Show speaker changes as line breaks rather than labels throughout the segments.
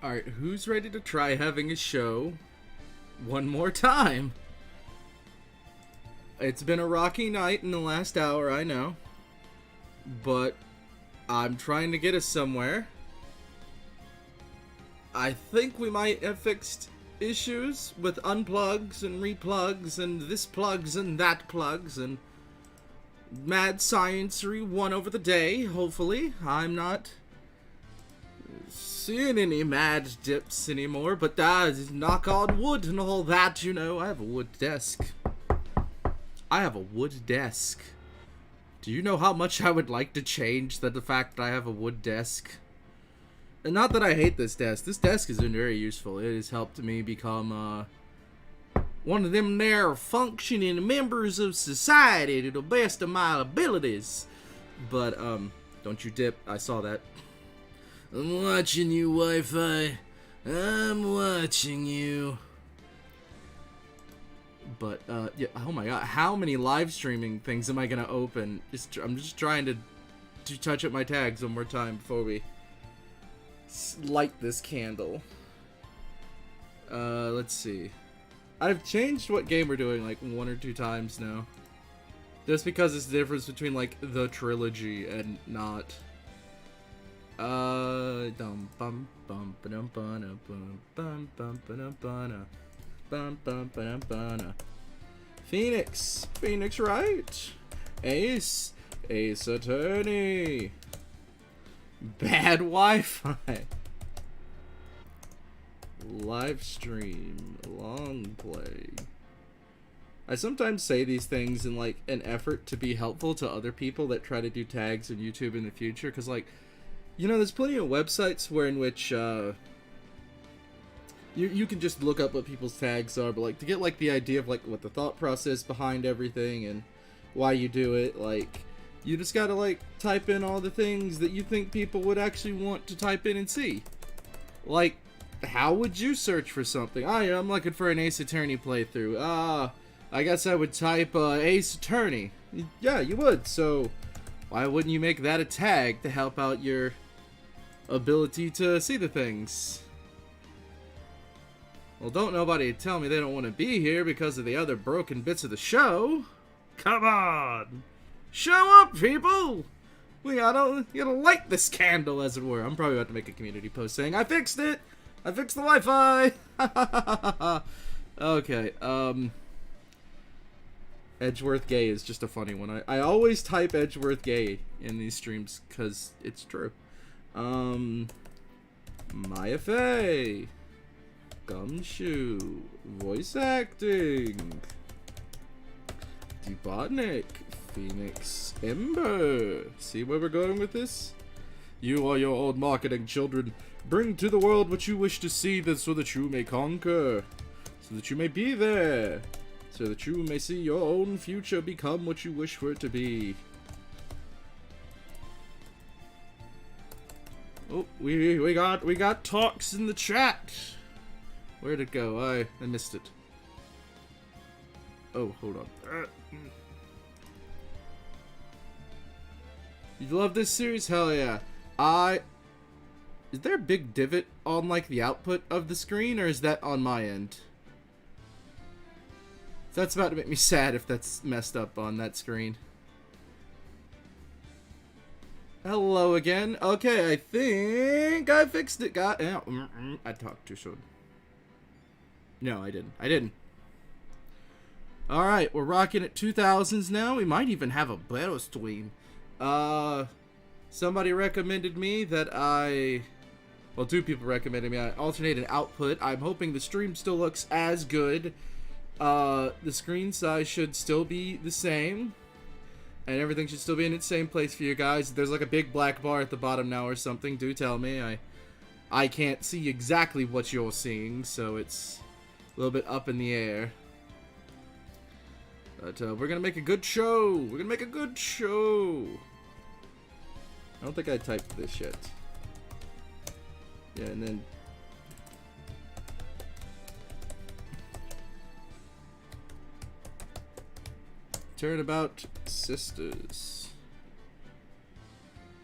Alright, who's ready to try having a show one more time? It's been a rocky night in the last hour, I know. But I'm trying to get us somewhere. I think we might have fixed issues with unplugs and replugs and this plugs and that plugs and mad sciencery won over the day, hopefully. I'm not seeing any mad dips anymore, but knock on wood and all that, you know. I have a wood desk. Do you know how much I would like to change the fact that I have a wood desk? And not that I hate this desk. This desk has been very useful. It has helped me become one of them there functioning members of society to the best of my abilities. But don't you dip. I saw that. I'm watching you, Wi-Fi. I'm watching you. But, yeah, oh my god, how many live streaming things am I gonna open? I'm just trying to touch up my tags one more time before we light this candle. Let's see. I've changed what game we're doing, like, 1 or 2 times now. Just because it's the difference between, like, the trilogy and not. Dum bum bum ba-dum ba-dum bum bum ba-dum ba-dum. Bum, bum, ba-dum, ba-dum. Phoenix, Wright. Ace Attorney. Bad Wi-Fi. Live stream, long play. I sometimes say these things in like an effort to be helpful to other people that try to do tags on YouTube in the future, because like, you know, there's plenty of websites where in which you can just look up what people's tags are, but like to get like the idea of like what the thought process behind everything and why you do it, like you just gotta like type in all the things that you think people would actually want to type in and see. Like, how would you search for something? Oh yeah, I'm looking for an Ace Attorney playthrough. I guess I would type Ace Attorney. Yeah, you would. So why wouldn't you make that a tag to help out your ability to see the things? Well, don't nobody tell me they don't want to be here because of the other broken bits of the show. Come on! Show up, people! We gotta light this candle, as it were. I'm probably about to make a community post saying, I fixed it! I fixed the Wi-Fi! Okay, Edgeworth Gay is just a funny one. I always type Edgeworth Gay in these streams, because it's true. Maya Faye. Gumshoe. Voice acting. Dbotnik. Phoenix Ember. See where we're going with this? You are your old marketing children. Bring to the world what you wish to see, so that you may conquer. So that you may be there. So that you may see your own future become what you wish for it to be. Oh, we got talks in the chat. Where'd it go? I missed it. Oh, hold on. You love this series? Hell yeah. Is there a big divot on like the output of the screen, or is that on my end? That's about to make me sad if that's messed up on that screen. Hello again. Okay, I think I fixed it. I talked too soon. No, I didn't. Alright, we're rocking at 2000s now. We might even have a battle stream. Somebody recommended me that well, 2 people recommended me I alternate an output. I'm hoping the stream still looks as good. The screen size should still be the same. And everything should still be in its same place for you guys. If there's like a big black bar at the bottom now or something, do tell me. I can't see exactly what you're seeing, so it's a little bit up in the air. But we're gonna make a good show. We're gonna make a good show. I don't think I typed this yet. Yeah, and then Turnabout Sisters.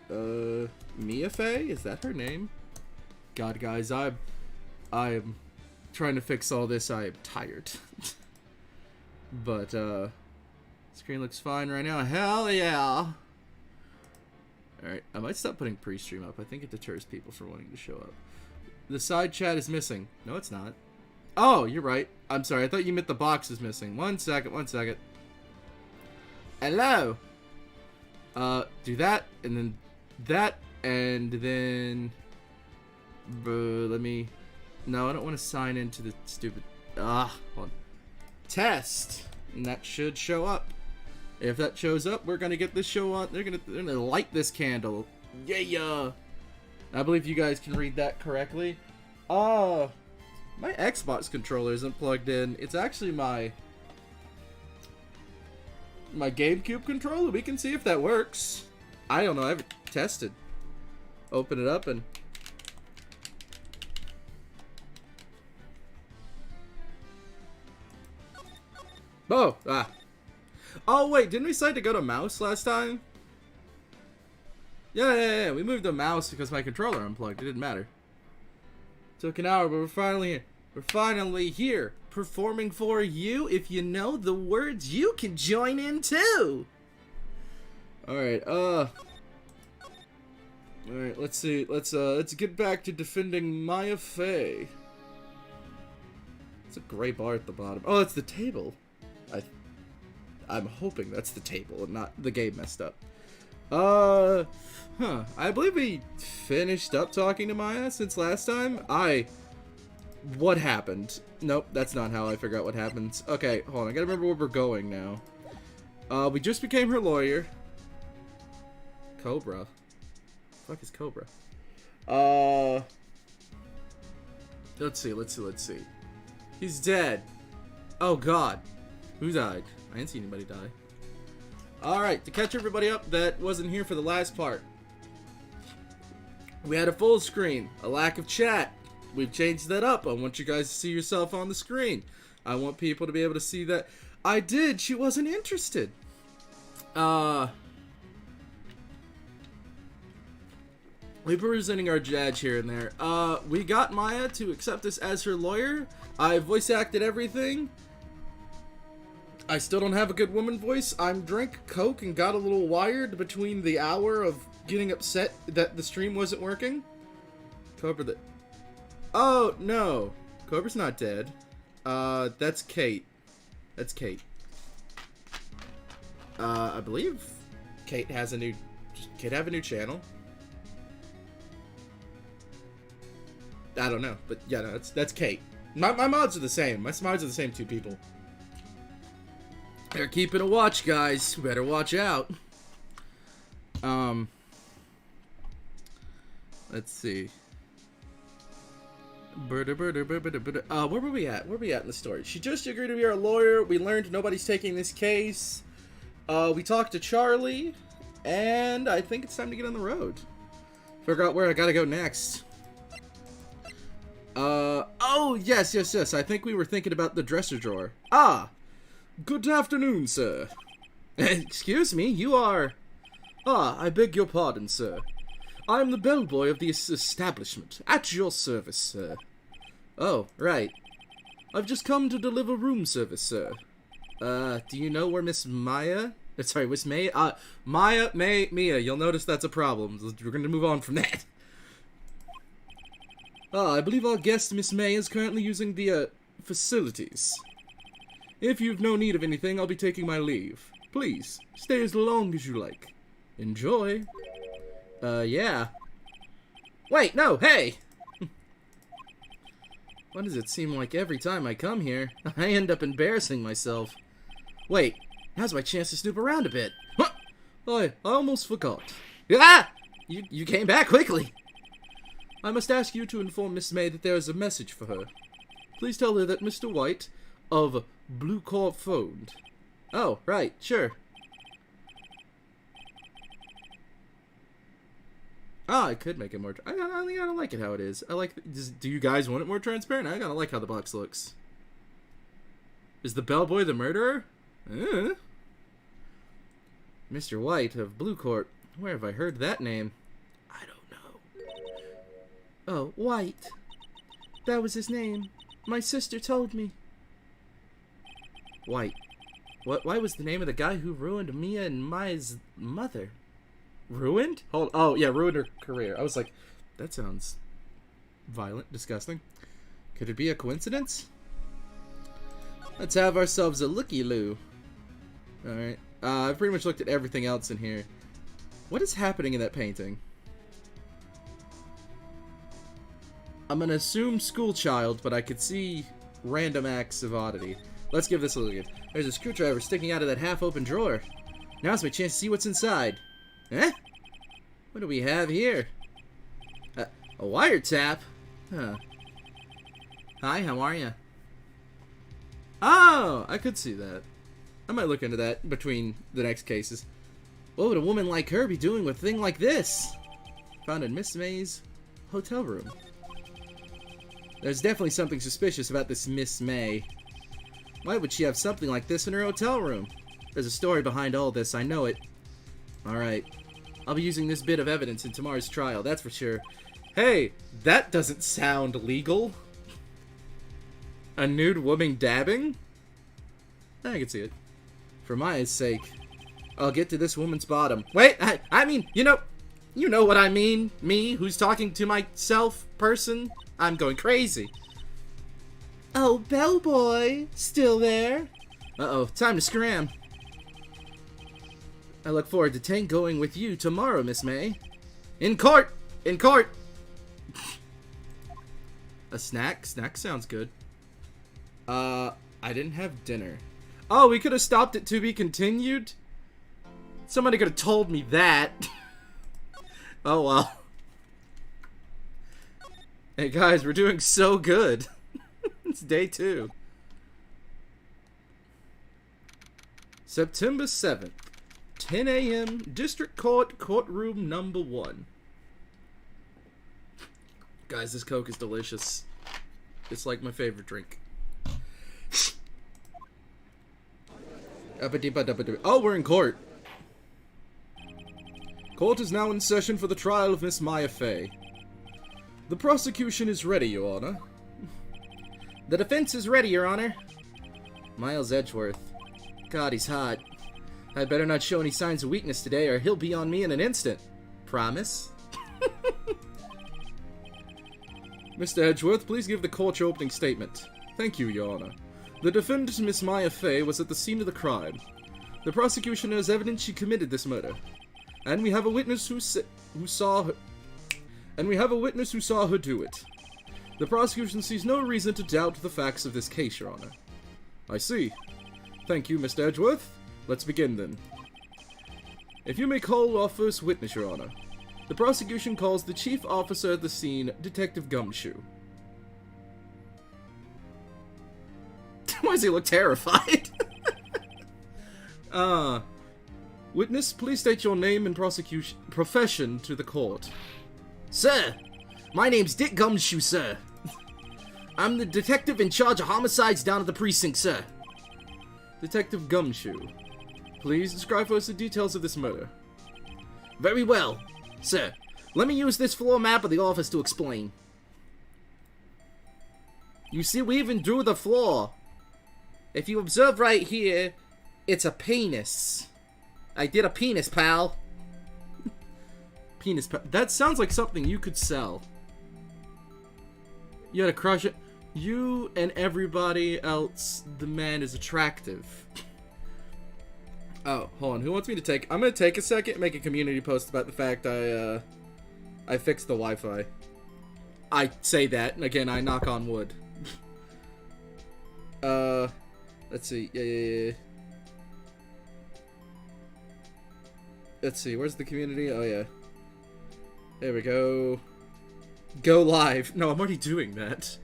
Mia Faye? Is that her name? God, guys, I'm trying to fix all this. I am tired. But, screen looks fine right now. Hell yeah! Alright, I might stop putting pre-stream up. I think it deters people from wanting to show up. The side chat is missing. No, it's not. Oh, you're right. I'm sorry. I thought you meant the box is missing. One second. Hello! Do that, and then that, and then... let me... No, I don't want to sign into the stupid... hold on. Test! And that should show up. If that shows up, we're gonna get this show on. They're gonna light this candle. Yeah! I believe you guys can read that correctly. My Xbox controller isn't plugged in. It's actually my GameCube controller. We can see if that works. I don't know. I haven't tested. Open it up and... Oh! Ah. Oh, wait. Didn't we decide to go to mouse last time? Yeah. We moved the mouse because my controller unplugged. It didn't matter. Took an hour, but we're finally here. We're finally here. Performing for you. If you know the words, you can join in too. Alright, Alright, let's see. Let's get back to defending Maya Fey. It's a gray bar at the bottom. Oh, that's the table. I'm hoping that's the table and not the game messed up. I believe we finished up talking to Maya since last time. What happened? Nope, that's not how I figure out what happens. Okay, hold on. I gotta remember where we're going now. We just became her lawyer. Cobra. Fuck is Cobra? Let's see. He's dead. Oh God. Who died? I didn't see anybody die. Alright, to catch everybody up that wasn't here for the last part. We had a full screen, a lack of chat. We've changed that up. I want you guys to see yourself on the screen. I want people to be able to see that. I did, she wasn't interested. We're presenting our judge here and there. We got Maya to accept us as her lawyer. I voice acted everything. I still don't have a good woman voice. I'm drank Coke and got a little wired between the hour of getting upset that the stream wasn't working. Cobra the... Oh, no. Cobra's not dead. That's Kate. That's Kate. I believe Kate has a new... Kate have a new channel? I don't know, but yeah, no, that's Kate. My mods are the same. My mods are the same two people. They're keeping a watch, guys. Better watch out. Let's see. Where were we at? Where were we at in the story? She just agreed to be our lawyer. We learned nobody's taking this case. We talked to Charlie. And I think it's time to get on the road. Figure out where I gotta go next. Oh, yes. I think we were thinking about the dresser drawer. Ah! Good afternoon, sir. Excuse me, you are... I beg your pardon, sir. I am the bellboy of this establishment. At your service, sir. Oh, right. I've just come to deliver room service, sir. Do you know where Miss Maya... Sorry, Miss May... Mia, you'll notice that's a problem. We're going to move on from that. I believe our guest, Miss May, is currently using the, facilities. If you've no need of anything, I'll be taking my leave. Please, stay as long as you like. Enjoy. Yeah. Wait, no, hey! Why does it seem like every time I come here, I end up embarrassing myself? Wait, now's my chance to snoop around a bit. I almost forgot. Ah! You came back quickly. I must ask you to inform Miss May that there is a message for her. Please tell her that Mr. White of Blue Corp phoned. Oh, right, sure. I could make it more... I don't like it how it is. I like... Do you guys want it more transparent? I gotta like how the box looks. Is the bellboy the murderer? Mr. White of Blue Corp. Where have I heard that name? I don't Oh, White. That was his name. My sister told me. White. Why was the name of the guy who ruined Mia and Maya's mother? Ruined? Oh, yeah, ruined her career. I was like, that sounds violent, disgusting. Could it be a coincidence? Let's have ourselves a looky-loo. Alright. I've pretty much looked at everything else in here. What is happening in that painting? I'm gonna assume school child, but I could see random acts of oddity. Let's give this a look. There's a screwdriver sticking out of that half-open drawer. Now's my chance to see what's inside. Eh? What do we have here? A wiretap? Huh. Hi, how are you? Oh, I could see that. I might look into that between the next cases. What would a woman like her be doing with a thing like this? Found in Miss May's hotel room. There's definitely something suspicious about this Miss May. Why would she have something like this in her hotel room? There's a story behind all this, I know it. Alright. I'll be using this bit of evidence in tomorrow's trial, that's for sure. Hey, that doesn't sound legal. A nude woman dabbing? I can see it. For Maya's sake, I'll get to this woman's bottom. Wait, I mean, you know what I mean. Me, who's talking to myself, person. I'm going crazy. Oh, Bellboy, still there? Uh-oh, time to scram. I look forward to tangoing with you tomorrow, Miss May. In court! In court! A snack? Snack sounds good. I didn't have dinner. Oh, we could have stopped it to be continued? Somebody could have told me that. Oh, well. Hey, guys, we're doing so good. It's day 2. September 7th. 10 a.m. District Court, courtroom number 1. Guys, this Coke is delicious. It's like my favorite drink. Oh, we're in court. Court is now in session for the trial of Miss Maya Fey. The prosecution is ready, Your Honor. The defense is ready, Your Honor. Miles Edgeworth. God, he's hot. I'd better not show any signs of weakness today, or he'll be on me in an instant. Promise? Mr. Edgeworth, please give the court your opening statement. Thank you, Your Honor. The defendant, Miss Maya Fey, was at the scene of the crime. The prosecution has evidence she committed this murder, and we have a witness who saw her. And we have a witness who saw her do it. The prosecution sees no reason to doubt the facts of this case, Your Honor. I see. Thank you, Mr. Edgeworth. Let's begin then. If you may call our first witness, Your Honor. The prosecution calls the chief officer at the scene, Detective Gumshoe. Why does he look terrified? Witness, please state your name and profession to the court. Sir, my name's Dick Gumshoe, sir. I'm the detective in charge of homicides down at the precinct, sir. Detective Gumshoe, please describe for us the details of this murder. Very well, sir. Let me use this floor map of the office to explain. You see, we even drew the floor. If you observe right here, it's a penis. I did a penis, pal. Penis, pal. That sounds like something you could sell. You had to crush it. You and everybody else, the man is attractive. Oh, hold on. Who wants me to take... I'm going to take a second and make a community post about the fact I fixed the Wi-Fi. I say that, and again, I knock on wood. Let's see. Yeah. Let's see. Where's the community? Oh, yeah. There we go. Go live. No, I'm already doing that.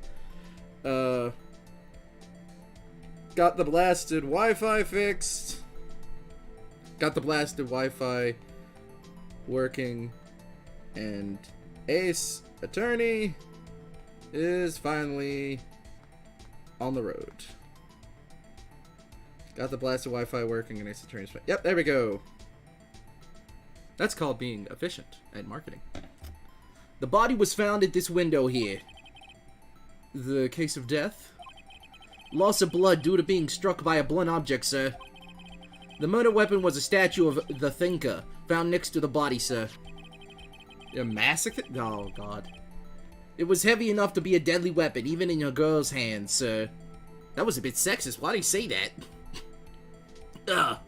Got the blasted Wi-Fi fixed. Got the blasted Wi-Fi working. And Ace Attorney is finally on the road. Got the blasted Wi-Fi working and Ace Attorney's fine. Yep, there we go. That's called being efficient at marketing.
The body was found at this window here.
The case of death?
Loss of blood due to being struck by a blunt object, sir. The murder weapon was a statue of the Thinker, found next to the body, sir.
A massacre? Oh, God.
It was heavy enough to be a deadly weapon, even in your girl's hands, sir. That was a bit sexist. Why do you say that?
Ugh.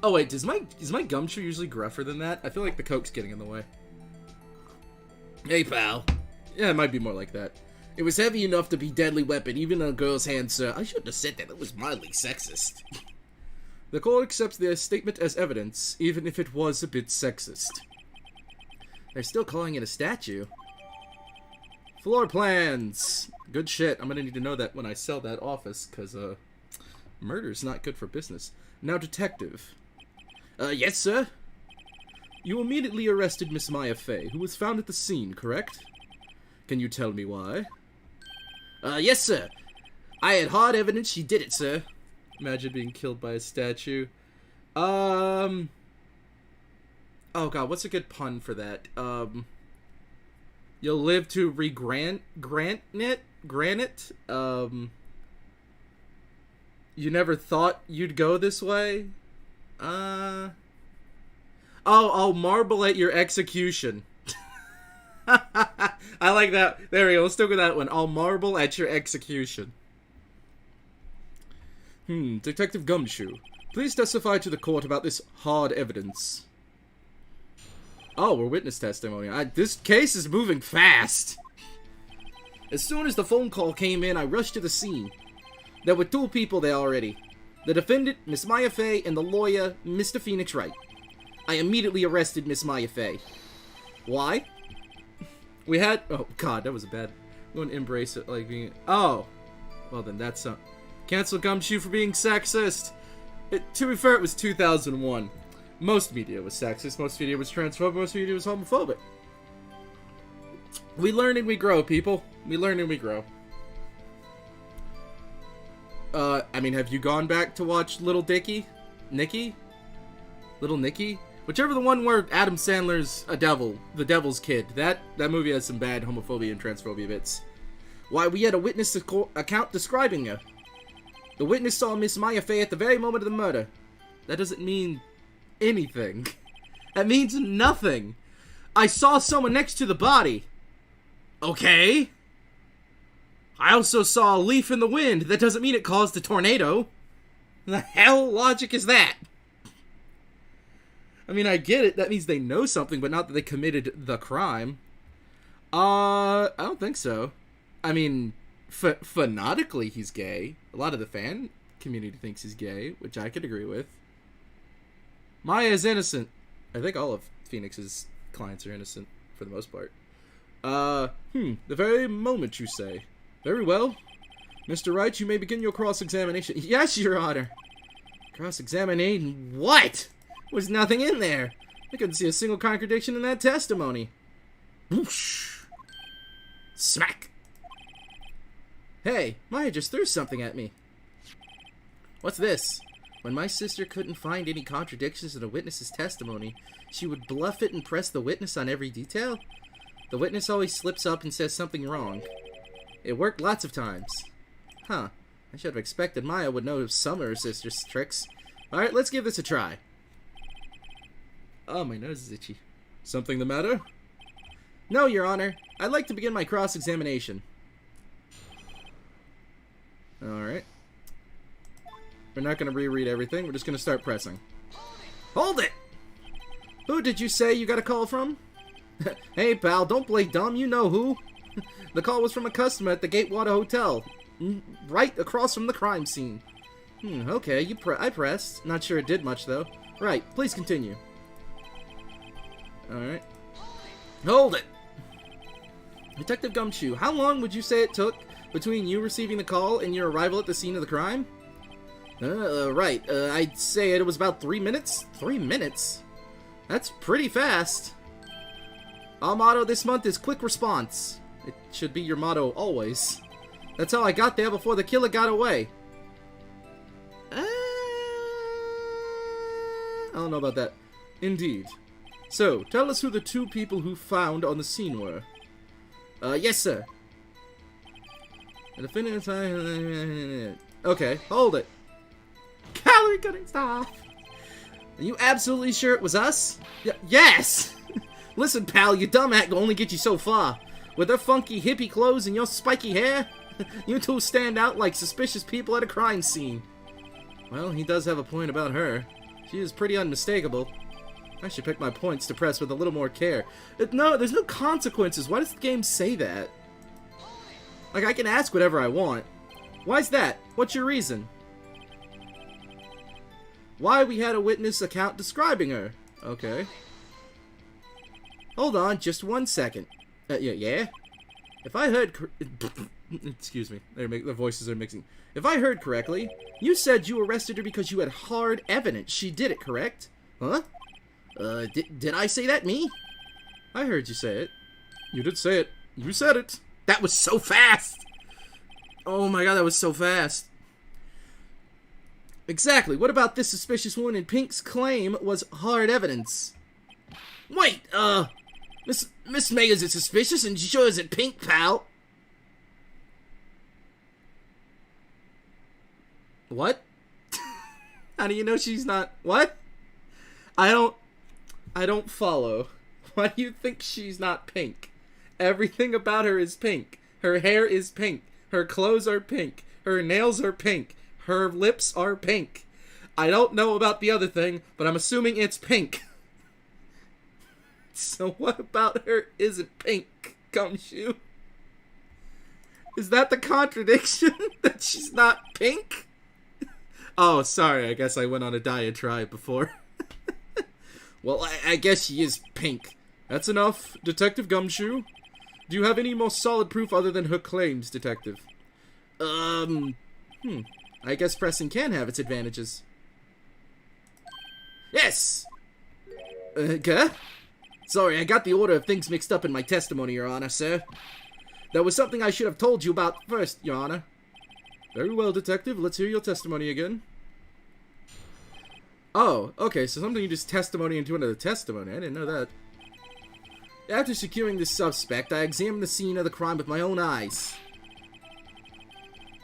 Oh, wait, is my gumshoe usually gruffer than that? I feel like the Coke's getting in the way.
Hey, pal.
Yeah, it might be more like that.
It was heavy enough to be deadly weapon, even in a girl's hands, sir. I shouldn't have said that. That was mildly sexist.
The court accepts their statement as evidence, even if it was a bit sexist.
They're still calling it a statue.
Floor plans! Good shit. I'm gonna need to know that when I sell that office, because, murder's not good for business. Now, detective.
Yes, sir?
You immediately arrested Miss Maya Fey, who was found at the scene, correct? Can you tell me why?
Yes, sir. I had hard evidence she did it, sir.
Imagine being killed by a statue. Oh god, what's a good pun for that? You'll live to grant it? You never thought you'd go this way? Oh, I'll marble at your execution. I like that. There we go. Let's stick with that one. I'll marble at your execution. Detective Gumshoe, please testify to the court about this hard evidence. Oh, we're witness testimony. This case is moving fast.
As soon as the phone call came in, I rushed to the scene. There were 2 people there already. The defendant, Miss Maya Fey, and the lawyer, Mr. Phoenix Wright. I immediately arrested Miss Maya Fey. Why?
We had... Oh, God, that was a bad... We wouldn't embrace it like being... Oh. Well, then that's... Cancel Gumshoe for being sexist. To be fair, it was 2001. Most media was sexist, most media was transphobic, most media was homophobic. We learn and we grow, people. We learn and we grow. I mean, have you gone back to watch Little Dicky? Nicky? Little Nicky? Whichever the one where Adam Sandler's a devil, the devil's kid. That movie has some bad homophobia and transphobia bits.
Why, we had a witness account describing her. The witness saw Miss Maya Fey at the very moment of the murder.
That doesn't mean anything. That means nothing. I saw someone next to the body. Okay. I also saw a leaf in the wind. That doesn't mean it caused a tornado. The hell logic is that? I mean, I get it. That means they know something, but not that they committed the crime. I don't think so. I mean, phonetically he's gay. A lot of the fan community thinks he's gay, which I could agree with. Maya is innocent. I think all of Phoenix's clients are innocent, for the most part. The very moment, you say. Very well. Mr. Wright, you may begin your cross-examination. Yes, Your Honor. Cross-examination? What? There's nothing in there. I couldn't see a single contradiction in that testimony. Whoosh. Smack.
Hey, Maya just threw something at me.
What's this?
When my sister couldn't find any contradictions in a witness's testimony, she would bluff it and press the witness on every detail. The witness always slips up and says something wrong. It worked lots of times. Huh. I should have expected Maya would know some of her sister's tricks. Alright, let's give this a try.
Oh, my nose is itchy. Something the matter?
No, Your Honor. I'd like to begin my cross-examination.
Alright. We're not going to reread everything. We're just going to start pressing.
Hold it!
Who did you say you got a call from?
Hey, pal, don't play dumb. You know who. The call was from a customer at the Gatewater Hotel. Right across from the crime scene.
Okay, I pressed. Not sure it did much, though.
Right, please continue.
Alright.
Hold it!
Detective Gumshoe, how long would you say it took between you receiving the call and your arrival at the scene of the crime?
Right. I'd say it was about 3 minutes.
3 minutes? That's pretty fast. Our motto this month is quick response. It should be your motto always. That's how I got there before the killer got away. I don't know about that. Indeed. So, tell us who the 2 people who found on the scene were.
Yes, sir. The defendant time. Okay, hold it. Calorie cutting stuff. Are you absolutely sure it was us? Yes! Listen, pal, your dumb act will only get you so far. With her funky hippie clothes and your spiky hair, you two stand out like suspicious people at a crime scene. Well, he does have a point about her. She is pretty unmistakable. I should pick my points to press with a little more care. No, there's no consequences. Why does the game say that? Like, I can ask whatever I want. Why's that? What's your reason? Why we had a witness account describing her. Okay. Hold on, just 1 second. Yeah? If I heard... Excuse me. The voices are mixing. If I heard correctly, you said you arrested her because you had hard evidence she did it, correct? Huh? Did I say that, me? I heard you say it. You did say it. You said it. That was so fast! Oh my god, that was so fast. Exactly. What about this suspicious woman in Pink's claim was hard evidence? Wait, Miss May isn't suspicious and she sure isn't Pink, pal. What? How do you know she's not... What? I don't follow. Why do you think she's not pink? Everything about her is pink. Her hair is pink. Her clothes are pink. Her nails are pink. Her lips are pink. I don't know about the other thing, but I'm assuming it's pink. So what about her isn't pink, Gumshoe? Is that the contradiction? That she's not pink? Oh, sorry, I guess I went on a diatribe before. Well, I guess she is pink. That's enough, Detective Gumshoe. Do you have any more solid proof other than her claims, Detective? I guess pressing can have its advantages. Yes! Okay? Sorry, I got the order of things mixed up in my testimony, Your Honor, sir. That was something I should have told you about first, Your Honor. Very well, Detective. Let's hear your testimony again. Oh, okay, so something you just testimony into another testimony. I didn't know that. After securing this suspect, I examined the scene of the crime with my own eyes.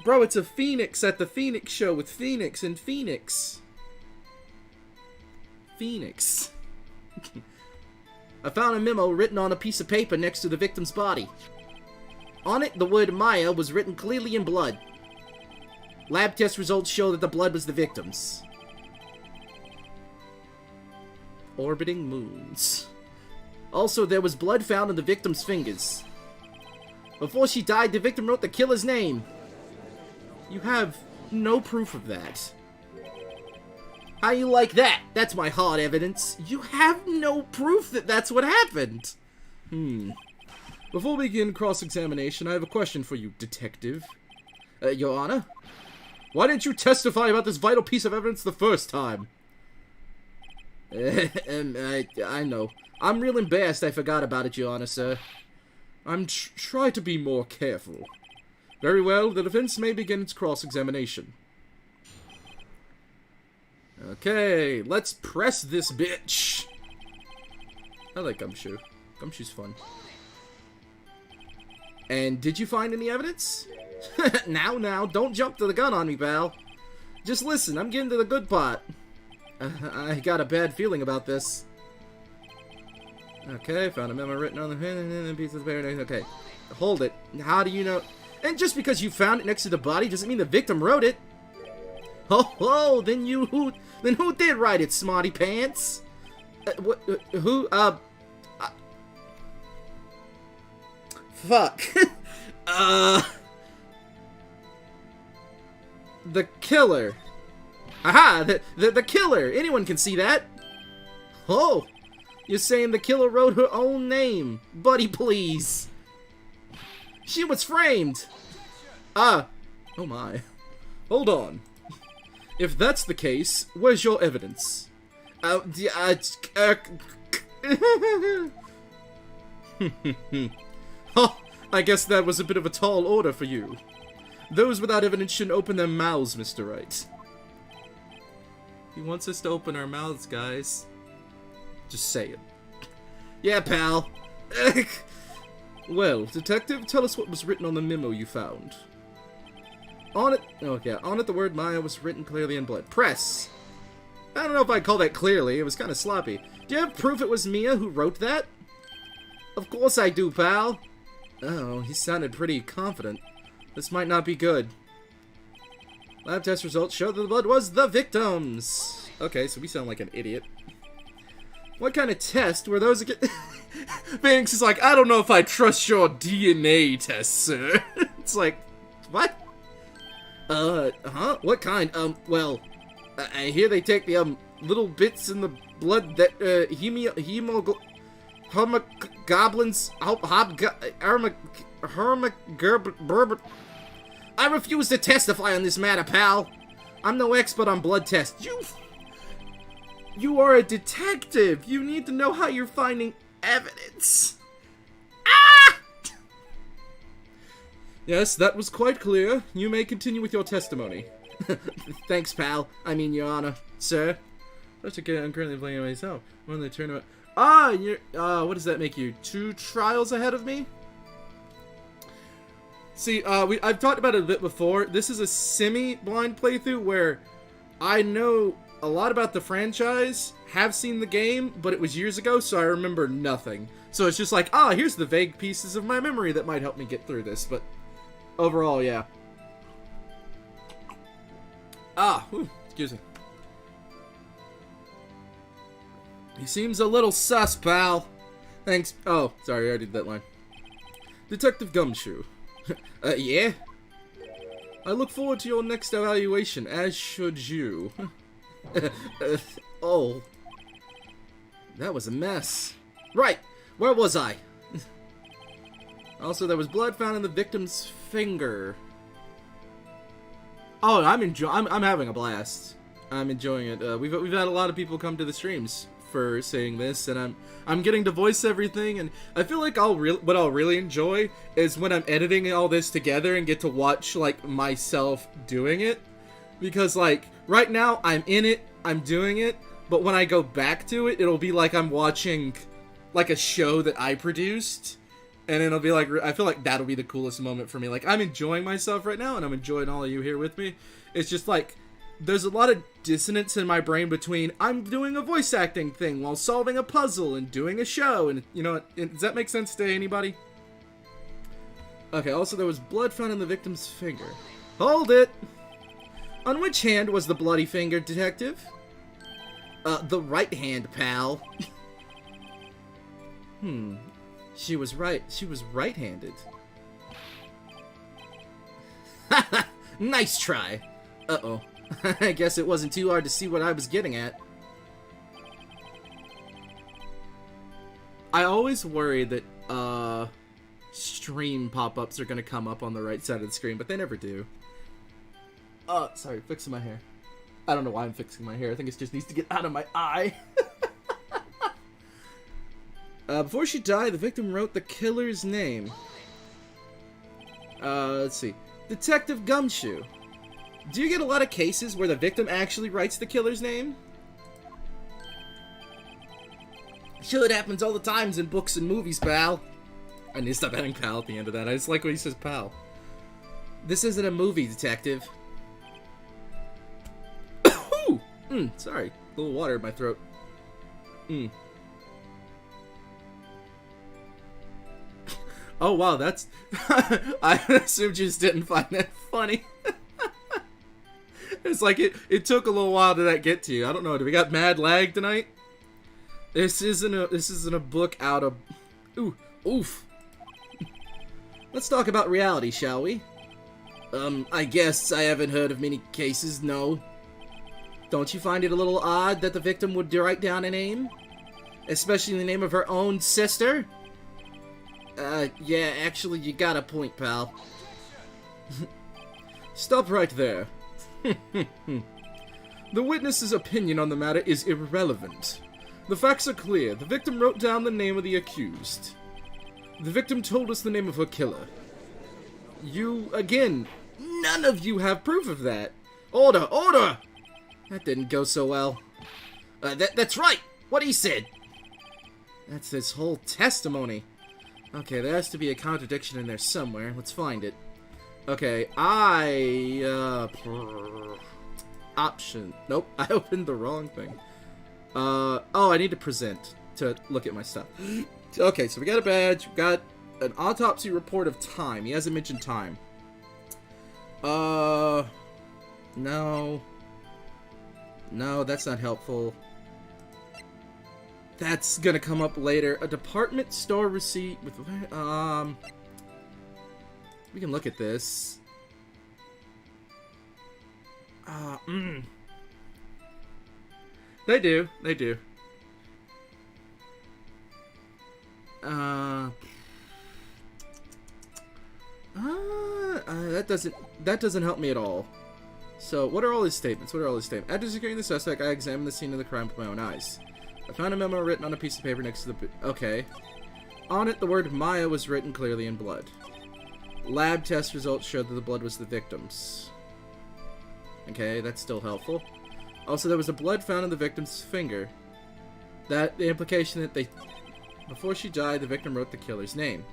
Bro, it's a Phoenix at the Phoenix show with Phoenix and Phoenix. Phoenix. I found a memo written on a piece of paper next to the victim's body. On it, the word Maya was written clearly in blood. Lab test results show that the blood was the victim's. Orbiting moons. Also, there was blood found on the victim's fingers. Before she died, the victim wrote the killer's name. You have no proof of that. How you like that? That's my hard evidence. You have no proof that that's what happened. Before we begin cross-examination, I have a question for you, Detective. Your Honor? Why didn't you testify about this vital piece of evidence the first time? I know. I'm real embarrassed I forgot about it, Your Honor, sir. I'm try to be more careful. Very well, the defense may begin its cross-examination. Okay, let's press this bitch. I like Gumshoe. Gumshoe's fun. And did you find any evidence? Now, don't jump to the gun on me, pal. Just listen, I'm getting to the good part. I got a bad feeling about this. Okay, found a memo written on the piece of paradise. Okay, hold it. How do you know? And just because you found it next to the body doesn't mean the victim wrote it. Oh, then who did write it, smarty pants? Fuck. The killer. Aha, the killer. Anyone can see that. Oh, you're saying the killer wrote her own name. Buddy, please. She was framed. Oh my. Hold on. If that's the case, where's your evidence? Oh, I guess that was a bit of a tall order for you. Those without evidence shouldn't open their mouths, Mr. Wright. He wants us to open our mouths, guys. Just say it. Yeah, pal.
Well, detective, tell us what was written on the memo you found. On it, the word Maya was written clearly in blood. Press! I don't know if I'd call that clearly, it was kind of sloppy. Do you have proof it was Mia who wrote that? Of course I do, pal. Oh, he sounded pretty confident. This might not be good. Lab test results show that the blood was the victim's. Okay, so we sound like an idiot. What kind of test were those again? Phoenix is like, I don't know if I trust your DNA test, sir. It's like, what? Huh? What kind? Well, I hear they take the, little bits in the blood that, goblins, I refuse to testify on this matter, pal. I'm no expert on blood tests. You are a detective. You need to know how you're finding evidence. Ah! Yes, that was quite clear. You may continue with your testimony. Thanks, pal. I mean, Your Honor. Sir. That's okay. I'm currently playing myself. When they turn out. What does that make you? 2 trials ahead of me? See, I've talked about it a bit before. This is a semi-blind playthrough where I know a lot about the franchise, have seen the game, but it was years ago, so I remember nothing. So it's just like, here's the vague pieces of my memory that might help me get through this, but overall, yeah. Excuse me. He seems a little sus, pal. Thanks. Oh, sorry, I already did that line. Detective Gumshoe. Yeah? I look forward to your next evaluation, as should you. Oh. That was a mess. Right! Where was I? Also, there was blood found in the victim's finger. Oh, I'm having a blast. I'm enjoying it. We've had a lot of people come to the streams for saying this, and I'm getting to voice everything, and I feel like what I'll really enjoy is when I'm editing all this together and get to watch like myself doing it, because like right now I'm in it, I'm doing it, but when I go back to it, it'll be like I'm watching like a show that I produced, and it'll be like, I feel like that'll be the coolest moment for me. Like, I'm enjoying myself right now, and I'm enjoying all of you here with me. It's just like there's a lot of dissonance in my brain between I'm doing a voice acting thing while solving a puzzle and doing a show, and you know, does that make sense to anybody? Okay, also there was blood found in the victim's finger. Hold it! On which hand was the bloody finger, detective? The right hand, pal. She was right. She was right-handed. Nice try. Uh-oh. I guess it wasn't too hard to see what I was getting at. I always worry that, stream pop-ups are gonna come up on the right side of the screen, but they never do. Sorry, fixing my hair. I don't know why I'm fixing my hair. I think it just needs to get out of my eye. Before she died, the victim wrote the killer's name. Let's see. Detective Gumshoe. Do you get a lot of cases where the victim actually writes the killer's name? Sure, it happens all the times in books and movies, pal. I need to stop adding pal at the end of that. I just like when he says pal. This isn't a movie, detective. Sorry. A little water in my throat. Oh, wow, that's... I assumed you just didn't find that funny. It's like it took a little while to get to you. I don't know. Do we got mad lag tonight? This isn't a book out of... Oof. Let's talk about reality, shall we? I guess I haven't heard of many cases, no. Don't you find it a little odd that the victim would write down a name? Especially the name of her own sister? Yeah, actually, you got a point, pal. Stop right there. The witness's opinion on the matter is irrelevant. The facts are clear. The victim wrote down the name of the accused. The victim told us the name of her killer. Again, none of you have proof of that. Order! Order! That didn't go so well. That's right! What he said! That's this whole testimony.
Okay, there has to be a contradiction in there somewhere. Let's find it. Okay, option. Nope, I opened the wrong thing. Oh, I need to present to look at my stuff. Okay, so we got a badge. We got an autopsy report of time. He hasn't mentioned time. No. No, that's not helpful. That's gonna come up later. A department store receipt with, we can look at this. They do. That doesn't help me at all. So, what are all his statements? After securing the suspect, I examined the scene of the crime with my own eyes. I found a memo written on a piece of paper next to the... Okay. On it, the word Maya was written clearly in blood. Lab test results showed that the blood was the victim's. Okay, that's still helpful. Also, there was a blood found in the victim's finger. The implication that before she died, the victim wrote the killer's name.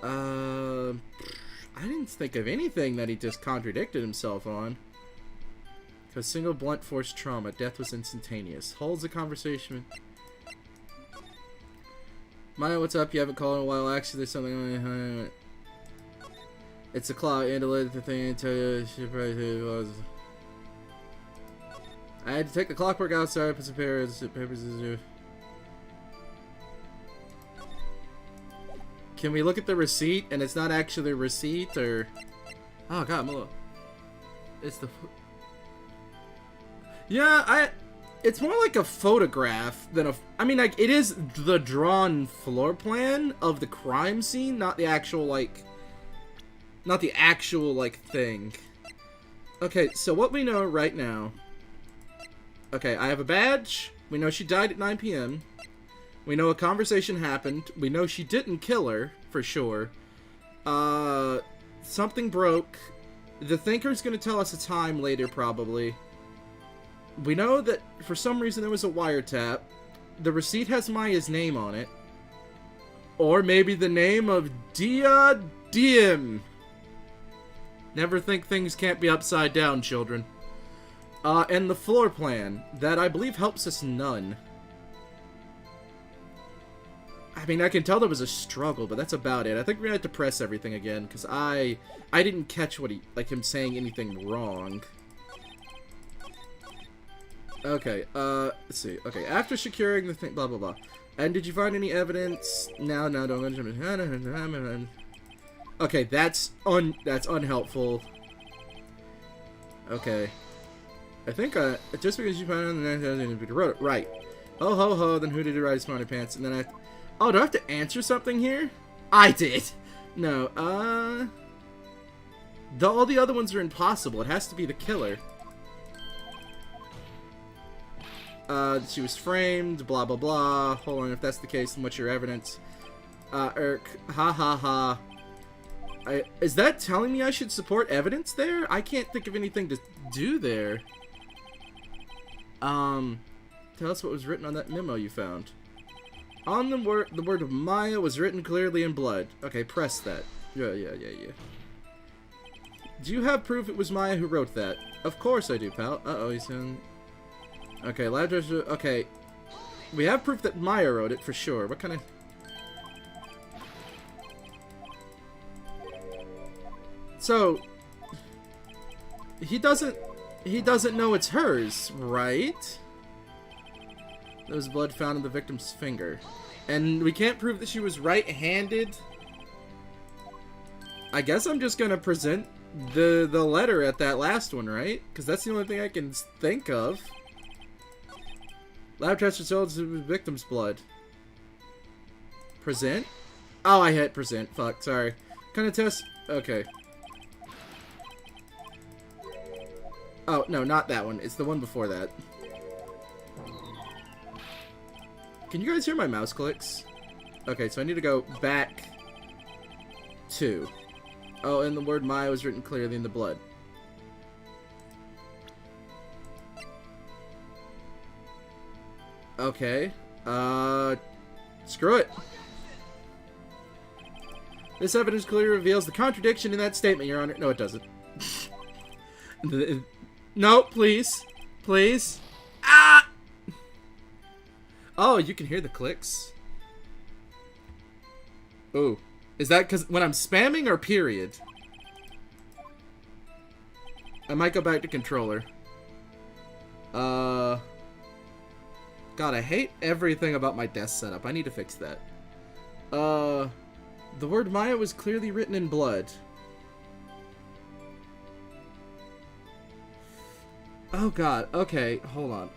I didn't think of anything that he just contradicted himself on. Because single blunt force trauma, death was instantaneous. Holds the conversation. Maya, what's up? You haven't called in a while. Actually, there's something. It's a clock. And to let the thing tell you, she probably was. I had to take the clockwork outside. Put some papers in. Can we look at the receipt and it's not actually a receipt, or... Oh god, Milo. It's the... Yeah, it's more like a photograph than a... I mean, like, it is the drawn floor plan of the crime scene, not the actual, like... Not the actual, like, thing. Okay, so what we know right now... Okay, I have a badge. We know she died at 9 p.m. We know a conversation happened. We know she didn't kill her, for sure. Something broke. The Thinker's gonna tell us a time later, probably. We know that, for some reason, there was a wiretap. The receipt has Maya's name on it. Or maybe the name of Dia Diem. Never think things can't be upside down, children. And the floor plan, that I believe helps us none. I mean, I can tell there was a struggle, but that's about it. I think we're gonna have to press everything again, because I didn't catch what him saying anything wrong. Okay, let's see. Okay, after securing the thing, blah, blah, blah. And did you find any evidence? No, don't. Okay, that's unhelpful. Okay. I think, just because you found it on the you wrote it, right. Oh, ho, ho, then who did you write Smarty Pants? And then oh, do I have to answer something here? I did! No, all the other ones are impossible. It has to be the killer. She was framed, blah, blah, blah. Hold on, if that's the case, then what's your evidence? Ha ha ha. Is that telling me I should support evidence there? I can't think of anything to do there. Tell us what was written on that memo you found. On the word of Maya was written clearly in blood. Okay, press that. Yeah. Do you have proof it was Maya who wrote that? Of course I do, pal. Uh-oh, he's in... Okay, lab test... Okay. We have proof that Maya wrote it, for sure. What kind of... So... He doesn't know it's hers, right? There was blood found in the victim's finger. And we can't prove that she was right-handed. I guess I'm just gonna present the letter at that last one, right? Because that's the only thing I can think of. Lab test results of the victim's blood. Present? Oh, I hit present. Fuck, sorry. Kind of test... Okay. Oh, no, not that one. It's the one before that. Can you guys hear my mouse clicks? Okay, so I need to go back to... Oh, and the word Maya was written clearly in the blood. Okay. Screw it. This evidence clearly reveals the contradiction in that statement, Your Honor. No, it doesn't. No, please. Please. Ah! Oh, you can hear the clicks. Ooh. Is that because when I'm spamming or period? I might go back to controller. God, I hate everything about my desk setup. I need to fix that. The word Maya was clearly written in blood. Oh god, okay, hold on.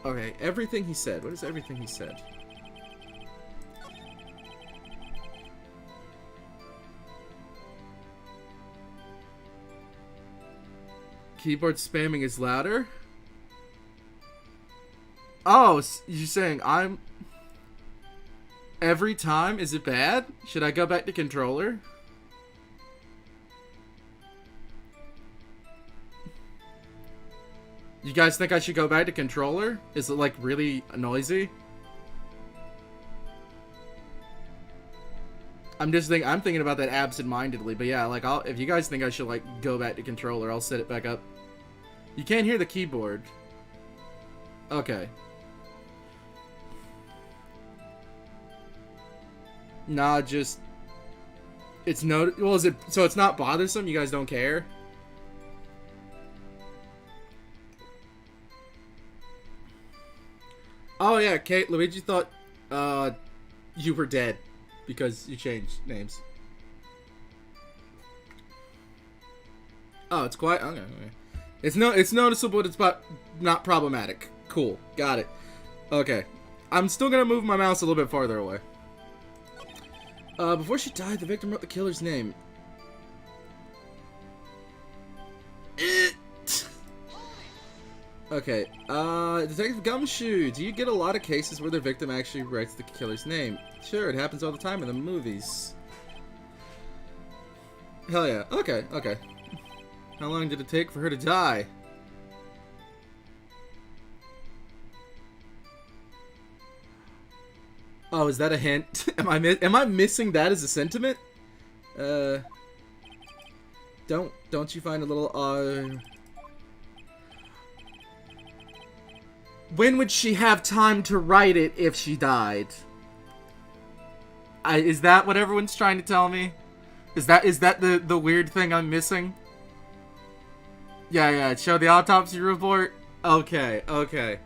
Okay, everything he said. What is everything he said? Keyboard spamming is louder? Oh, you're saying I'm... Every time? Is it bad? Should I go back to controller? You guys think I should go back to controller? Is it, like, really noisy? I'm thinking about that absent-mindedly, but yeah, like, if you guys think I should, like, go back to controller, I'll set it back up. You can't hear the keyboard. Okay. Nah, just... It's no... Well, is it... So it's not bothersome? You guys don't care? Oh, yeah, Kate, Luigi thought, you were dead. Because you changed names. Oh, it's quiet? Okay, okay. It's noticeable, but it's not problematic. Cool, got it. Okay. I'm still gonna move my mouse a little bit farther away. Before she died, the victim wrote the killer's name. Okay, Detective Gumshoe, do you get a lot of cases where the victim actually writes the killer's name? Sure, it happens all the time in the movies. Hell yeah, okay, okay. How long did it take for her to die? Oh, is that a hint? Am I missing that as a sentiment? Don't you find a little, When would she have time to write it if she died? Is that what everyone's trying to tell me? Is that the weird thing I'm missing? Yeah, show the autopsy report? Okay, okay.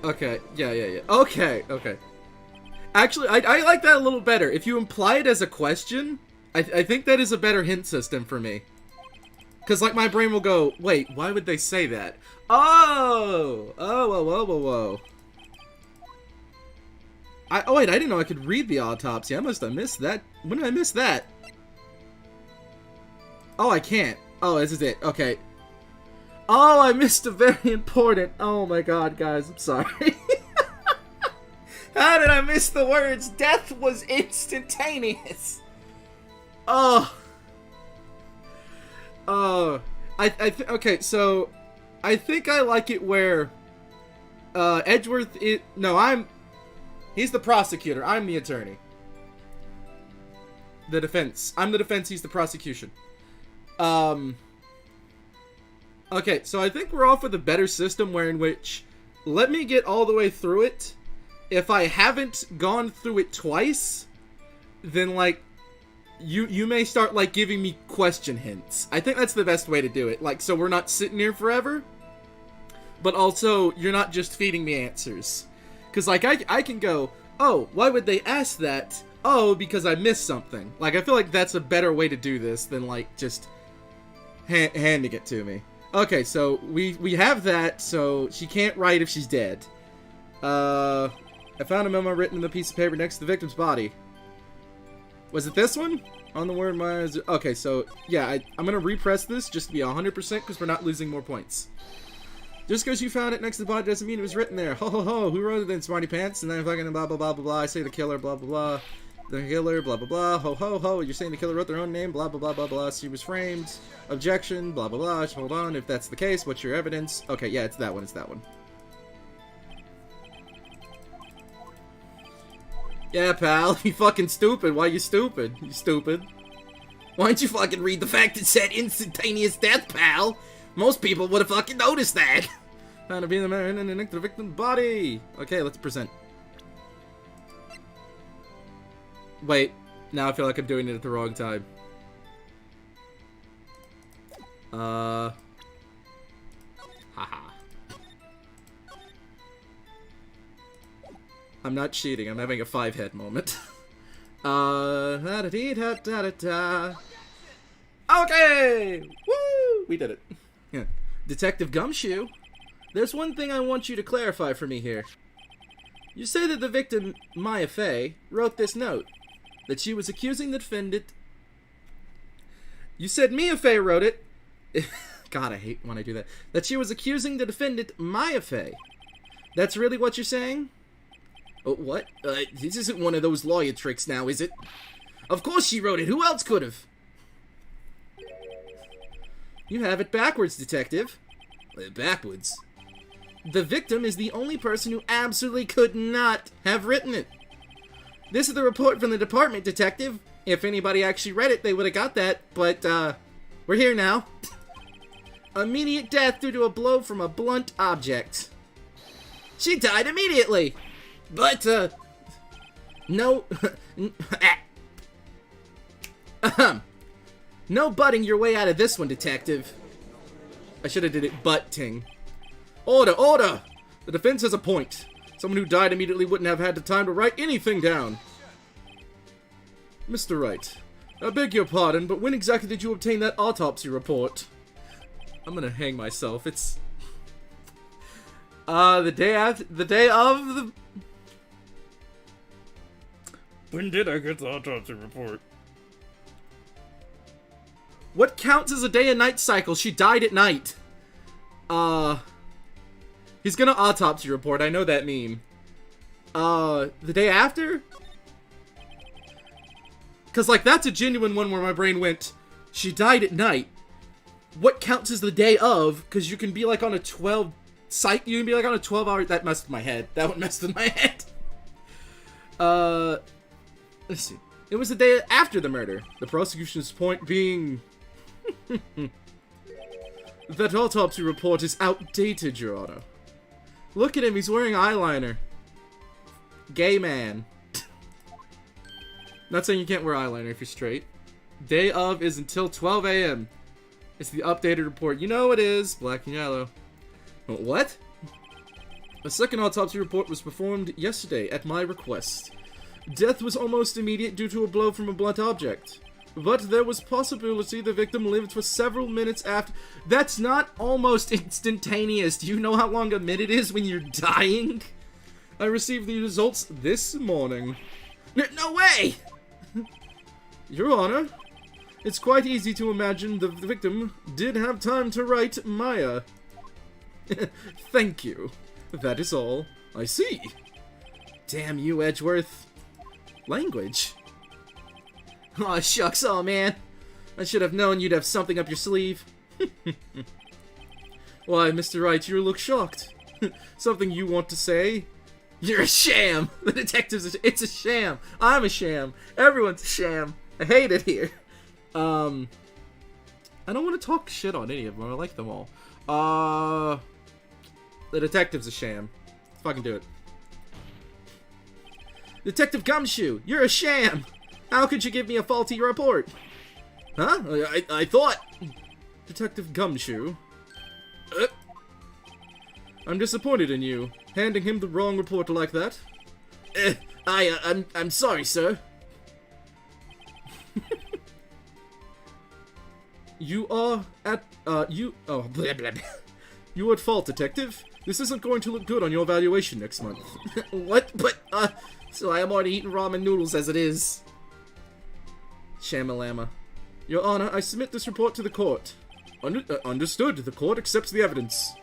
Okay, yeah. Okay, okay. Actually, I like that a little better. If you imply it as a question, I think that is a better hint system for me. Because, like, my brain will go, wait, why would they say that? Oh! Whoa. Oh, wait, I didn't know I could read the autopsy. I must have missed that. When did I miss that? Oh, I can't. Oh, this is it. Okay. Oh, I missed a very important... Oh, my God, guys. I'm sorry. How did I miss the words? Death was instantaneous. Oh. Okay, so I think I like it where Edgeworth he's the prosecutor. I'm the attorney. The defense. I'm the defense, he's the prosecution. Okay, so I think we're off with a better system in which let me get all the way through it. If I haven't gone through it twice, then, like, you may start, like, giving me question hints. I think that's the best way to do it. Like, so we're not sitting here forever, but also you're not just feeding me answers. Because, like, I can go, oh, why would they ask that? Oh, because I missed something. Like, I feel like that's a better way to do this than, like, just handing it to me. Okay, so we have that, so she can't write if she's dead. I found a memo written in the piece of paper next to the victim's body. Was it this one? On the word my... Okay, so, yeah, I'm gonna repress this just to be 100% because we're not losing more points. Just because you found it next to the body doesn't mean it was written there. Ho ho ho, who wrote it then, smarty pants? And then fucking blah blah blah blah blah, I say the killer, blah blah blah. The killer, blah, blah, blah. Ho, ho, ho. You're saying the killer wrote their own name, blah, blah, blah, blah, blah. She was framed. Objection, blah, blah, blah. Hold on. If that's the case, what's your evidence? Okay, yeah, it's that one. It's that one. Yeah, pal. You fucking stupid. Why you stupid? You stupid. Why don't you fucking read the fact it said instantaneous death, pal? Most people would have fucking noticed that. Found to be the man and the victim's body. Okay, let's present. Wait, now I feel like I'm doing it at the wrong time. Haha. I'm not cheating, I'm having a 5-head moment. Da-da-dee-da-da-da-da. Okay! Woo! We did it. Yeah. Detective Gumshoe, there's one thing I want you to clarify for me here. You say that the victim, Maya Fey, wrote this note. That she was accusing the defendant... You said Mia Fey wrote it. God, I hate when I do that. That she was accusing the defendant, Maya Fey. That's really what you're saying? Oh, what? This isn't one of those lawyer tricks now, is it? Of course she wrote it. Who else could have? You have it backwards, detective. Backwards? The victim is the only person who absolutely could not have written it. This is the report from the department, detective. If anybody actually read it, they would have got that. But, we're here now. Immediate death due to a blow from a blunt object. She died immediately. But, no... No butting your way out of this one, detective. I should have did it butting. Order, order! The defense has a point. Someone who died immediately wouldn't have had the time to write anything down. Mr. Wright, I beg your pardon, but when exactly did you obtain that autopsy report? I'm gonna hang myself. It's... the day of the...
When did I get the autopsy report?
What counts as a day and night cycle? She died at night. He's gonna autopsy report, I know that meme. The day after? Cause like that's a genuine one where my brain went, she died at night. What counts as the day of? Cause you can be like on a 12 site, you can be like on a 12-hour, that messed with my head. That one messed with my head. Let's see. It was the day after the murder. The prosecution's point being... that autopsy report is outdated, Your Honor. Look at him, he's wearing eyeliner. Gay man. Not saying you can't wear eyeliner if you're straight. Day of is until 12 a.m. It's the updated report. You know it is. Black and yellow. What? A second autopsy report was performed yesterday at my request. Death was almost immediate due to a blow from a blunt object. But there was possibility the victim lived for several minutes after... That's not almost instantaneous. Do you know how long a minute is when you're dying? I received the results this morning. No way! Your Honor, it's quite easy to imagine the victim did have time to write Maya. Thank you. That is all. I see. Damn you, Edgeworth. Language. Aw, shucks, oh man. I should have known you'd have something up your sleeve. Why, Mr. Wright, you look shocked. Something you want to say? You're a sham! The detective's it's a sham! I'm a sham! Everyone's a sham! I hate it here! I don't want to talk shit on any of them. I like them all. The detective's a sham. Let's fucking do it. Detective Gumshoe! You're a sham! How could you give me a faulty report? Huh? I thought... Detective Gumshoe? I'm disappointed in you, handing him the wrong report like that. I'm sorry, sir. You are at, blah, blah, blah. You are at fault, detective. This isn't going to look good on your evaluation next month. What? But, so I am already eating ramen noodles as it is. Shamalama. Your Honor, I submit this report to the court. Understood. The court accepts the evidence.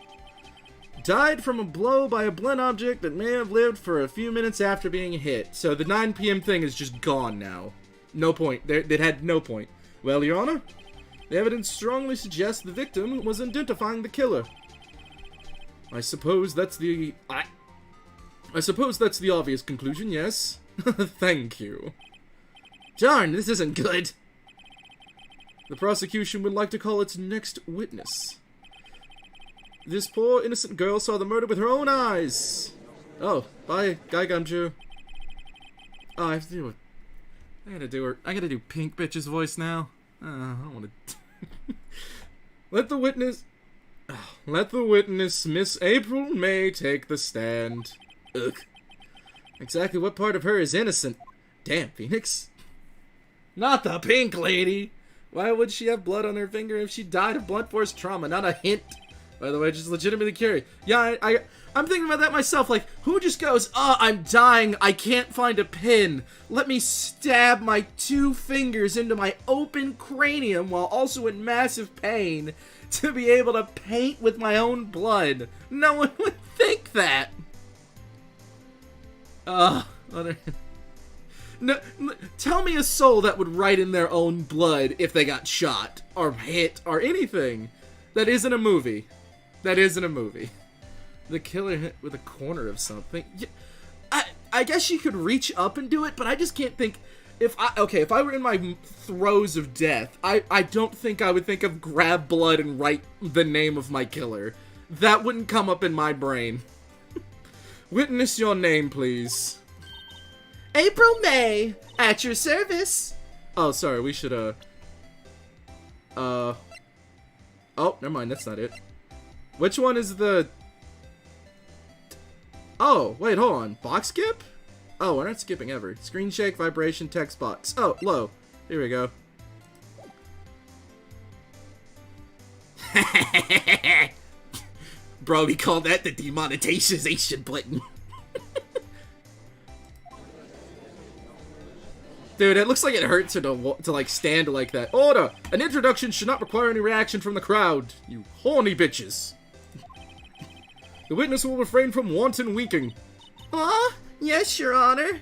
Died from a blow by a blunt object that may have lived for a few minutes after being hit. So the 9 p.m. thing is just gone now. No point. It had no point. Well, Your Honor, the evidence strongly suggests the victim was identifying the killer. I suppose that's the... I suppose that's the obvious conclusion, yes? Thank you. Darn, this isn't good. The prosecution would like to call its next witness. This poor innocent girl saw the murder with her own eyes. Oh, bye, Guy Gumshoe. Oh, I have to do it. I gotta do Pink Bitch's voice now. I don't want to. Let the witness, Miss April May, take the stand. Ugh. Exactly what part of her is innocent? Damn, Phoenix. Not the pink lady. Why would she have blood on her finger if she died of blunt force trauma? Not a hint. By the way, just legitimately curious. Yeah, I'm thinking about that myself. Like, who just goes, oh, I'm dying, I can't find a pin. Let me stab my 2 fingers into my open cranium while also in massive pain to be able to paint with my own blood. No one would think that. No, tell me a soul that would write in their own blood if they got shot or hit or anything. That isn't a movie. That isn't a movie. The killer hit with a corner of something. Yeah, I guess you could reach up and do it, but I just can't think. If I were in my throes of death, I don't think I would think of grab blood and write the name of my killer. That wouldn't come up in my brain. Witness your name, please. April May, at your service. Oh, sorry, we should, oh, never mind, that's not it. Which one is the... Oh, wait, hold on. Box skip? Oh, we're not skipping ever. Screen shake, vibration, text box. Oh, low. Here we go. Bro, we call that the demonetization button. Dude, it looks like it hurts her to like stand like that. Order! An introduction should not require any reaction from the crowd, you horny bitches. The witness will refrain from wanton winking. Yes, Your Honor.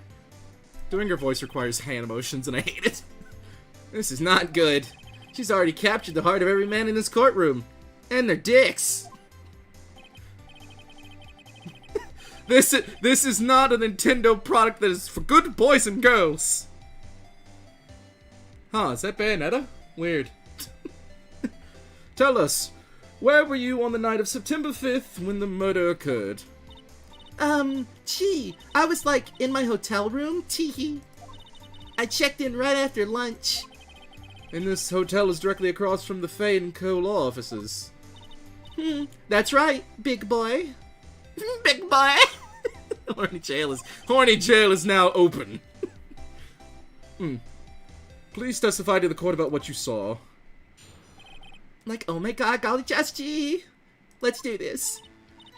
Doing her voice requires hand emotions, and I hate it. This is not good. She's already captured the heart of every man in this courtroom. And their dicks. This is not a Nintendo product that is for good boys and girls. Huh, is that Bayonetta? Weird. Tell us, where were you on the night of September 5th when the murder occurred?
Gee, I was like in my hotel room, teehee. I checked in right after lunch.
And this hotel is directly across from the Fay & Co. law offices.
That's right, big boy.
Big boy! Horny jail is now open. Please testify to the court about what you saw.
Like, oh my god, golly just gee. Let's do this.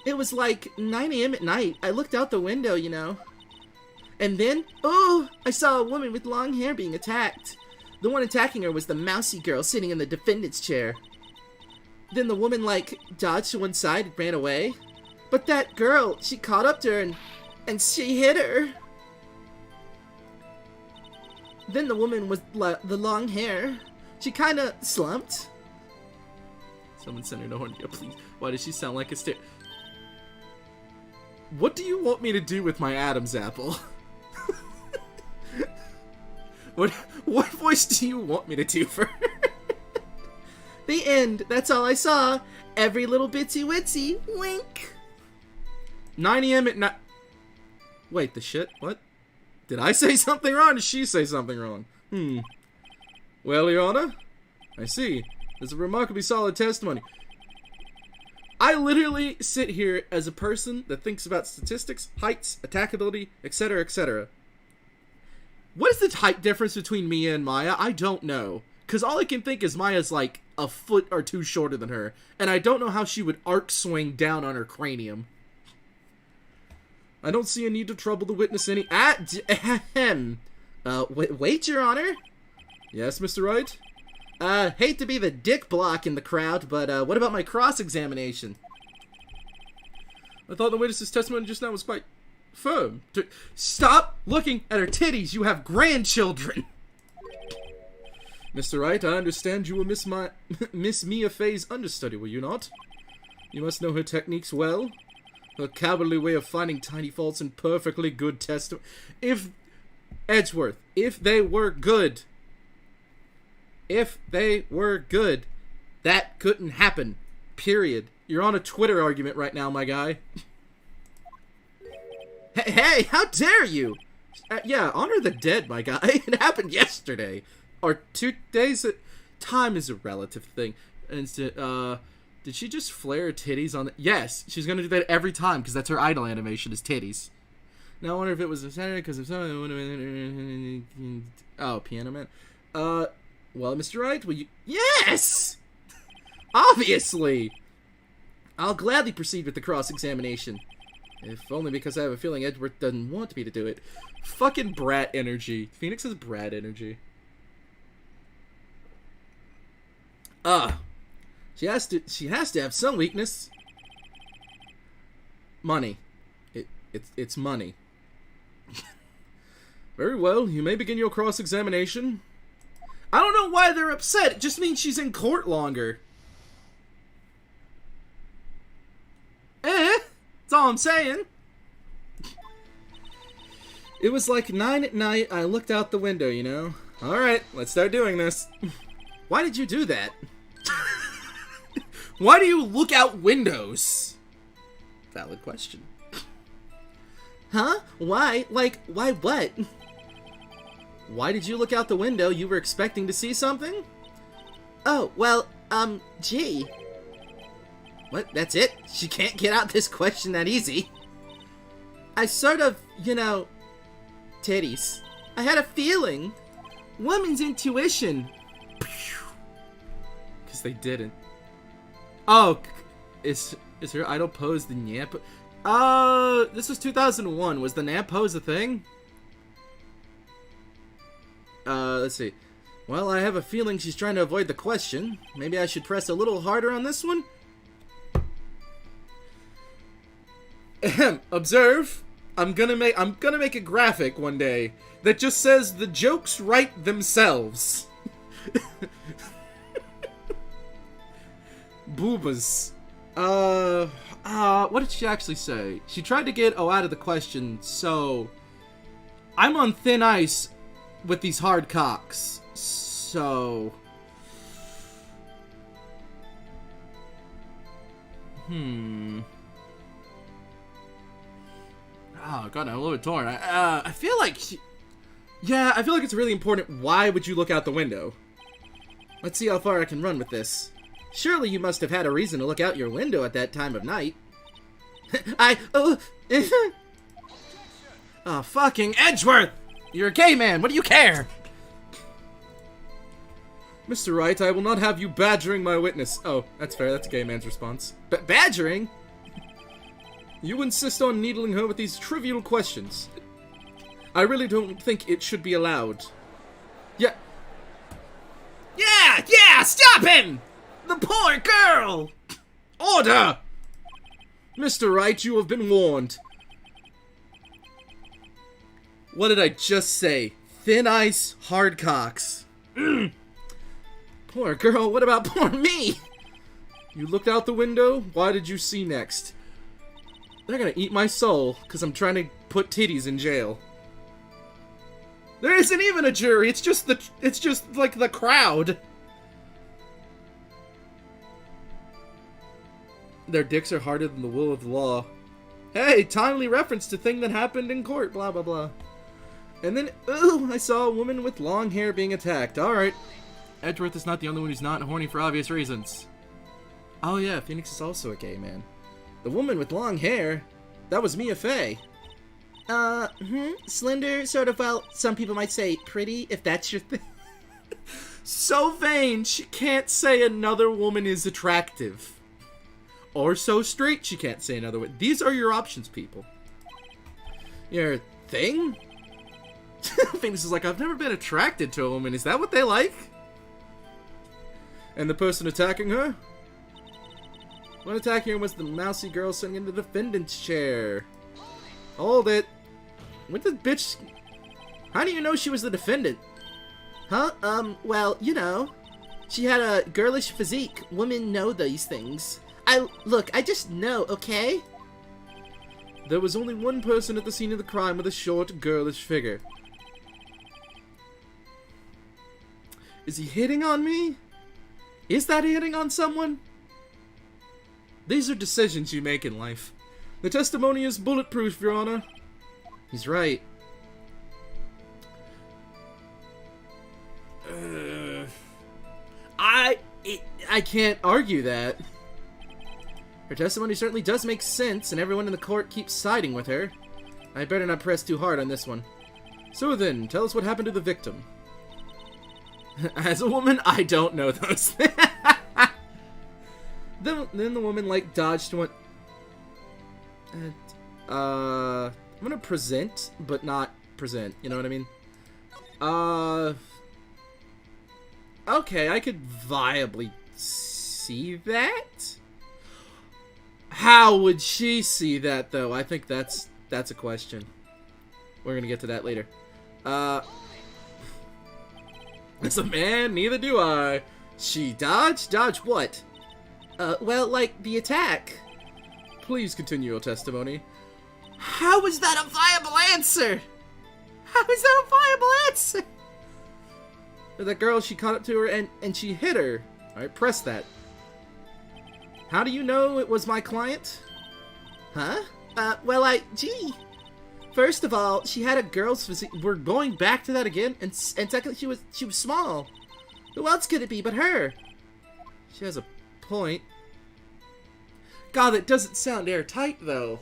It was like 9 a.m. at night. I looked out the window, you know. And then, oh, I saw a woman with long hair being attacked. The one attacking her was the mousy girl sitting in the defendant's chair. Then the woman, like, dodged to one side and ran away. But that girl, she caught up to her and she hit her. Then the woman with the long hair, she kinda slumped.
Someone send her to Horny, please. Why does she sound like a stair? What do you want me to do with my Adam's apple? What voice do you want me to do for her?
The end. That's all I saw. Every little bitsy witsy. Wink.
9 a.m. at night. Wait, the shit? What? Did I say something wrong? Did she say something wrong? Well, Your Honor, I see. There's a remarkably solid testimony. I literally sit here as a person that thinks about statistics, heights, attackability, etc., etc. What is the height difference between Mia and Maya? I don't know. Because all I can think is Maya's like a foot or two shorter than her. And I don't know how she would arc swing down on her cranium. I don't see a need to trouble the witness any...
Wait, Your Honor?
Yes, Mr. Wright?
Hate to be the dick block in the crowd, but what about my cross-examination?
I thought the witness's testimony just now was quite firm. Stop looking at her titties. You have grandchildren. Mr. Wright, I understand you were Miss Mia Fey's understudy, were you not? You must know her techniques well. Her cowardly way of finding tiny faults in perfectly good testimony. If they were good, that couldn't happen. Period. You're on a Twitter argument right now, my guy. Hey, how dare you? Yeah, honor the dead, my guy. It happened yesterday. Or 2 days. Time is a relative thing. Did she just flare her titties on the... Yes, she's gonna do that every time, because that's her idol animation, is titties. Now I wonder if it was a Saturday, because if so, it would have been... Oh, Piano Man. Well, Mr. Wright, will you... Yes! Obviously! I'll gladly proceed with the cross-examination. If only because I have a feeling Edgeworth doesn't want me to do it. Fucking brat energy. Phoenix has brat energy. She has to have some weakness. Money. It's money. Very well, you may begin your cross-examination. I don't know why they're upset. It just means she's in court longer. That's all I'm saying. It was like 9 at night. I looked out the window, you know. Alright, let's start doing this. Why did you do that? Why do you look out windows? Valid question. Huh? Why? Like, why what? Why did you look out the window? You were expecting to see something? Oh, well, gee. What? That's it? She can't get out this question that easy. I sort of, you know... Titties. I had a feeling. Woman's intuition. Because they didn't. Oh, is her idol pose the Nyam pose? This was 2001. Was the Nyam pose a thing? Let's see. Well, I have a feeling she's trying to avoid the question. Maybe I should press a little harder on this one? Ahem. Observe. I'm gonna make a graphic one day that just says the jokes write themselves. Boobas. What did she actually say? She tried to get out of the question, so... I'm on thin ice with these hard cocks, so... Oh, God, I'm a little bit torn. I feel like Yeah, I feel like it's really important. Why would you look out the window? Let's see how far I can run with this. Surely you must have had a reason to look out your window at that time of night. Oh, fucking Edgeworth! You're a gay man, what do you care? Mr. Wright, I will not have you badgering my witness. Oh, that's fair, that's a gay man's response. Badgering? You insist on needling her with these trivial questions. I really don't think it should be allowed. Yeah, stop him! The poor girl! Order! Mr. Wright, you have been warned. What did I just say? Thin ice, hard cocks. Poor girl, what about poor me? You looked out the window? Why did you see next? They're gonna eat my soul, because I'm trying to put titties in jail. There isn't even a jury, it's just like the crowd. Their dicks are harder than the will of the law. Hey, timely reference to thing that happened in court, blah blah blah. And then, ooh, I saw a woman with long hair being attacked. Alright. Edgeworth is not the only one who's not horny for obvious reasons. Oh yeah, Phoenix is also a gay man. The woman with long hair? That was Mia Fey. Slender, sort of, well, some people might say pretty, if that's your thing. So vain, she can't say another woman is attractive. Or so straight, she can't say another one. These are your options, people. Your thing? Phoenix is like, I've never been attracted to a woman. Is that what they like? And the person attacking her?
One attacking her was the mousy girl sitting in the defendant's chair. Hold it. What the bitch... How do you know she was the defendant?
Huh? Well, you know. She had a girlish physique. Women know these things. Look, I just know, okay?
There was only one person at the scene of the crime with a short, girlish figure. Is he hitting on me? Is that hitting on someone? These are decisions you make in life. The testimony is bulletproof, Your Honor. He's right. I can't argue that. Her testimony certainly does make sense, and everyone in the court keeps siding with her. I better not press too hard on this one. So then, tell us what happened to the victim. As a woman, I don't know those things. Then the woman, like, dodged one... I'm gonna present, but not present. You know what I mean? Okay, I could viably see that? How would she see that, though? I think that's a question. We're gonna get to that later. As a man, neither do I. She dodged? Dodge what?
Well, like, the attack.
Please continue your testimony.
How is that a viable answer? How is that a viable answer?
That girl, she caught up to her and she hit her. Alright, press that. How do you know it was my client?
Huh? Gee. First of all, she had a girl's physique.
We're going back to that again?
And secondly, she was small. Who else could it be but her?
She has a point. God, that doesn't sound airtight, though.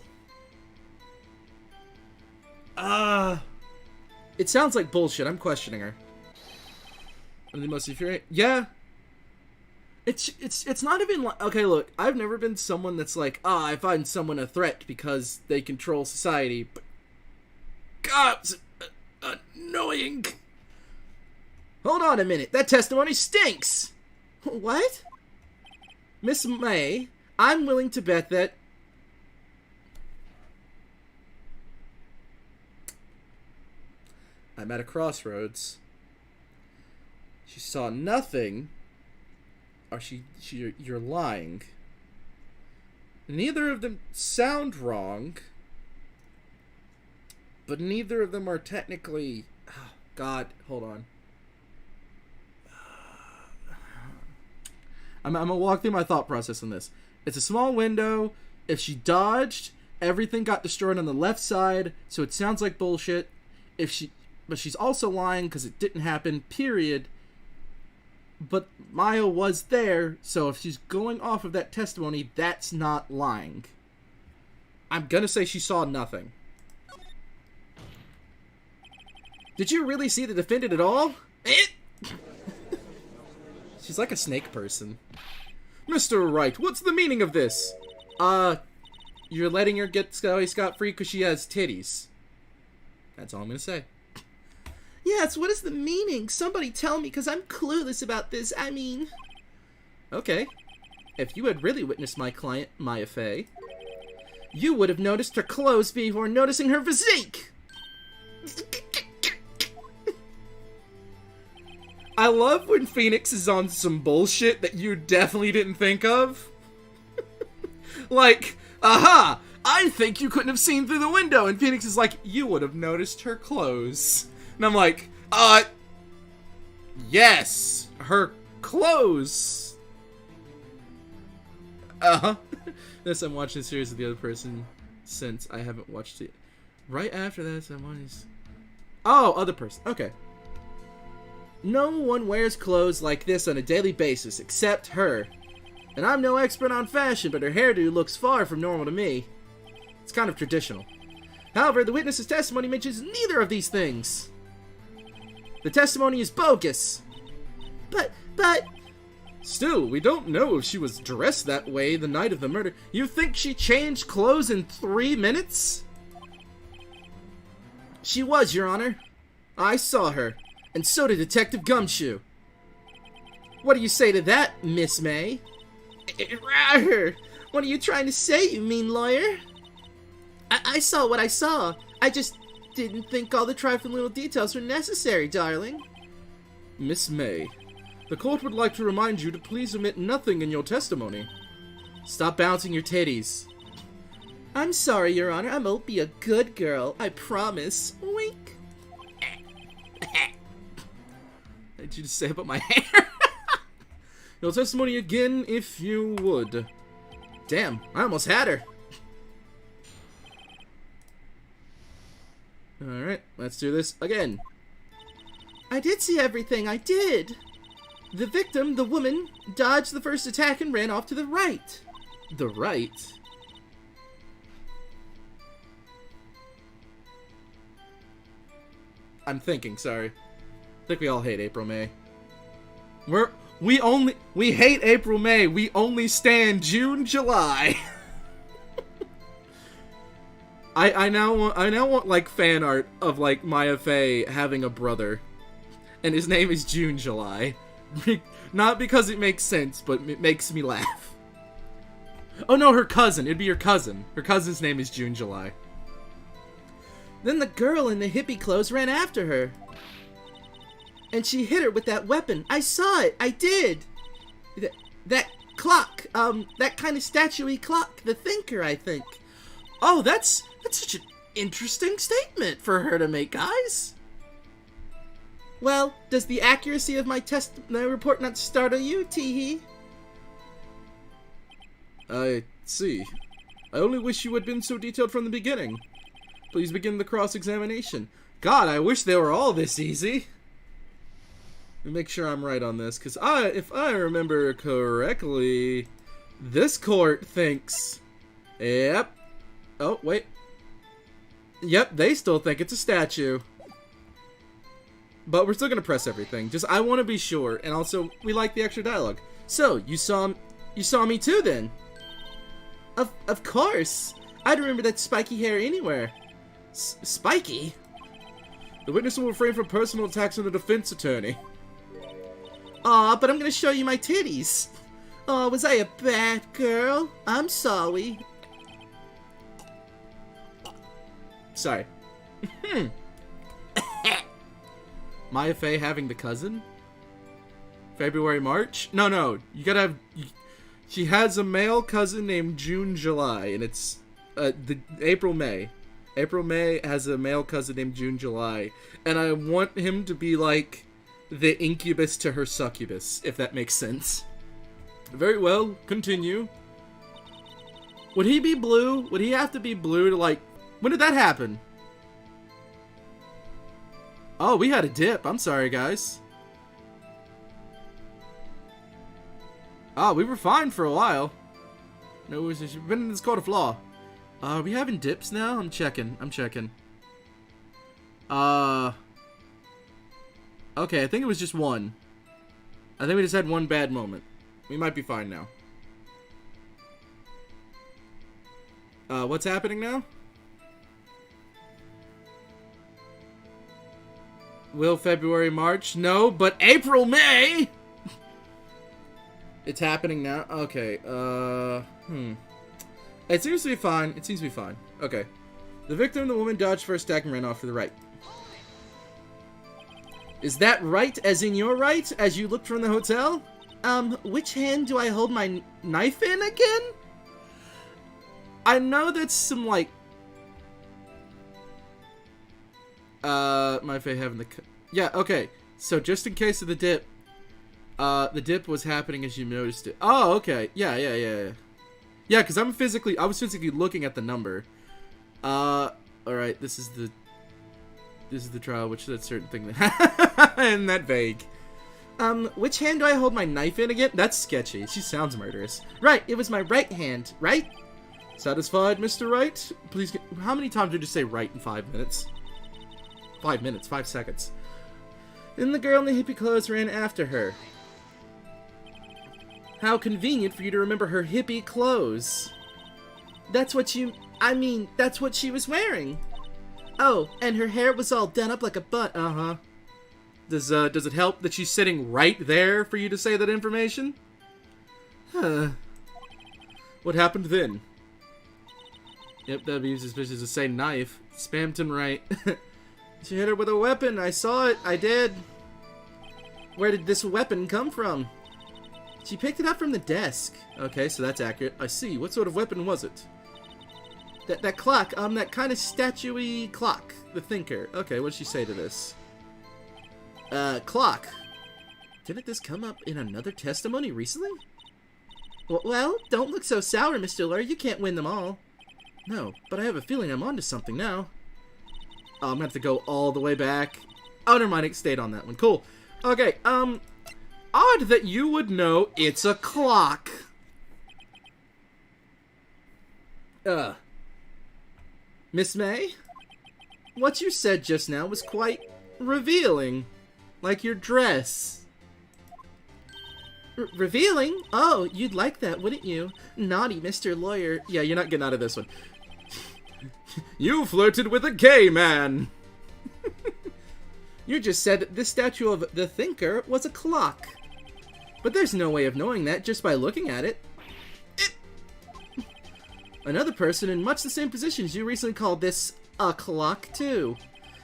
It sounds like bullshit. I'm questioning her. And the most infuriating... Yeah. It's not even like... Okay, look. I've never been someone that's like, I find someone a threat because they control society. But... God, it's annoying. Hold on a minute. That testimony stinks.
What?
Miss May, I'm willing to bet that... I'm at a crossroads. She saw nothing. Or you're lying. Neither of them sound wrong. But neither of them are technically... Oh, God, hold on. I'm gonna walk through my thought process on this. It's a small window. If she dodged, everything got destroyed on the left side, so it sounds like bullshit. But she's also lying because it didn't happen, period. But Maya was there, so if she's going off of that testimony, that's not lying. I'm gonna say she saw nothing. Did you really see the defendant at all? She's like a snake person. Mr. Wright, what's the meaning of this? You're letting her get scot-free because she has titties. That's all I'm gonna say.
Yes, what is the meaning? Somebody tell me, because I'm clueless about this. I mean...
Okay. If you had really witnessed my client, Maya Fey, you would have noticed her clothes before noticing her physique! I love when Phoenix is on some bullshit that you definitely didn't think of. Like, aha! I think you couldn't have seen through the window. And Phoenix is like, you would have noticed her clothes. And I'm like, yes, her clothes. This, I'm watching a series of the other person since I haven't watched it. Right after that, someone is... Oh, other person. Okay. No one wears clothes like this on a daily basis, except her. And I'm no expert on fashion, but her hairdo looks far from normal to me. It's kind of traditional. However, the witness's testimony mentions neither of these things. The testimony is bogus.
But...
Still, we don't know if she was dressed that way the night of the murder. You think she changed clothes in 3 minutes? She was, Your Honor. I saw her. And so did Detective Gumshoe. What do you say to that, Miss May?
What are you trying to say, you mean lawyer? I saw what I saw. I just didn't think all the trifling little details were necessary, darling.
Miss May, the court would like to remind you to please omit nothing in your testimony. Stop bouncing your titties.
I'm sorry, Your Honor. I'll be a good girl. I promise. Wink.
What did you just say about my hair? Your testimony again, if you would. Damn, I almost had her. Alright, let's do this again.
I did see everything. I did. The victim, the woman, dodged the first attack and ran off to the right.
The right? I'm thinking, sorry. I think we all hate April May. We hate April May. We only stand June, July. I now want like fan art of like Maya Fey having a brother, and his name is June July. Not because it makes sense, but it makes me laugh. Oh no, her cousin. It'd be her cousin. Her cousin's name is June July.
Then the girl in the hippie clothes ran after her. And she hit her with that weapon. I saw it. I did. That clock. That kind of statue-y clock. The thinker, I think.
Oh, that's such an interesting statement for her to make, guys.
Well, does the accuracy of my report not startle you, Teehee?
I see. I only wish you had been so detailed from the beginning. Please begin the cross-examination. God, I wish they were all this easy. Let me make sure I'm right on this, because if I remember correctly, this court thinks... Yep. Oh, wait. Yep, they still think it's a statue. But we're still going to press everything. Just, I want to be sure, and also, we like the extra dialogue. So, you saw me too, then?
Of course. I'd remember that spiky hair anywhere. Spiky?
The witness will refrain from personal attacks on the defense attorney.
Aw, but I'm gonna show you my titties. Aw, was I a bad girl? I'm sorry.
Sorry. Maya Fey having the cousin? February, March? No. You gotta have... She has a male cousin named June July, and it's the April May. April May has a male cousin named June July, and I want him to be like the incubus to her succubus, if that makes sense. Very well, continue. Would he be blue? Would he have to be blue to like... When did that happen? Oh, we had a dip. I'm sorry, guys. Oh, we were fine for a while. No, it's been in this called a flaw. Are we having dips now? I'm checking. Okay, I think it was just one. I think we just had one bad moment. We might be fine now. What's happening now? Will February, March? No, but April, May! It's happening now? Okay, It seems to be fine. Okay. The victim, the woman, dodged first attack and ran off to the right. Is that right as in your right, as you looked from the hotel?
Which hand do I hold my knife in again?
I know that's some, like... My Faye having the... Yeah, okay. So, just in case of the dip, the dip was happening as you noticed it. Oh, okay. Yeah. Yeah, because I was physically looking at the number. Alright, this is the trial, which is that certain thing that... and that vague.
Which hand do I hold my knife in again?
That's sketchy. She sounds murderous.
Right, it was my right hand, right?
Satisfied, Mr. Wright? Please get... How many times did you say right in 5 minutes? 5 minutes, 5 seconds.
Then the girl in the hippie clothes ran after her.
How convenient for you to remember her hippie clothes.
That's what she was wearing. Oh, and her hair was all done up like a butt.
Uh-huh. Does it help that she's sitting right there for you to say that information?
Huh.
What happened then? Yep, that'd be suspicious to say knife. Spamton Wright.
She hit her with a weapon. I saw it. I did. Where did this weapon come from? She picked it up from the desk.
Okay, so that's accurate. I see. What sort of weapon was it?
That clock, that kind of statuey clock.
The thinker. Okay, what'd she say to this?
Clock.
Didn't this come up in another testimony recently?
Well, don't look so sour, Mr. Lawyer. You can't win them all.
No, but I have a feeling I'm onto something now. Oh, I'm gonna have to go all the way back. Oh, never mind. It stayed on that one. Cool. Okay, odd that you would know it's a clock.
Miss May? What you said just now was quite revealing. Like your dress. Revealing? Oh, you'd like that, wouldn't you? Naughty Mr. Lawyer.
Yeah, you're not getting out of this one. You flirted with a gay man!
You just said this statue of the thinker was a clock. But there's no way of knowing that just by looking at it. Another person in much the same position as you recently called this a clock too.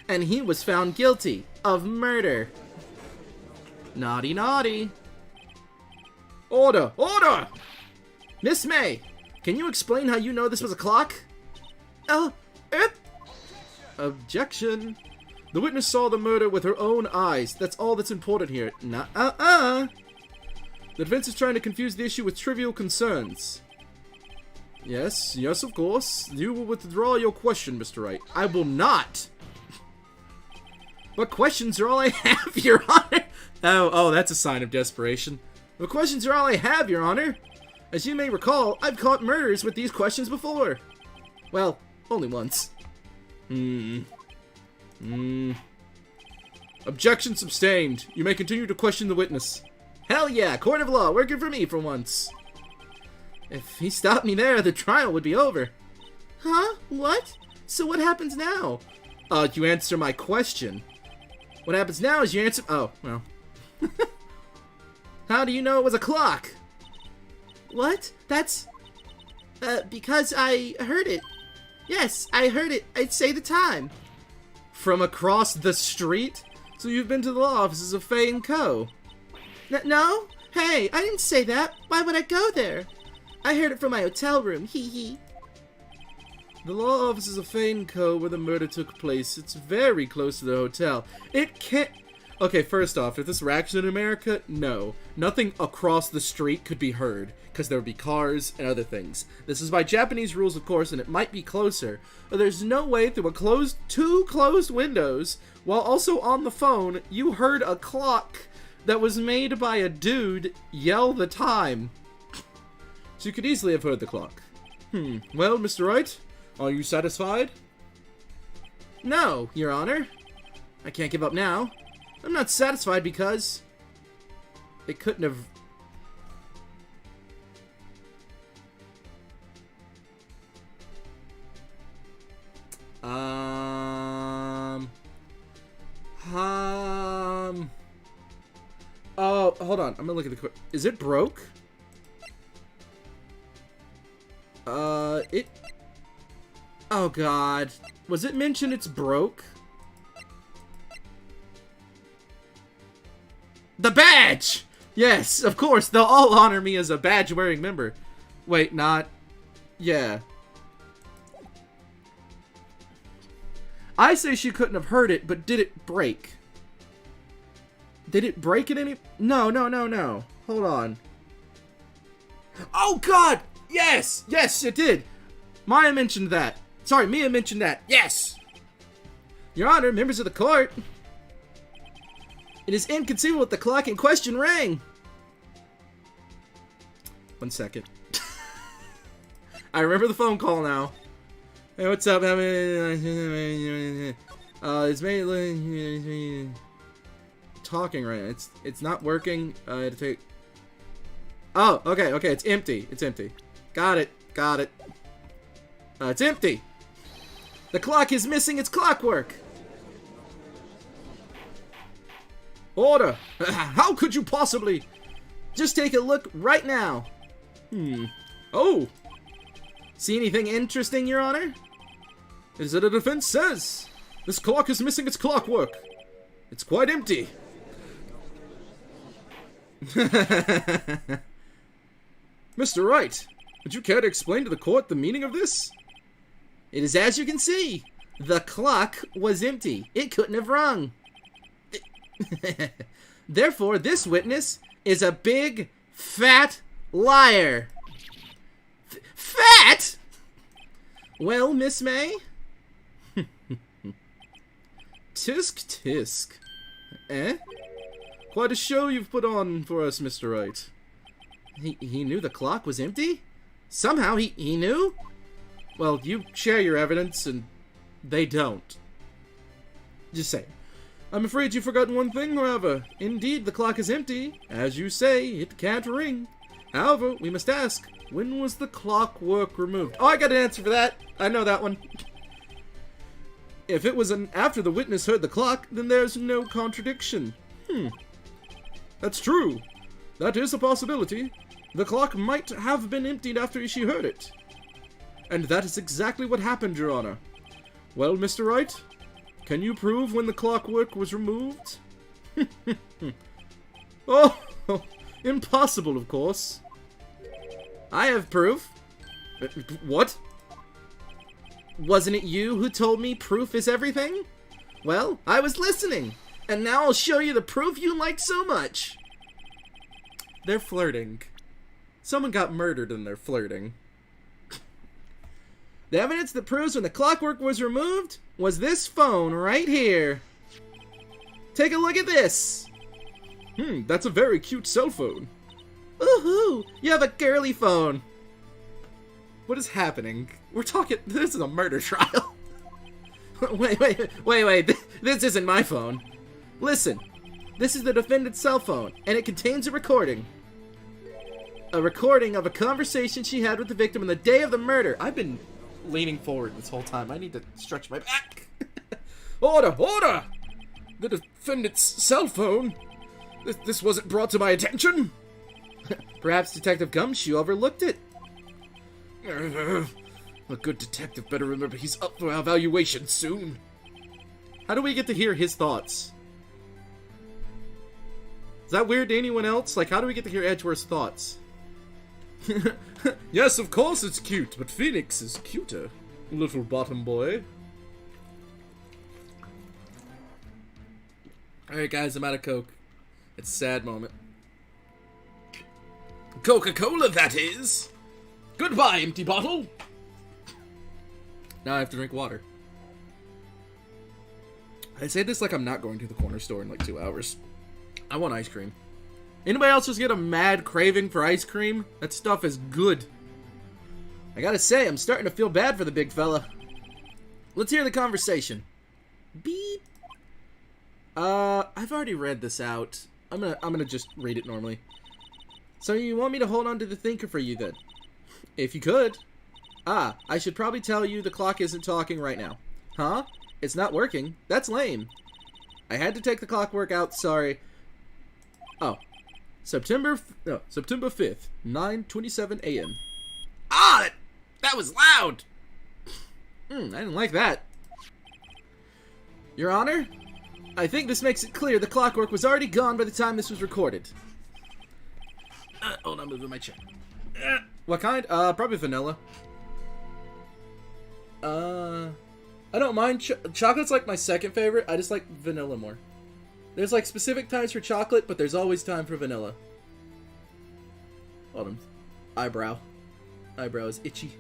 And he was found guilty of murder.
Naughty, naughty. Order! Order!
Miss May, can you explain how you know this was a clock?
Objection. The witness saw the murder with her own eyes. That's all that's important here.
The
defense is trying to confuse the issue with trivial concerns. Yes, yes, of course. You will withdraw your question, Mr. Wright.
I will not. But questions are all I have, Your Honor.
Oh, that's a sign of desperation.
But questions are all I have, Your Honor. As you may recall, I've caught murderers with these questions before. Well, only once.
Objection sustained. You may continue to question the witness.
Hell yeah, court of law, working for me for once. If he stopped me there, the trial would be over. Huh? What? So what happens now?
You answer my question.
What happens now is you answer... Oh, well. How do you know it was a clock? What? That's... because I heard it. Yes, I heard it. I'd say the time.
From across the street? So you've been to the law offices of Fay & Co.
No? Hey, I didn't say that. Why would I go there? I heard it from my hotel room. Hee hee.
The law offices of Fay & Co. where the murder took place. It's very close to the hotel. It can't... Okay, first off, if this were actually in America, no. Nothing across the street could be heard, because there would be cars and other things. This is by Japanese rules, of course, and it might be closer. But there's no way through two closed windows, while also on the phone, you heard a clock that was made by a dude yell the time. So you could easily have heard the clock. Well, Mr. Wright, are you satisfied?
No, Your Honor. I can't give up now. I'm not satisfied because... it couldn't have...
Oh, hold on. I'm gonna look at the... Is it broke?
It... Oh, God.
Was it mentioned it's broke?
The badge!
Yes, of course. They'll all honor me as a badge-wearing member. Wait, not... Yeah. I say she couldn't have heard it, but did it break? Did it break at any... No. Hold on. Oh, God! Yes! Yes, it did! Maya mentioned that. Sorry, Mia mentioned that. Yes!
Your Honor, members of the court... It is inconceivable that the clock in question rang.
1 second. I remember the phone call now. Hey, what's up? It's mainly talking right now. It's not working. I had to take... Oh, okay. It's empty. Got it. It's empty.
The clock is missing its clockwork.
Order! How could you possibly?
Just take a look right now.
Oh!
See anything interesting, Your Honor?
As the defense says, this clock is missing its clockwork. It's quite empty. Mr. Wright, would you care to explain to the court the meaning of this?
It is as you can see. The clock was empty. It couldn't have rung. Therefore, this witness is a big, fat liar. Fat? Well, Miss May?
Tisk tisk. Eh? Quite a show you've put on for us, Mr. Wright.
He knew the clock was empty? Somehow he knew?
Well, you share your evidence, and they don't. Just saying. I'm afraid you've forgotten one thing, however. Indeed, the clock is empty. As you say, it can't ring. However, we must ask, when was the clockwork removed? Oh, I got an answer for that. I know that one. If it was after the witness heard the clock, then there's no contradiction. That's true. That is a possibility. The clock might have been emptied after she heard it. And that is exactly what happened, Your Honor. Well, Mr. Wright, can you prove when the clockwork was removed? Oh, impossible, of course.
I have proof.
What?
Wasn't it you who told me proof is everything? Well, I was listening, and now I'll show you the proof you like so much.
They're flirting. Someone got murdered and they're flirting.
The evidence that proves when the clockwork was removed was this phone right here. Take a look at this.
That's a very cute cell phone.
Woohoo! You have a girly phone.
What is happening? We're talking. This is a murder trial.
Wait. This isn't my phone. Listen. This is the defendant's cell phone, and it contains a recording. A recording of a conversation she had with the victim on the day of the murder.
I've been leaning forward this whole time. I need to stretch my back. Order! Order! The defendant's cell phone? This wasn't brought to my attention?
Perhaps Detective Gumshoe overlooked it.
A good detective better remember he's up for evaluation soon. How do we get to hear his thoughts? Is that weird to anyone else? Like, how do we get to hear Edgeworth's thoughts? Yes, of course it's cute, but Phoenix is cuter. Little bottom boy. Alright guys, I'm out of Coke. It's a sad moment. Coca-Cola, that is! Goodbye, empty bottle! Now I have to drink water. I say this like I'm not going to the corner store in like 2 hours. I want ice cream. Anybody else just get a mad craving for ice cream? That stuff is good.
I gotta say, I'm starting to feel bad for the big fella. Let's hear the conversation. Beep.
I've already read this out. I'm gonna just read it normally. So you want me to hold on to the thinker for you then? If you could.
I should probably tell you the clock isn't talking right now. Huh? It's not working? That's lame. I had to take the clockwork out, sorry.
Oh. September 5th, 9:27 a.m.
That was loud! I didn't like that. Your Honor, I think this makes it clear the clockwork was already gone by the time this was recorded.
Hold on, moving my chair. What kind? Probably vanilla. I don't mind. Chocolate's like my second favorite. I just like vanilla more. There's like specific times for chocolate, but there's always time for vanilla. Hold on. Eyebrow is itchy.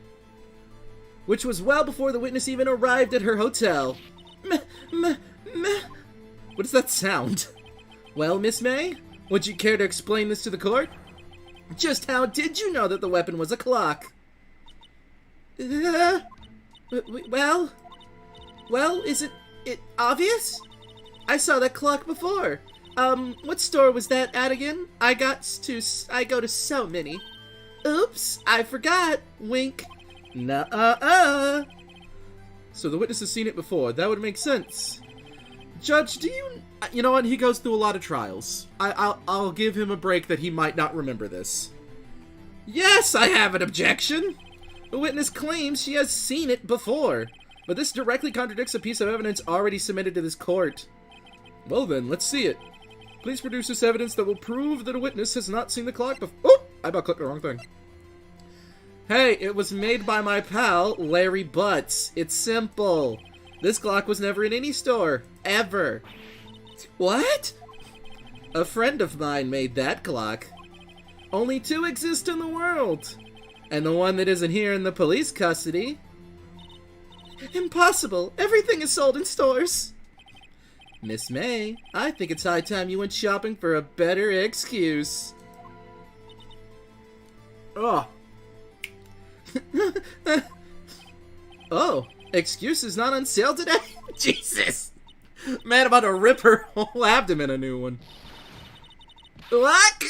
Which was well before the witness even arrived at her hotel. What does that sound? Well, Miss May, would you care to explain this to the court? Just how did you know that the weapon was a clock? Well, is it obvious? I saw that clock before. What store was that at again? I go to so many. Oops, I forgot. Wink. Nuh-uh.
So the witness has seen it before. That would make sense. Judge, do you... You know what? He goes through a lot of trials. I'll give him a break that he might not remember this.
Yes, I have an objection. The witness claims she has seen it before, but this directly contradicts a piece of evidence already submitted to this court.
Well then, let's see it. Please produce this evidence that will prove that a witness has not seen the clock before. Oh! I about clicked the wrong thing.
Hey, it was made by my pal, Larry Butts. It's simple. This clock was never in any store. Ever.
What?
A friend of mine made that clock. Only 2 exist in the world. And the one that isn't here in the police custody.
Impossible. Everything is sold in stores.
Miss May, I think it's high time you went shopping for a better excuse.
Ugh.
Oh, excuse is not on sale today?
Jesus! Man, I'm about to rip her whole abdomen a new one.
What?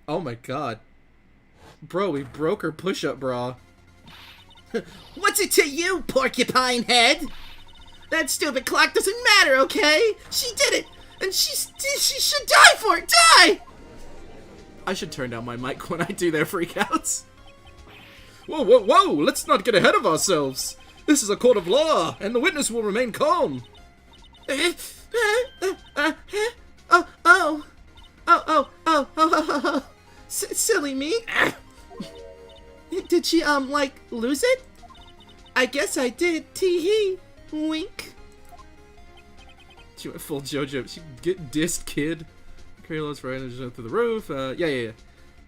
Oh my god. Bro, we broke her push-up bra.
What's it to you, porcupine head? That stupid clock doesn't matter, okay? She did it, and she should die for it. Die!
I should turn down my mic when I do their freakouts. Whoa, whoa, whoa! Let's not get ahead of ourselves. This is a court of law, and the witness will remain calm.
Silly me. Did she, like, lose it? I guess I did. Tee-hee. Wink.
She went full JoJo. She get dissed, kid. Carlos right through the roof. Yeah.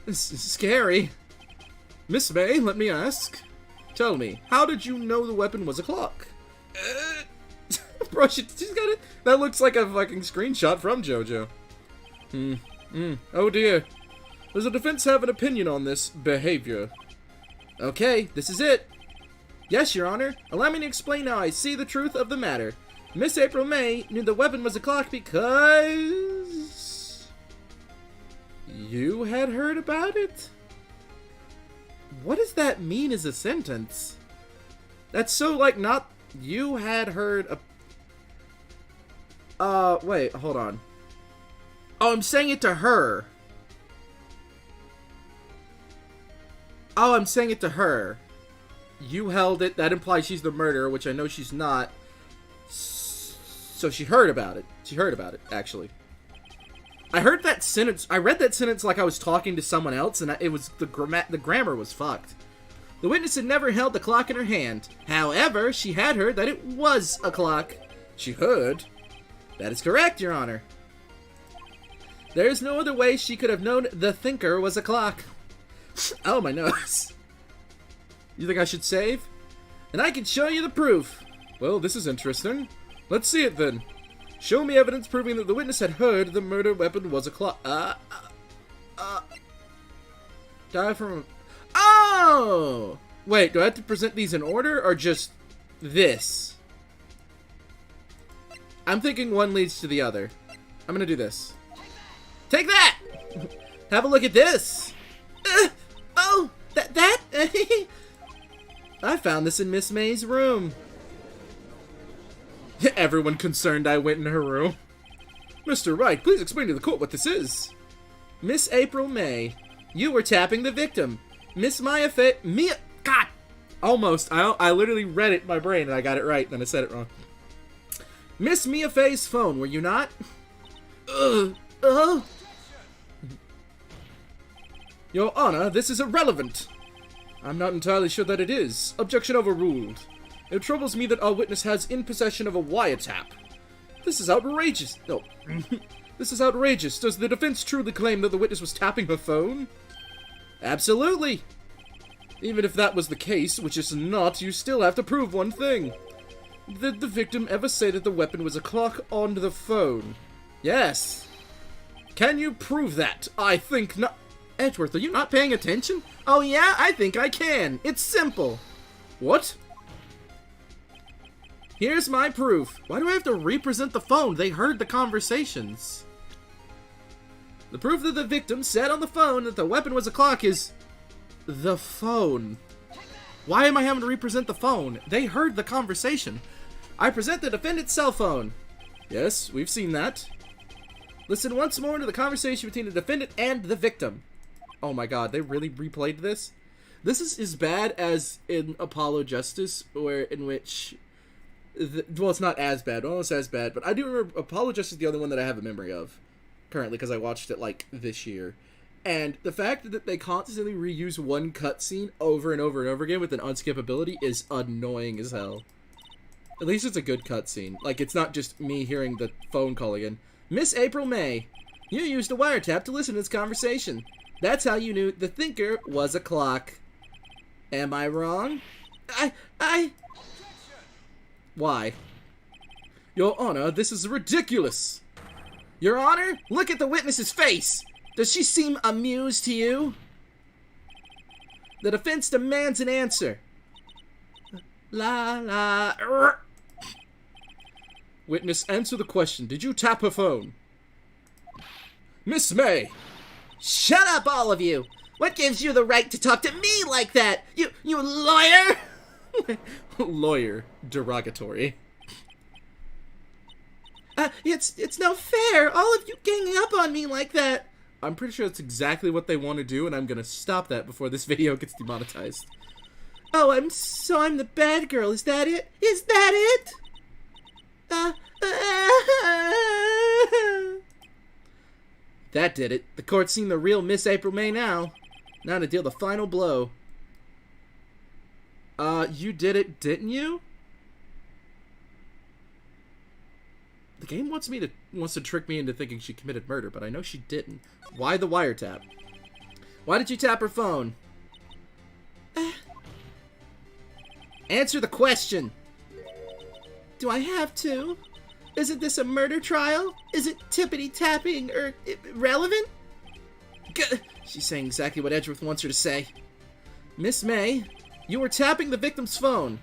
This is scary. Miss May, let me ask. Tell me, how did you know the weapon was a clock? Bro, she's got it. That looks like a fucking screenshot from JoJo. Oh dear. Does the defense have an opinion on this behavior?
Okay, this is it. Yes, Your Honor. Allow me to explain how I see the truth of the matter. Miss April May knew the weapon was a clock because...
You had heard about it?
What does that mean as a sentence? That's so, like, not... You had heard a... wait, hold on. Oh, I'm saying it to her. Oh, I'm saying it to her. You held it. That implies she's the murderer, which I know she's not. So she heard about it. She heard about it, actually. I heard that sentence. I read that sentence like I was talking to someone else, and it was the grammar was fucked. The witness had never held the clock in her hand. However, she had heard that it was a clock.
She heard?
That is correct, Your Honor. There is no other way she could have known the thinker was a clock. Oh, my nose.
You think I should save?
And I can show you the proof.
Well, this is interesting. Let's see it then. Show me evidence proving that the witness had heard the murder weapon was a clock.
Die from... Oh!
Wait, do I have to present these in order or just this?
I'm thinking one leads to the other. I'm gonna do this. Take that! Have a look at this!
Oh! That?
I found this in Miss May's room.
Everyone concerned I went in her room. Mr. Wright, please explain to the court what this is.
Miss April May, you were tapping the victim. Miss Mia God!
Almost. I literally read it in my brain and I got it right, then I said it wrong.
Miss Mia Fey's phone, were you not?
Your Honor, this is irrelevant. I'm not entirely sure that it is. Objection overruled. It troubles me that our witness has in possession of a wiretap. This is outrageous. No. This is outrageous. Does the defense truly claim that the witness was tapping her phone?
Absolutely.
Even if that was the case, which is not, you still have to prove one thing. Did the victim ever say that the weapon was a clock on the phone?
Yes.
Can you prove that? I think not.
Edgeworth, are you not paying attention? Oh yeah, I think I can. It's simple.
What?
Here's my proof. Why do I have to represent the phone? They heard the conversations. The proof that the victim said on the phone that the weapon was a clock is... the phone. Why am I having to represent the phone? They heard the conversation. I present the defendant's cell phone.
Yes, we've seen that.
Listen once more to the conversation between the defendant and the victim.
Oh my god, they really replayed this? This is as bad as in Apollo Justice, in which... well, it's not as bad, almost as bad, but I do remember Apollo Justice is the only one that I have a memory of currently, because I watched it, like, this year. And the fact that they constantly reuse one cutscene over and over and over again with an unskippability is annoying as hell. At least it's a good cutscene. Like, it's not just me hearing the phone call again. Miss April May, you used a wiretap to listen to this conversation. That's how you knew the thinker was a clock. Am I wrong? Why? Your Honor, this is ridiculous. Your Honor, look at the witness's face. Does she seem amused to you? The defense demands an answer. Witness, answer the question. Did you tap her phone? Miss May!
Shut up, all of you! What gives you the right to talk to me like that? You lawyer!
Lawyer. Derogatory.
It's no fair, all of you ganging up on me like that.
I'm pretty sure that's exactly what they want to do, and I'm gonna stop that before this video gets demonetized.
Oh, I'm the bad girl, is that it? Is that it?
That did it. The court's seen the real Miss April May now. Now to deal the final blow. You did it, didn't you? The game wants to trick me into thinking she committed murder, but I know she didn't. Why the wiretap? Why did you tap her phone? Answer the question!
Do I have to? Isn't this a murder trial? Is it tippity-tapping or relevant?
She's saying exactly what Edgeworth wants her to say. Miss May, you were tapping the victim's phone.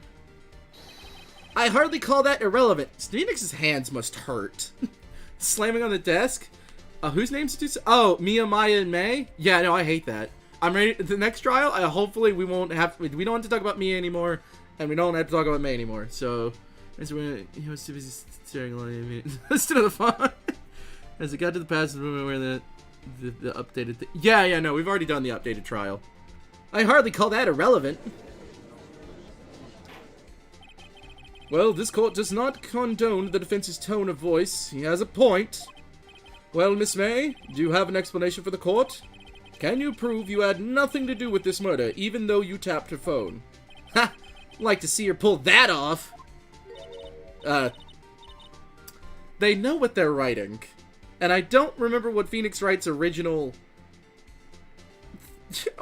I hardly call that irrelevant. Phoenix's hands must hurt. Slamming on the desk? Whose names did you say? Oh, Mia, Maya, and May? Yeah, no, I hate that. I'm ready. The next trial, hopefully we don't have to talk about Mia anymore, and we don't have to talk about May anymore. So, he was too busy staring at me. Listen to the phone. As it got to the passage room where the updated thing. Yeah, no, we've already done the updated trial. I hardly call that irrelevant. Well, this court does not condone the defense's tone of voice. He has a point. Well, Miss May, do you have an explanation for the court? Can you prove you had nothing to do with this murder, even though you tapped her phone? Ha! Like to see her pull that off. They know what they're writing. And I don't remember what Phoenix Wright's original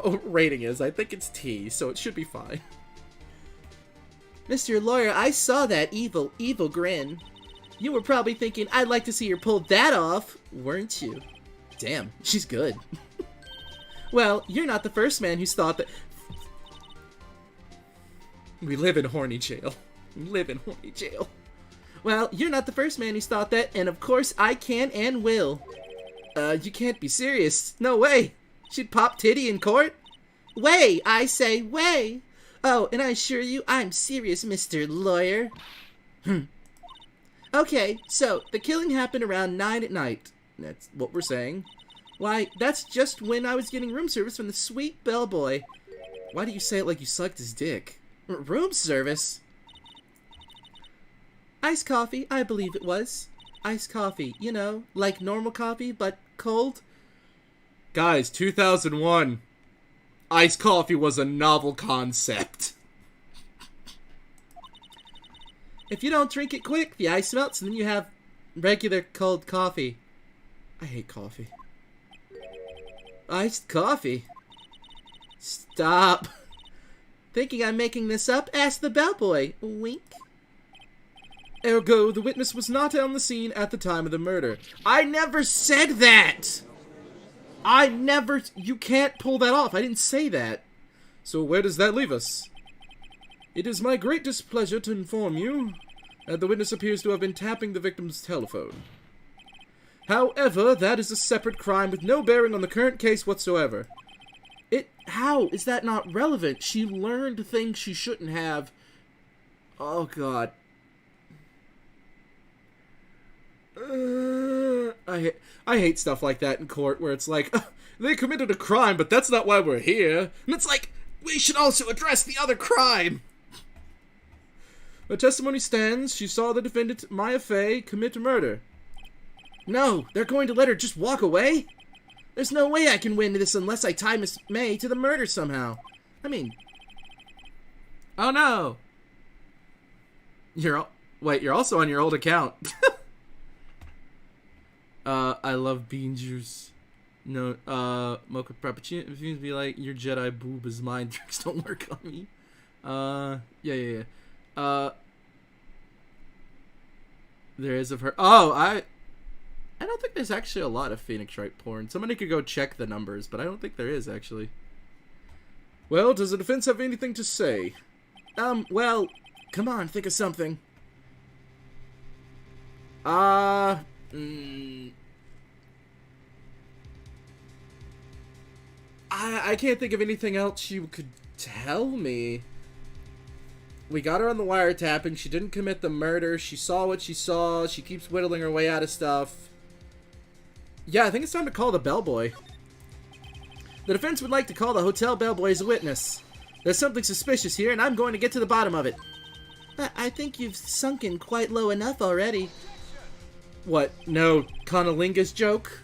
rating is. I think it's T, so it should be fine.
Mr. Lawyer, I saw that evil grin. You were probably thinking, I'd like to see her pull that off, weren't you?
Damn, she's good.
Well, you're not the first man who's thought that...
We live in horny jail. We live in horny jail.
Well, you're not the first man who's thought that, and of course I can and will.
You can't be serious. No way. She'd pop titty in court?
Way, I say way. Oh, and I assure you, I'm serious, Mr. Lawyer. Okay, so, the killing happened around 9 at night.
That's what we're saying.
Why, that's just when I was getting room service from the sweet bellboy.
Why do you say it like you sucked his dick?
Room service? Iced coffee, I believe it was. Iced coffee, you know, like normal coffee, but cold.
Guys, 2001. Iced coffee was a novel concept.
If you don't drink it quick, the ice melts and then you have regular cold coffee.
I hate coffee.
Iced coffee? Stop. Thinking I'm making this up? Ask the bellboy. Wink.
Ergo, the witness was not on the scene at the time of the murder. I never said that! You can't pull that off. I didn't say that. So where does that leave us? It is my great displeasure to inform you that the witness appears to have been tapping the victim's telephone. However, that is a separate crime with no bearing on the current case whatsoever. How is that not relevant? She learned things she shouldn't have. Oh, God. I hate stuff like that in court where it's like, they committed a crime, but that's not why we're here. And it's like, We should also address the other crime.
Her testimony stands. She saw the defendant, Maya Fey, commit murder. No, they're going to let her just walk away? There's no way I can win this unless I tie Miss May to the murder somehow. I mean... Oh no! Wait, you're also on your old account. I love bean juice. No, mocha frappuccino. It seems to be like, your Jedi boob is mine. Drinks don't work on me. Yeah. There is of her. Oh, I don't think there's actually a lot of Phoenix Wright porn. Somebody could go check the numbers, but I don't think there is, actually. Well, does the defense have anything to say? Well, come on, think of something. I can't think of anything else you could tell me. We got her on the wiretapping. She didn't commit the murder. She saw what she saw. She keeps whittling her way out of stuff. Yeah, I think it's time to call the bellboy. The defense would like to call the Hotel Bellboy as a witness. There's something suspicious here, and I'm going to get to the bottom of it. I think you've sunken quite low enough already. What? No Conolingus joke?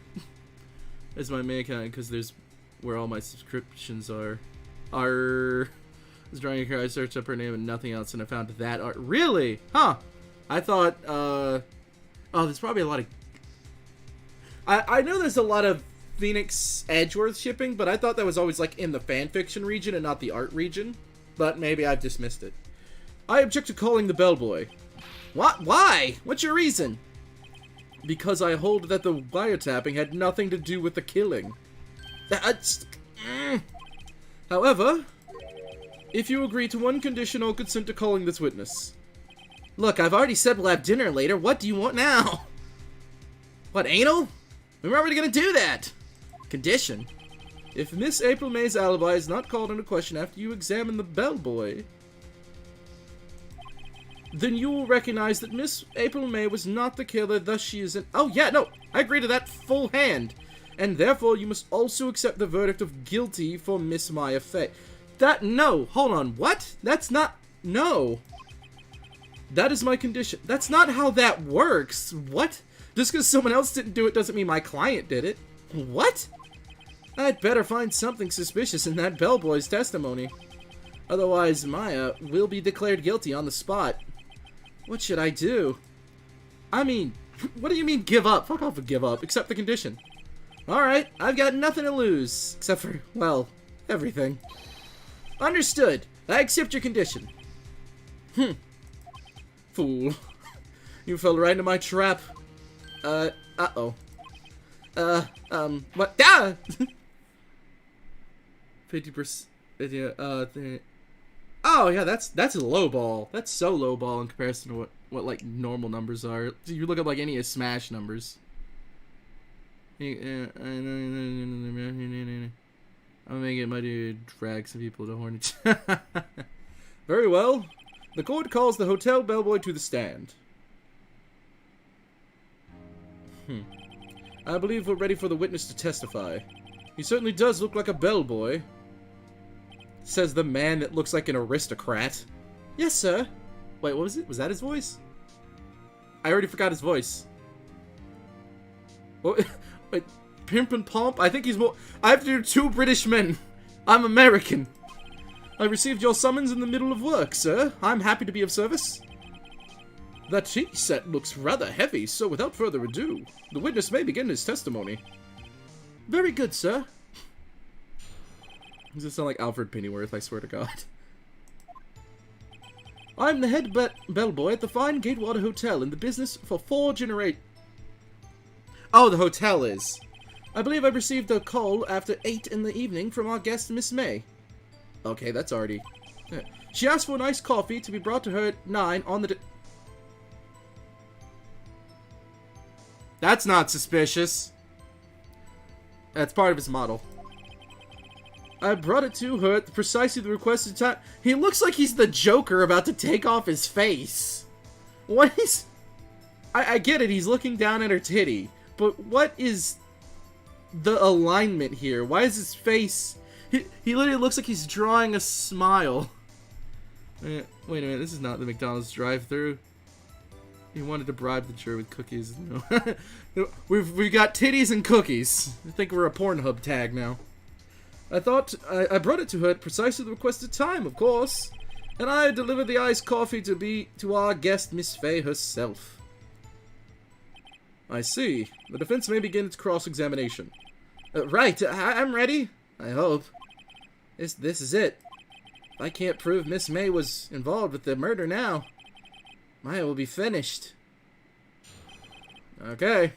That's my main account, because there's where all my subscriptions are. I was drawing here, I searched up her name and nothing else, and I found that art. Really? Huh. I thought, oh, there's probably a lot of... I know there's a lot of Phoenix Edgeworth shipping, but I thought that was always, like, in the fanfiction region and not the art region. But maybe I've dismissed it. I object to calling the bellboy. What? Why? What's your reason? Because I hold that the wiretapping had nothing to do with the killing. However, if you agree to one condition, I'll consent to calling this witness. Look, I've already said we'll have dinner later. What do you want now? What, anal? When are we gonna do that? Condition? If Miss April May's alibi is not called into question after you examine the bellboy, then you will recognize that Miss April May was not the killer, thus she is an... Oh, yeah, no, I agree to that full hand. And therefore, you must also accept the verdict of guilty for Miss Maya Fey. No, hold on, what? That's not... No. That is my condition. That's not how that works. What? Just because someone else didn't do it doesn't mean my client did it. What? I'd better find something suspicious in that bellboy's testimony. Otherwise, Maya will be declared guilty on the spot. What should I do? I mean, what do you mean give up? Fuck off and give up. Accept the condition. Alright, I've got nothing to lose. Except for, well, everything. Understood. I accept your condition. Fool. You fell right into my trap. Uh-oh. What? Ah! 50%, yeah, oh, yeah, that's a low ball. That's so low ball in comparison to what like, normal numbers are. You look up, like, any of Smash numbers. I'm gonna make it my dude drag some people to Hornet. Very well. The court calls the Hotel Bellboy to the stand. I believe we're ready for the witness to testify. He certainly does look like a bellboy. Says the man that looks like an aristocrat. Yes, sir. Wait, what was it? Was that his voice? I already forgot his voice. What? Wait, Pimp and Pomp? I think he's more... I have to do 2 British men. I'm American. I received your summons in the middle of work, sir. I'm happy to be of service. That tea set looks rather heavy, so without further ado, the witness may begin his testimony. Very good, sir. Does it sound like Alfred Pennyworth, I swear to God. I'm the head bellboy at the fine Gatewater Hotel, in the business for 4 generations. Oh, the hotel is. I believe I received a call after 8 in the evening from our guest, Miss May. Okay, that's already... Yeah. She asked for a nice coffee to be brought to her at 9 on the... That's not suspicious. That's part of his model. I brought it to her at precisely the requested time. He looks like he's the Joker about to take off his face. What is... I get it, he's looking down at her titty. But what is the alignment here? Why is his face
He literally looks like he's drawing a smile. Wait a minute, this is not the McDonald's drive-thru. He wanted to bribe the jury with cookies. No. we got titties and cookies. I think we're a Pornhub tag now. I thought I brought it to her at precisely the requested time, of course. And I delivered the iced coffee to our guest, Miss Fay herself. I see. The defense may begin its cross-examination. Right, I'm ready. I hope. This is it. If I can't prove Miss May was involved with the murder now, Maya will be finished. Okay.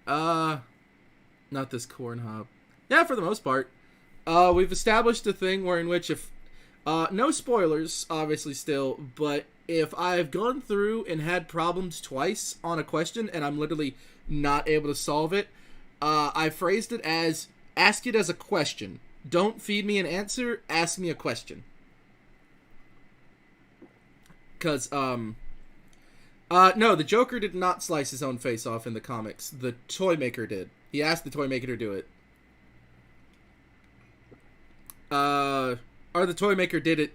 Not this corn hop. Yeah, for the most part. We've established a thing where in which if, no spoilers, obviously still, but if I've gone through and had problems twice on a question and I'm literally not able to solve it, I phrased it as, ask it as a question. Don't feed me an answer, ask me a question. Cause, no, the Joker did not slice his own face off in the comics. The toy maker did. He asked the toy maker to do it. Or the toy maker did it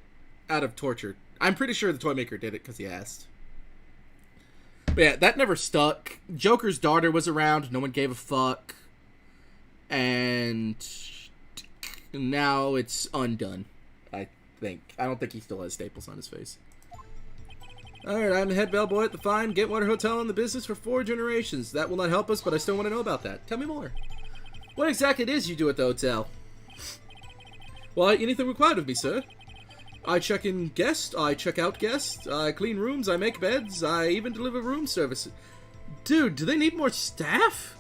out of torture. I'm pretty sure the toy maker did it because he asked. But yeah, that never stuck. Joker's daughter was around. No one gave a fuck. And now it's undone, I think. I don't think he still has staples on his face. Alright, I'm the head bellboy at the fine Getwater Hotel in the business for 4 generations. That will not help us, but I still want to know about that. Tell me more. What exactly it is you do at the hotel? Why, anything required of me, sir. I check in guests, I check out guests, I clean rooms, I make beds, I even deliver room service. Dude, do they need more staff?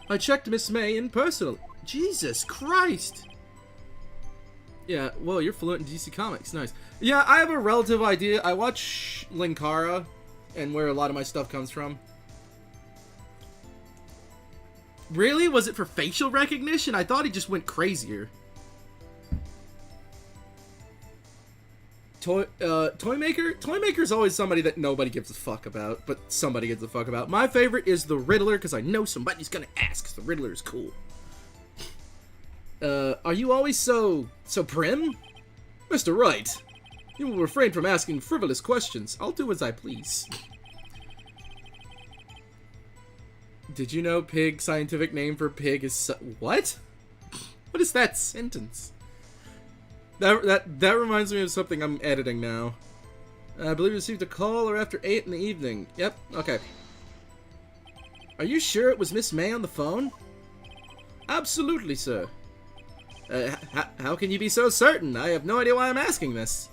I checked Miss May in personally. Jesus Christ! Yeah, well, you're fluent in DC Comics. Nice. Yeah, I have a relative idea. I watch Linkara, and where a lot of my stuff comes from. Really? Was it for facial recognition? I thought he just went crazier. Toy Maker? Toy Maker's always somebody that nobody gives a fuck about, but somebody gives a fuck about. My favorite is the Riddler, because I know somebody's gonna ask, because the Riddler is cool. Are you always so prim? Mr. Wright, you will refrain from asking frivolous questions. I'll do as I please. Did you know pig scientific name for pig is what? What is that sentence? That reminds me of something I'm editing now. I believe I received a call or after 8 in the evening. Yep, okay. Are you sure it was Miss May on the phone? Absolutely, sir. How can you be so certain? I have no idea why I'm asking this.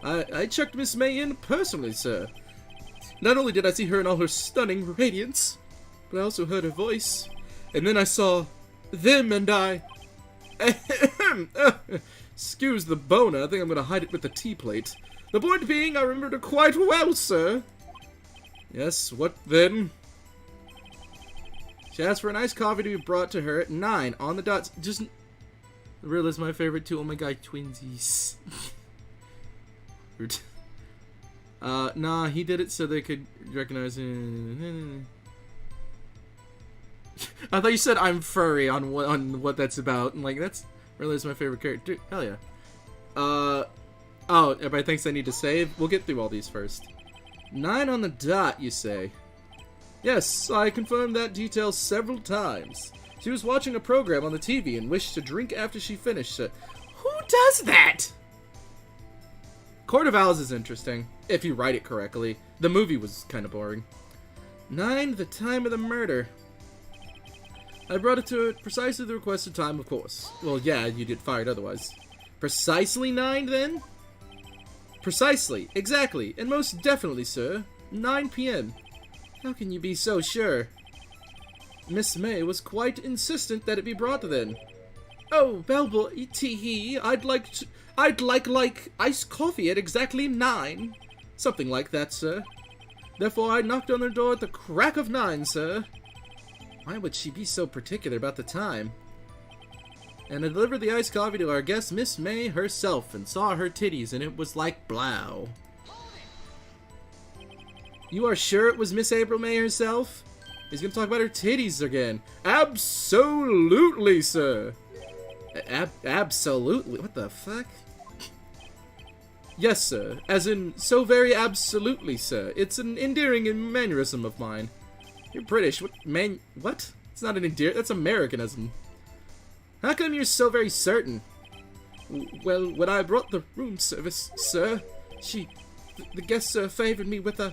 I checked Miss May in personally, sir. Not only did I see her in all her stunning radiance, but I also heard her voice. And then I saw them and I... Excuse the boner, I think I'm gonna hide it with the tea plate. The point being, I remembered her quite well, sir. Yes, what then? She asked for an iced coffee to be brought to her at 9 on the dot. Just... Real is my favorite too. Oh my god, twinsies. Nah, he did it so they could recognize him. I thought you said I'm furry on what that's about. And like, that's really is my favorite character. Dude, hell yeah. Oh, everybody thinks I need to save? We'll get through all these first. 9 on the dot, you say? Yes, I confirmed that detail several times. She was watching a program on the TV and wished to drink after she finished it. Who does that? Court of Owls is interesting, if you write it correctly. The movie was kind of boring. 9, the time of the murder. I brought it to precisely the requested time, of course. Well, yeah, you'd get fired otherwise. Precisely 9, then? Precisely, exactly, and most definitely, sir. 9 p.m. How can you be so sure? Miss May was quite insistent that it be brought then. Oh, Bellboy, tee-hee, I'd like iced coffee at exactly 9. Something like that, sir. Therefore, I knocked on their door at the crack of 9, sir. Why would she be so particular about the time? And I delivered the iced coffee to our guest, Miss May herself, and saw her titties, and it was like blow. You are sure it was Miss April May herself? He's gonna talk about her titties again. Absolutely, sir.
Absolutely. What the fuck?
Yes, sir. As in, so very absolutely, sir. It's an endearing mannerism of mine. You're British. What? It's not an that's Americanism. How come you're so very certain? Well, when I brought the room service, sir, the guest favored me with an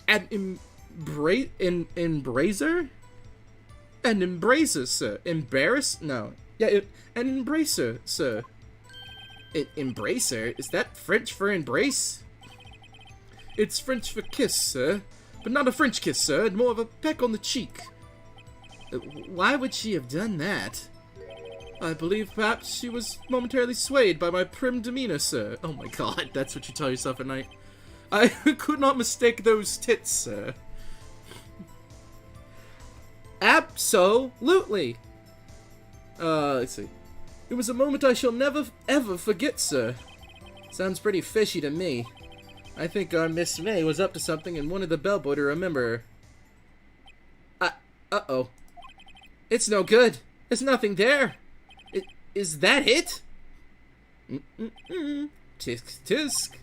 embracer? An embracer, sir. Embarrass? No. Yeah, an embracer, sir.
Embracer? Is that French for embrace?
It's French for kiss, sir. But not a French kiss, sir. More of a peck on the cheek.
Why would she have done that?
I believe perhaps she was momentarily swayed by my prim demeanor, sir.
Oh my god,
That's what you tell yourself at night. I could not mistake those tits, sir.
Absolutely.
Let's see. It was a moment I shall never, ever forget, sir.
Sounds pretty fishy to me. I think our Miss May was up to something and wanted the bellboy to remember her. Uh-oh. It's no good. There's nothing there. Is that it?
Tisk tisk.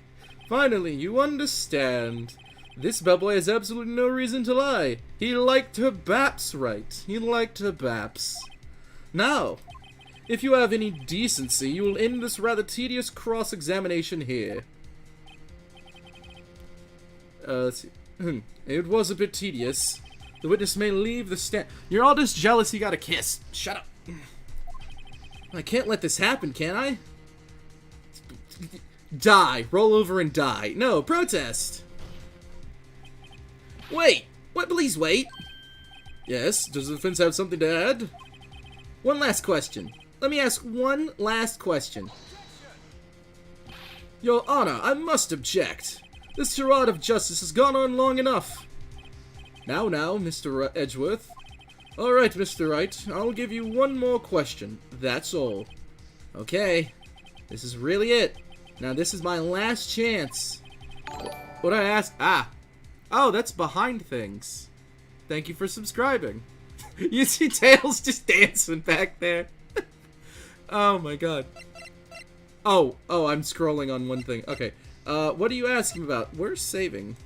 Finally, you understand. This bellboy has absolutely no reason to lie. He liked her baps, right? He liked her baps. Now, if you have any decency, you will end this rather tedious cross-examination here. Let's see. It was a bit tedious. The witness may leave the stand. You're all just jealous he got a kiss. Shut up.
I can't let this happen, can I?
Die. Roll over and die. No, protest.
Wait. What? Please wait.
Yes, does the defense have something to add?
One last question. Let me ask one last question.
Your Honor, I must object. This charade of justice has gone on long enough. Now, Mr. Edgeworth. Alright, Mr. Wright, I'll give you one more question. That's all.
Okay. This is really it. Now, this is my last chance.
What I asked... Oh, that's behind things. Thank you for subscribing. You see Tails just dancing back there. Oh my god. Oh, I'm scrolling on one thing. Okay. What are you asking about? We're saving.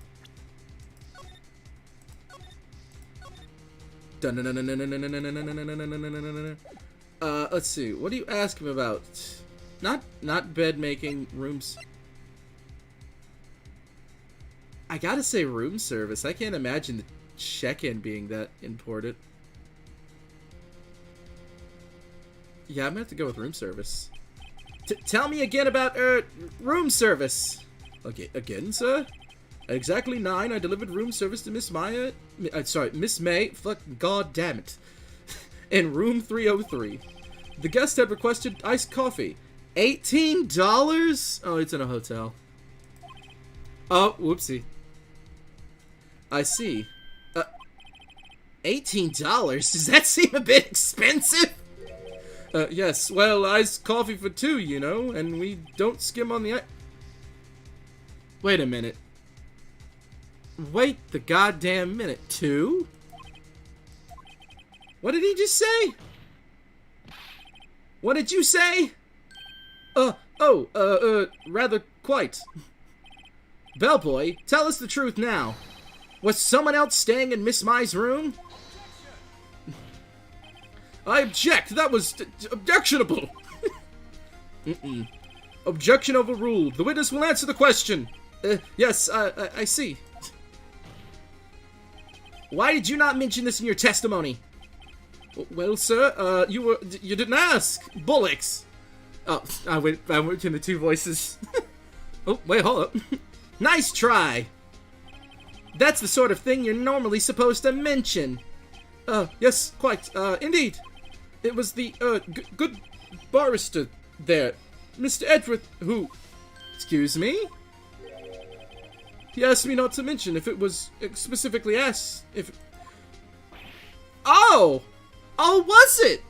Let's see. What are you asking about? Not bed making, rooms. I gotta say room service. I can't imagine the check-in being that important. Yeah, I'm gonna have to go with room service. Tell me again about, room service. Okay, again, sir? At exactly 9, I delivered room service to Miss May, god damn it, in room 303. The guest had requested iced coffee. $18? Oh, it's in a hotel. Oh, whoopsie. I see.
$18? Does that seem a bit expensive?
Yes, well, iced coffee for 2, you know, and we don't skim on the Wait a minute. Wait the goddamn minute. 2? What did he just say? What did you say? Rather quite. Bellboy, tell us the truth now. Was someone else staying in Miss Mai's room? I object! That was objectionable! Objection overruled. The witness will answer the question. Yes, I see.
Why did you not mention this in your testimony?
Well, sir, you didn't ask. Bullocks. Oh, I went in the two voices. Oh, wait, hold up.
Nice try. That's the sort of thing you're normally supposed to mention.
Yes, quite. Indeed. It was the, good barrister there, Mr. Edgeworth, who... Excuse me? He asked me not to mention if it was specifically asked if...
Oh! Oh, was it?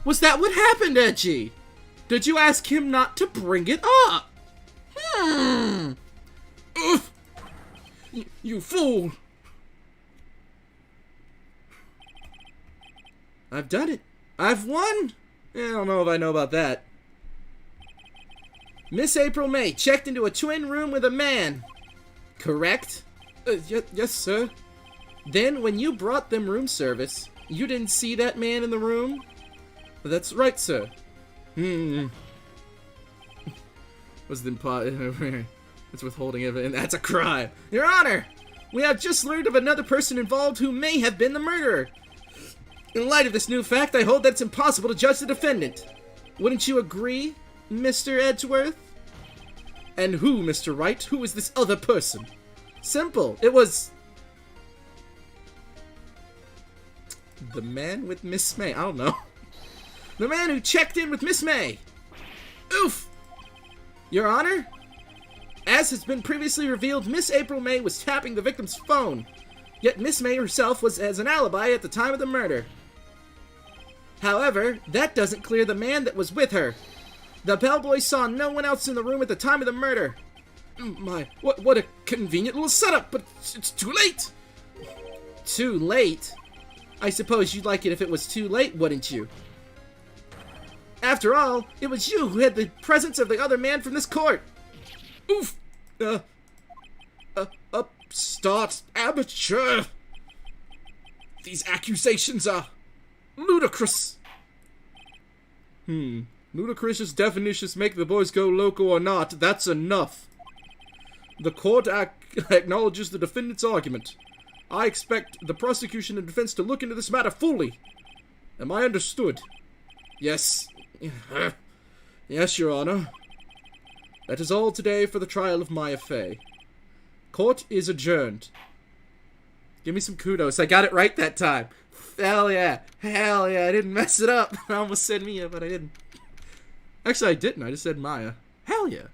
Was that what happened, Edgy?
Did you ask him not to bring it up? Ugh! You fool!
I've done it. I've won. I don't know if I know about that. Miss April May checked into a twin room with a man. Correct?
Yes, sir.
Then, when you brought them room service, you didn't see that man in the room?
That's right, sir.
Was the That's withholding evidence. That's a crime. Your Honor, we have just learned of another person involved who may have been the murderer. In light of this new fact, I hold that it's impossible to judge the defendant. Wouldn't you agree, Mr. Edgeworth? And who, Mr. Wright? Who is this other person? Simple. It was... the man with Miss May. I don't know. The man who checked in with Miss May. Oof! Your Honor, as has been previously revealed, Miss April May was tapping the victim's phone. Yet Miss May herself was as an alibi at the time of the murder. However, that doesn't clear the man that was with her. The bellboy saw no one else in the room at the time of the murder.
My, what a convenient little setup, but it's too late.
Too late? I suppose you'd like it if it was too late, wouldn't you? After all, it was you who had the presence of the other man from this court.
Oof! Upstart amateur! These accusations are ludicrous.
Ludicrous definitions make the boys go loco or not. That's enough. The court acknowledges the defendant's argument. I expect the prosecution and defense to look into this matter fully. Am I understood?
Yes.
Yes, Your Honor. That is all today for the trial of Maya Fey. Court is adjourned. Give me some kudos. I got it right that time. Hell yeah. Hell yeah. I didn't mess it up. I almost said Mia, but I didn't. Actually, I didn't. I just said Maya. Hell yeah.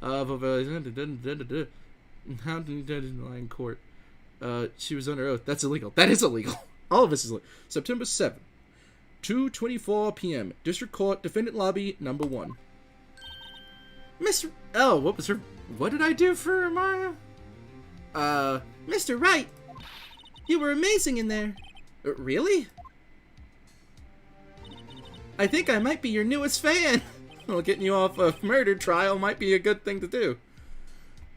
How did you lie in court? She was under oath. That's illegal. That is illegal. All of this is illegal. September 7th. 2:24 p.m. District Court, Defendant Lobby, number 1. Mr. Oh, what was her... What did I do for Maya? Mr. Wright, you were amazing in there. Really? I think I might be your newest fan. Well, getting you off a murder trial might be a good thing to do.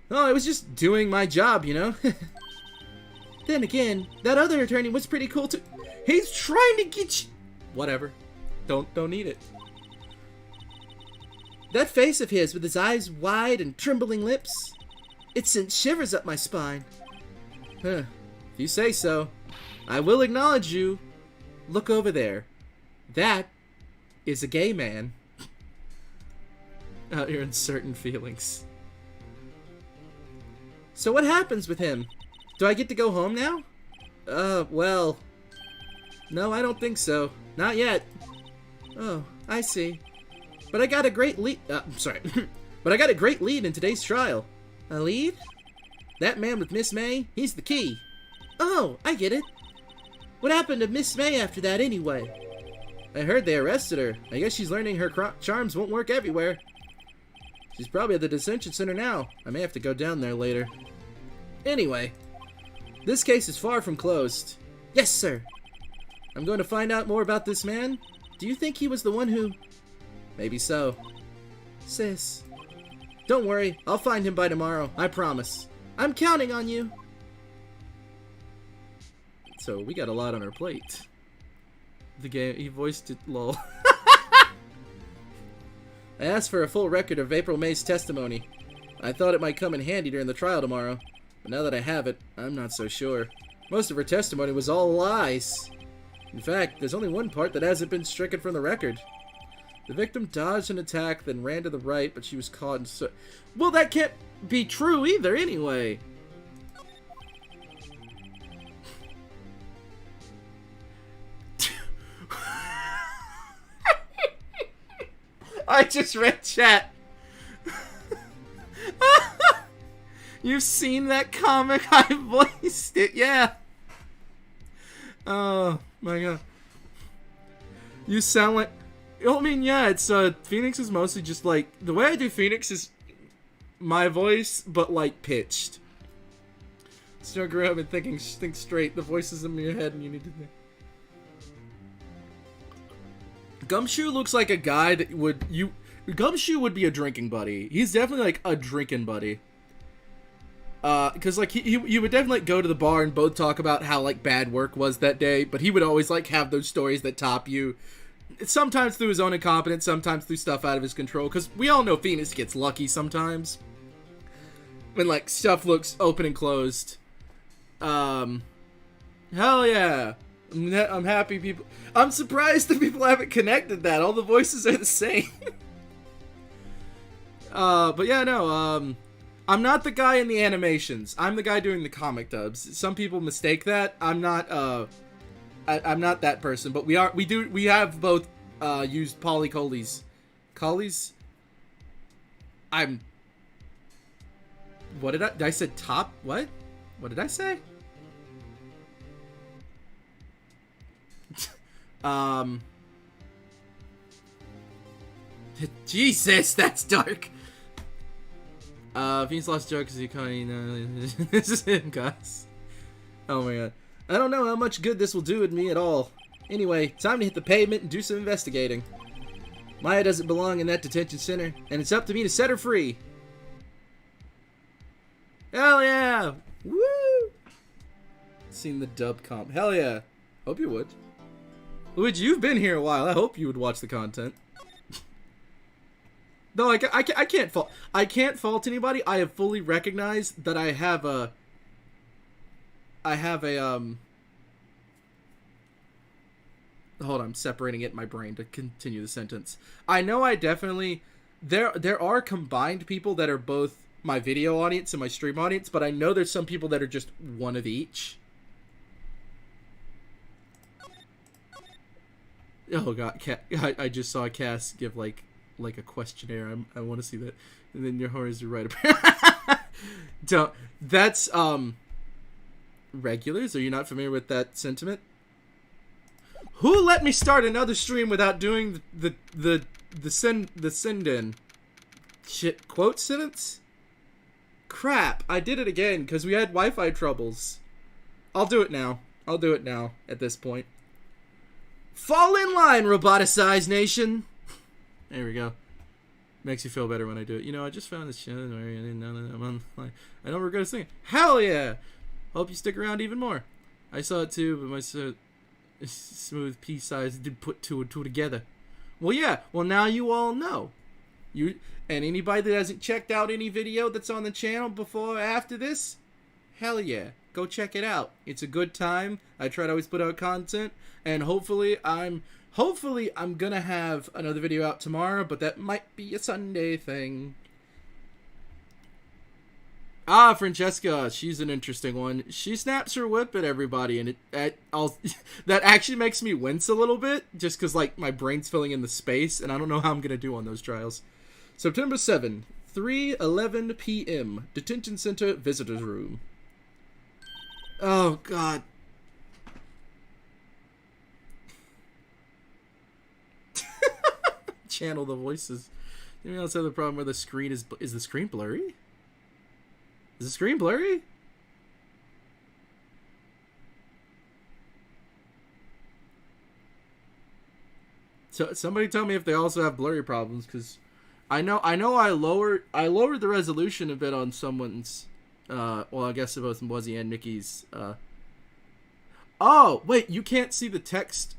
Oh, I was just doing my job, you know? Then again, that other attorney was pretty cool too. He's trying to get you... Whatever. Don't need it. That face of his with his eyes wide and trembling lips, it sent shivers up my spine. Huh. If you say so, I will acknowledge you. Look over there. That is a gay man. Out here inserting feelings. So what happens with him? Do I get to go home now? Well... No, I don't think so. Not yet. Oh, I see. But I got a great lead... sorry. But I got a great lead in today's trial. A lead? That man with Miss May, he's the key. Oh, I get it. What happened to Miss May after that anyway? I heard they arrested her. I guess she's learning her charms won't work everywhere. She's probably at the detention center now. I may have to go down there later. Anyway, this case is far from closed. Yes, sir. I'm going to find out more about this man. Do you think he was the one who... Maybe so. Sis. Don't worry, I'll find him by tomorrow. I promise. I'm counting on you. So, we got a lot on our plate. The game... He voiced it, lol. I asked for a full record of April May's testimony. I thought it might come in handy during the trial tomorrow. But now that I have it, I'm not so sure. Most of her testimony was all lies. In fact, there's only one part that hasn't been stricken from the record. The victim dodged an attack, then ran to the right, but she was caught in so... Well, that can't be true either, anyway. I just read chat. You've seen that comic? I voiced it, yeah. Oh, my God. You sound like... I mean, yeah, it's, Phoenix is mostly just, like... The way I do Phoenix is my voice, but, like, pitched. So grew up and think straight. The voice is in your head and you need to think.
Gumshoe looks like a guy that Gumshoe would be a drinking buddy. He's definitely like a drinking buddy. Cause like you would definitely go to the bar and both talk about how like bad work was that day, but he would always like have those stories that top you. Sometimes through his own incompetence, sometimes through stuff out of his control. Cause we all know Phoenix gets lucky sometimes when like stuff looks open and closed. Hell yeah. I'm happy people. I'm surprised that people haven't connected that. All the voices are the same. But yeah, no. I'm not the guy in the animations. I'm the guy doing the comic dubs. Some people mistake that. I'm not. I'm not that person. But we have both used polycollies. Collies. What did I said top? What? What did I say? Jesus, that's dark. Phoenix lost joke because he kinda... This is him, guys. Oh my god. I don't know how much good this will do with me at all. Anyway, time to hit the pavement and do some investigating. Maya doesn't belong in that detention center, and it's up to me to set her free. Hell yeah! Woo! Seen the dub comp. Hell yeah. Hope you would. Luigi, you've been here a while. I hope you would watch the content. No, I can't fault. I can't fault anybody. I have fully recognized that I have a. Hold on, I'm separating it in my brain to continue the sentence. I know I definitely. There are combined people that are both my video audience and my stream audience, but I know there's some people that are just one of each. Oh god, I just saw Cass give like a questionnaire. I want to see that. And then your horrors are right up. Don't. That's regulars. Are you not familiar with that sentiment? Who let me start another stream without doing the send in? Shit, quote sentence? Crap, I did it again because we had Wi-Fi troubles. I'll do it now. I'll do it now at this point. Fall in line, roboticized nation. There we go. Makes you feel better when I do it. You know, I just found this shit where I didn't know that I'm on. I don't regret a thing. Hell yeah! Hope you stick around even more. I saw it too, but my smooth pea size did put two and two together. Well, yeah. Well, now you all know. And anybody that hasn't checked out any video that's on the channel before or after this, hell yeah. Go check it out. It's a good time. I try to always put out content, and hopefully I'm gonna have another video out tomorrow, but that might be a Sunday thing. Francesca, she's an interesting one. She snaps her whip at everybody, and that actually makes me wince a little bit, just because like my brain's filling in the space, and I don't know how I'm gonna do on those trials. September 7, 3:11 p.m. Detention Center Visitors Room. Oh god. Channel the voices. Maybe else have the problem where the screen is the screen blurry? Is the screen blurry? So somebody tell me if they also have blurry problems, because I know I lowered the resolution a bit on someone's well, I guess it was Wuzzy and Nikki's Oh, wait, you can't see the text.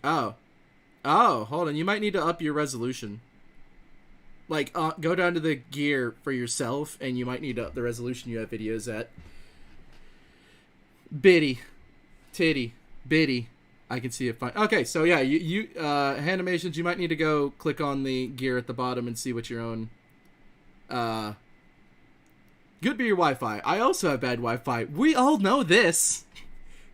Oh, hold on. You might need to up your resolution. Like, go down to the gear for yourself, and you might need to up the resolution you have videos at. Bitty. Titty. Bitty. I can see it fine. Okay, so yeah, you animations, you might need to go click on the gear at the bottom and see what your own, could be your Wi-Fi. I also have bad Wi-Fi. We all know this,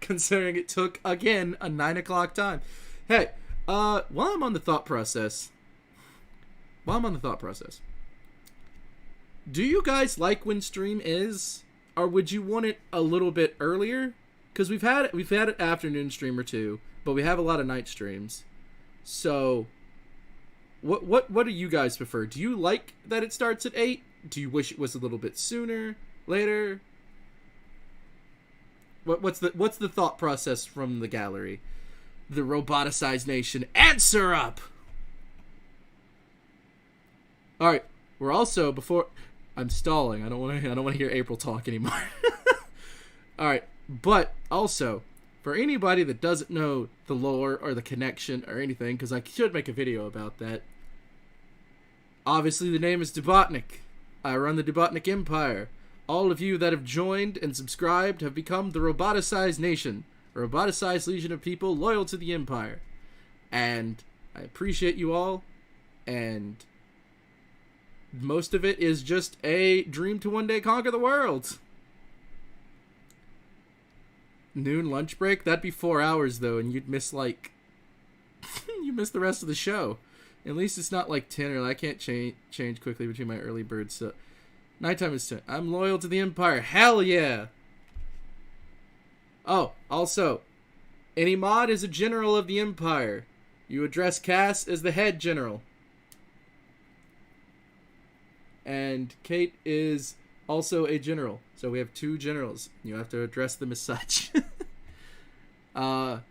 considering it took, again, a 9 o'clock time. Hey, while I'm on the thought process, do you guys like when stream is, or would you want it a little bit earlier? Because we've had an afternoon stream or two, but we have a lot of night streams. So, what do you guys prefer? Do you like that it starts at 8? Do you wish it was a little bit sooner, later? What's the thought process from the gallery?
the roboticized nation, answer up! Alright, we're also, before... I'm stalling. I don't want to hear April talk anymore. Alright, but also, for anybody that doesn't know the lore or the connection or anything, because I should make a video about that, obviously the name is Dbotnik. I run the Dbotnik Empire. All of you that have joined and subscribed have become the roboticized nation, a roboticized legion of people loyal to the Empire. And I appreciate you all, and most of it is just a dream to one day conquer the world. Noon lunch break? That'd be 4 hours, though, and you'd miss, like... you miss the rest of the show. At least it's not like 10, or I can't change quickly between my early birds, so... Nighttime is 10. I'm loyal to the Empire. Hell yeah! Oh, also, any mod is a general of the Empire. You address Cass as the head general. And Kate is also a general. So we have 2 generals. You have to address them as such. The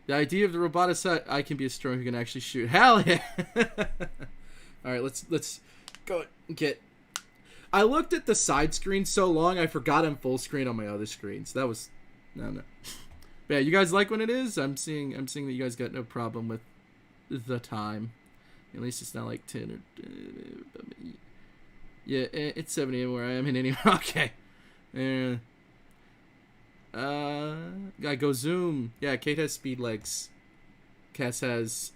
idea of the roboticide... I can be a storm who can actually shoot. Hell yeah! Alright, let's go and get... I looked at the side screen so long, I forgot I'm full screen on my other screens. That was... No. But yeah, you guys like when it is? I'm seeing that you guys got no problem with the time. At least it's not like 10 or... Yeah, it's 7 a.m. where I am in anyway. Okay. I go zoom. Yeah, Kate has speed legs. Cass has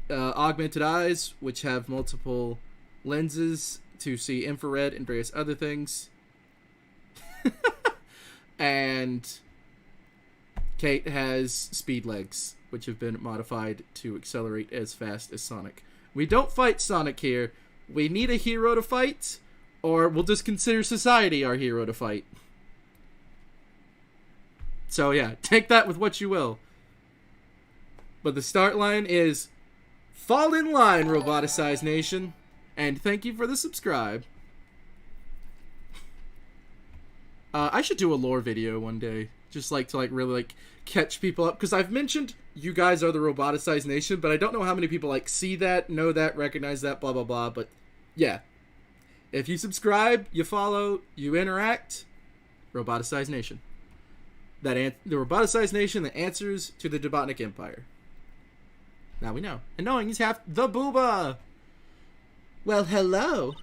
augmented eyes, which have multiple lenses to see infrared and various other things. And Kate has speed legs, which have been modified to accelerate as fast as Sonic. We don't fight Sonic here. We need a hero to fight, or we'll just consider society our hero to fight. So yeah, take that with what you will. But the start line is, fall in line, roboticized nation, and thank you for the subscribe. I should do a lore video one day, just like to really catch people up, because I've mentioned you guys are the roboticized nation, but I don't know how many people see that, know that, recognize that, blah blah blah. But yeah, if you subscribe, you follow, you interact, roboticized nation. The roboticized nation that answers to the Dbotnik Empire. Now we know, and knowing is half the booba.
Well, hello.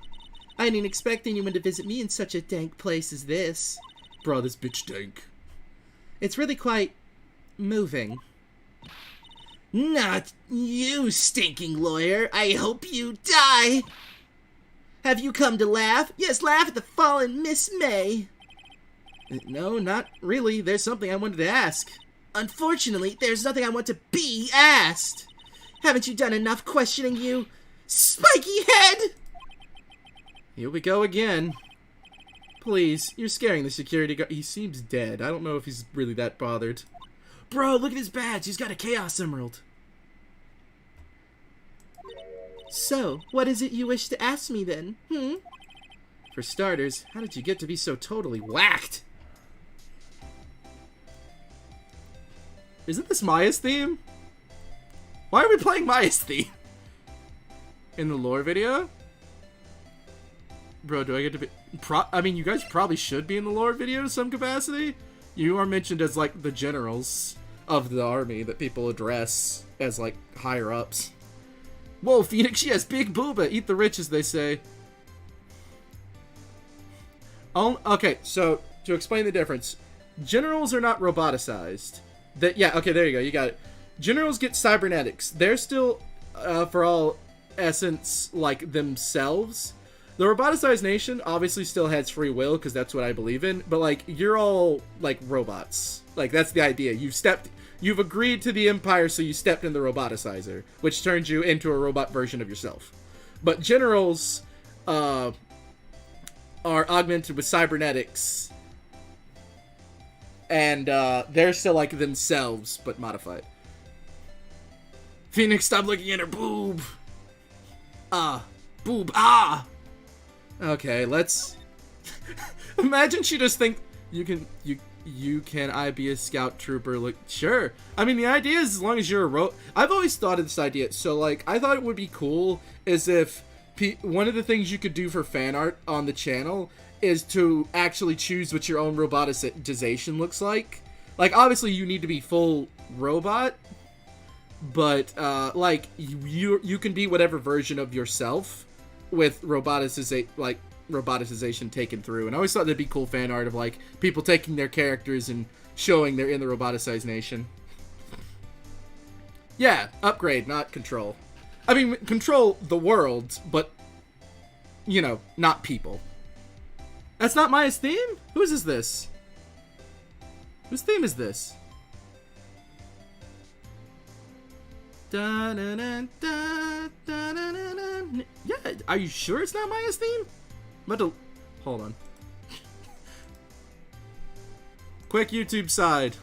I ain't expecting you to visit me in such a dank place as this.
Bro, this bitch dank.
It's really quite moving. Not you, stinking lawyer. I hope you die. Have you come to laugh? Yes, laugh at the fallen Miss May.
No, not really. There's something I wanted to ask.
Unfortunately, there's nothing I want to be asked. Haven't you done enough questioning, you spiky head?
Here we go again. Please, you're scaring the security guard. He seems dead. I don't know if he's really that bothered. Bro, look at his badge. He's got a Chaos Emerald.
So, what is it you wish to ask me then?
For starters, how did you get to be so totally whacked? Isn't this Maya's theme? Why are we playing Maya's theme? In the lore video? Bro, do I get to be... I mean, you guys probably should be in the lore video to some capacity. You are mentioned as, the generals of the army that people address as, higher-ups. Whoa, Phoenix, she has big booba. Eat the rich, as they say. Okay, so, to explain the difference. Generals are not roboticized. Yeah, okay, there you go. You got it. Generals get cybernetics. They're still, for all essence, themselves. The roboticized nation obviously still has free will, because that's what I believe in, but, you're all, robots. That's the idea. You've agreed to the Empire, so you stepped in the roboticizer, which turns you into a robot version of yourself. But generals, are augmented with cybernetics, and, they're still, themselves, but modified. Phoenix, stop looking at her boob! Boob, Okay, let's... Imagine she just think...
can I be a scout trooper? Like, sure. I mean, the idea is as long as you're a I've always thought of this idea. So, like, I thought it would be cool is if one of the things you could do for fan art on the channel is to actually choose what your own robotization looks like. Like, obviously, you need to be full robot, but, like, you can be whatever version of yourself with roboticization taken through. And I always thought that'd be cool fan art of, like, people taking their characters and showing they're in the roboticized nation. Yeah, upgrade, not control. I mean, control the world, but, you know, not people. That's not Maya's theme? Whose is this? Whose theme is this? Yeah, are you sure it's not Maya's theme? Hold on. Quick YouTube side.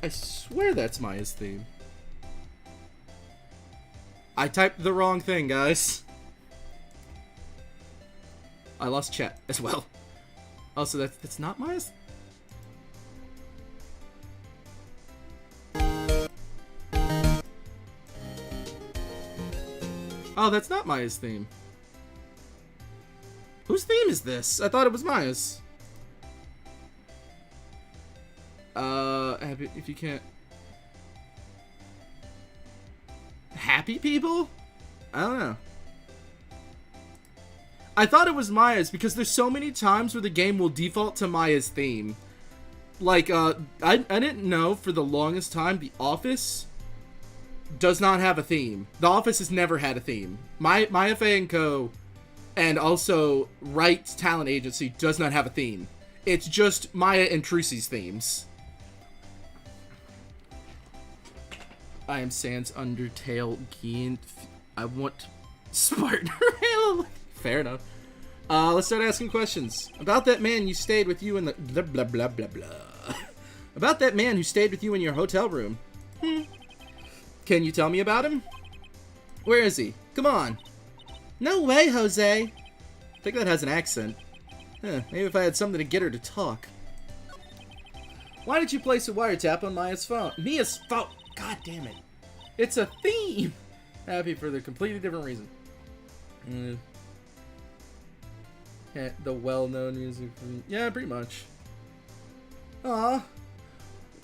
I swear that's Maya's theme. I typed the wrong thing, guys. I lost chat as well. Also, that's not Maya's. Oh, that's not Maya's theme. Whose theme is this? I thought it was Maya's. If you can't... Happy people? I don't know. I thought it was Maya's because there's so many times where the game will default to Maya's theme. Like, I didn't know for the longest time The Office does not have a theme. The Office has never had a theme. Maya Fey & Co. and also Wright Talent Agency does not have a theme. It's just Maya and Trucy's themes. I am Sans Undertale Geen. I want Spartan Rail. Fair enough. Let's start asking questions. About that man you stayed with you in the... Blah, blah, blah, blah, blah. About that man who stayed with you in your hotel room. Can you tell me about him? Where is he? Come on. No way, Jose. I think that has an accent. Maybe if I had something to get her to talk. Why did you place a wiretap on Maya's phone? Mia's phone! God damn it. It's a theme! Happy for the completely different reason. Yeah, the well-known music. Yeah, pretty much. Aw.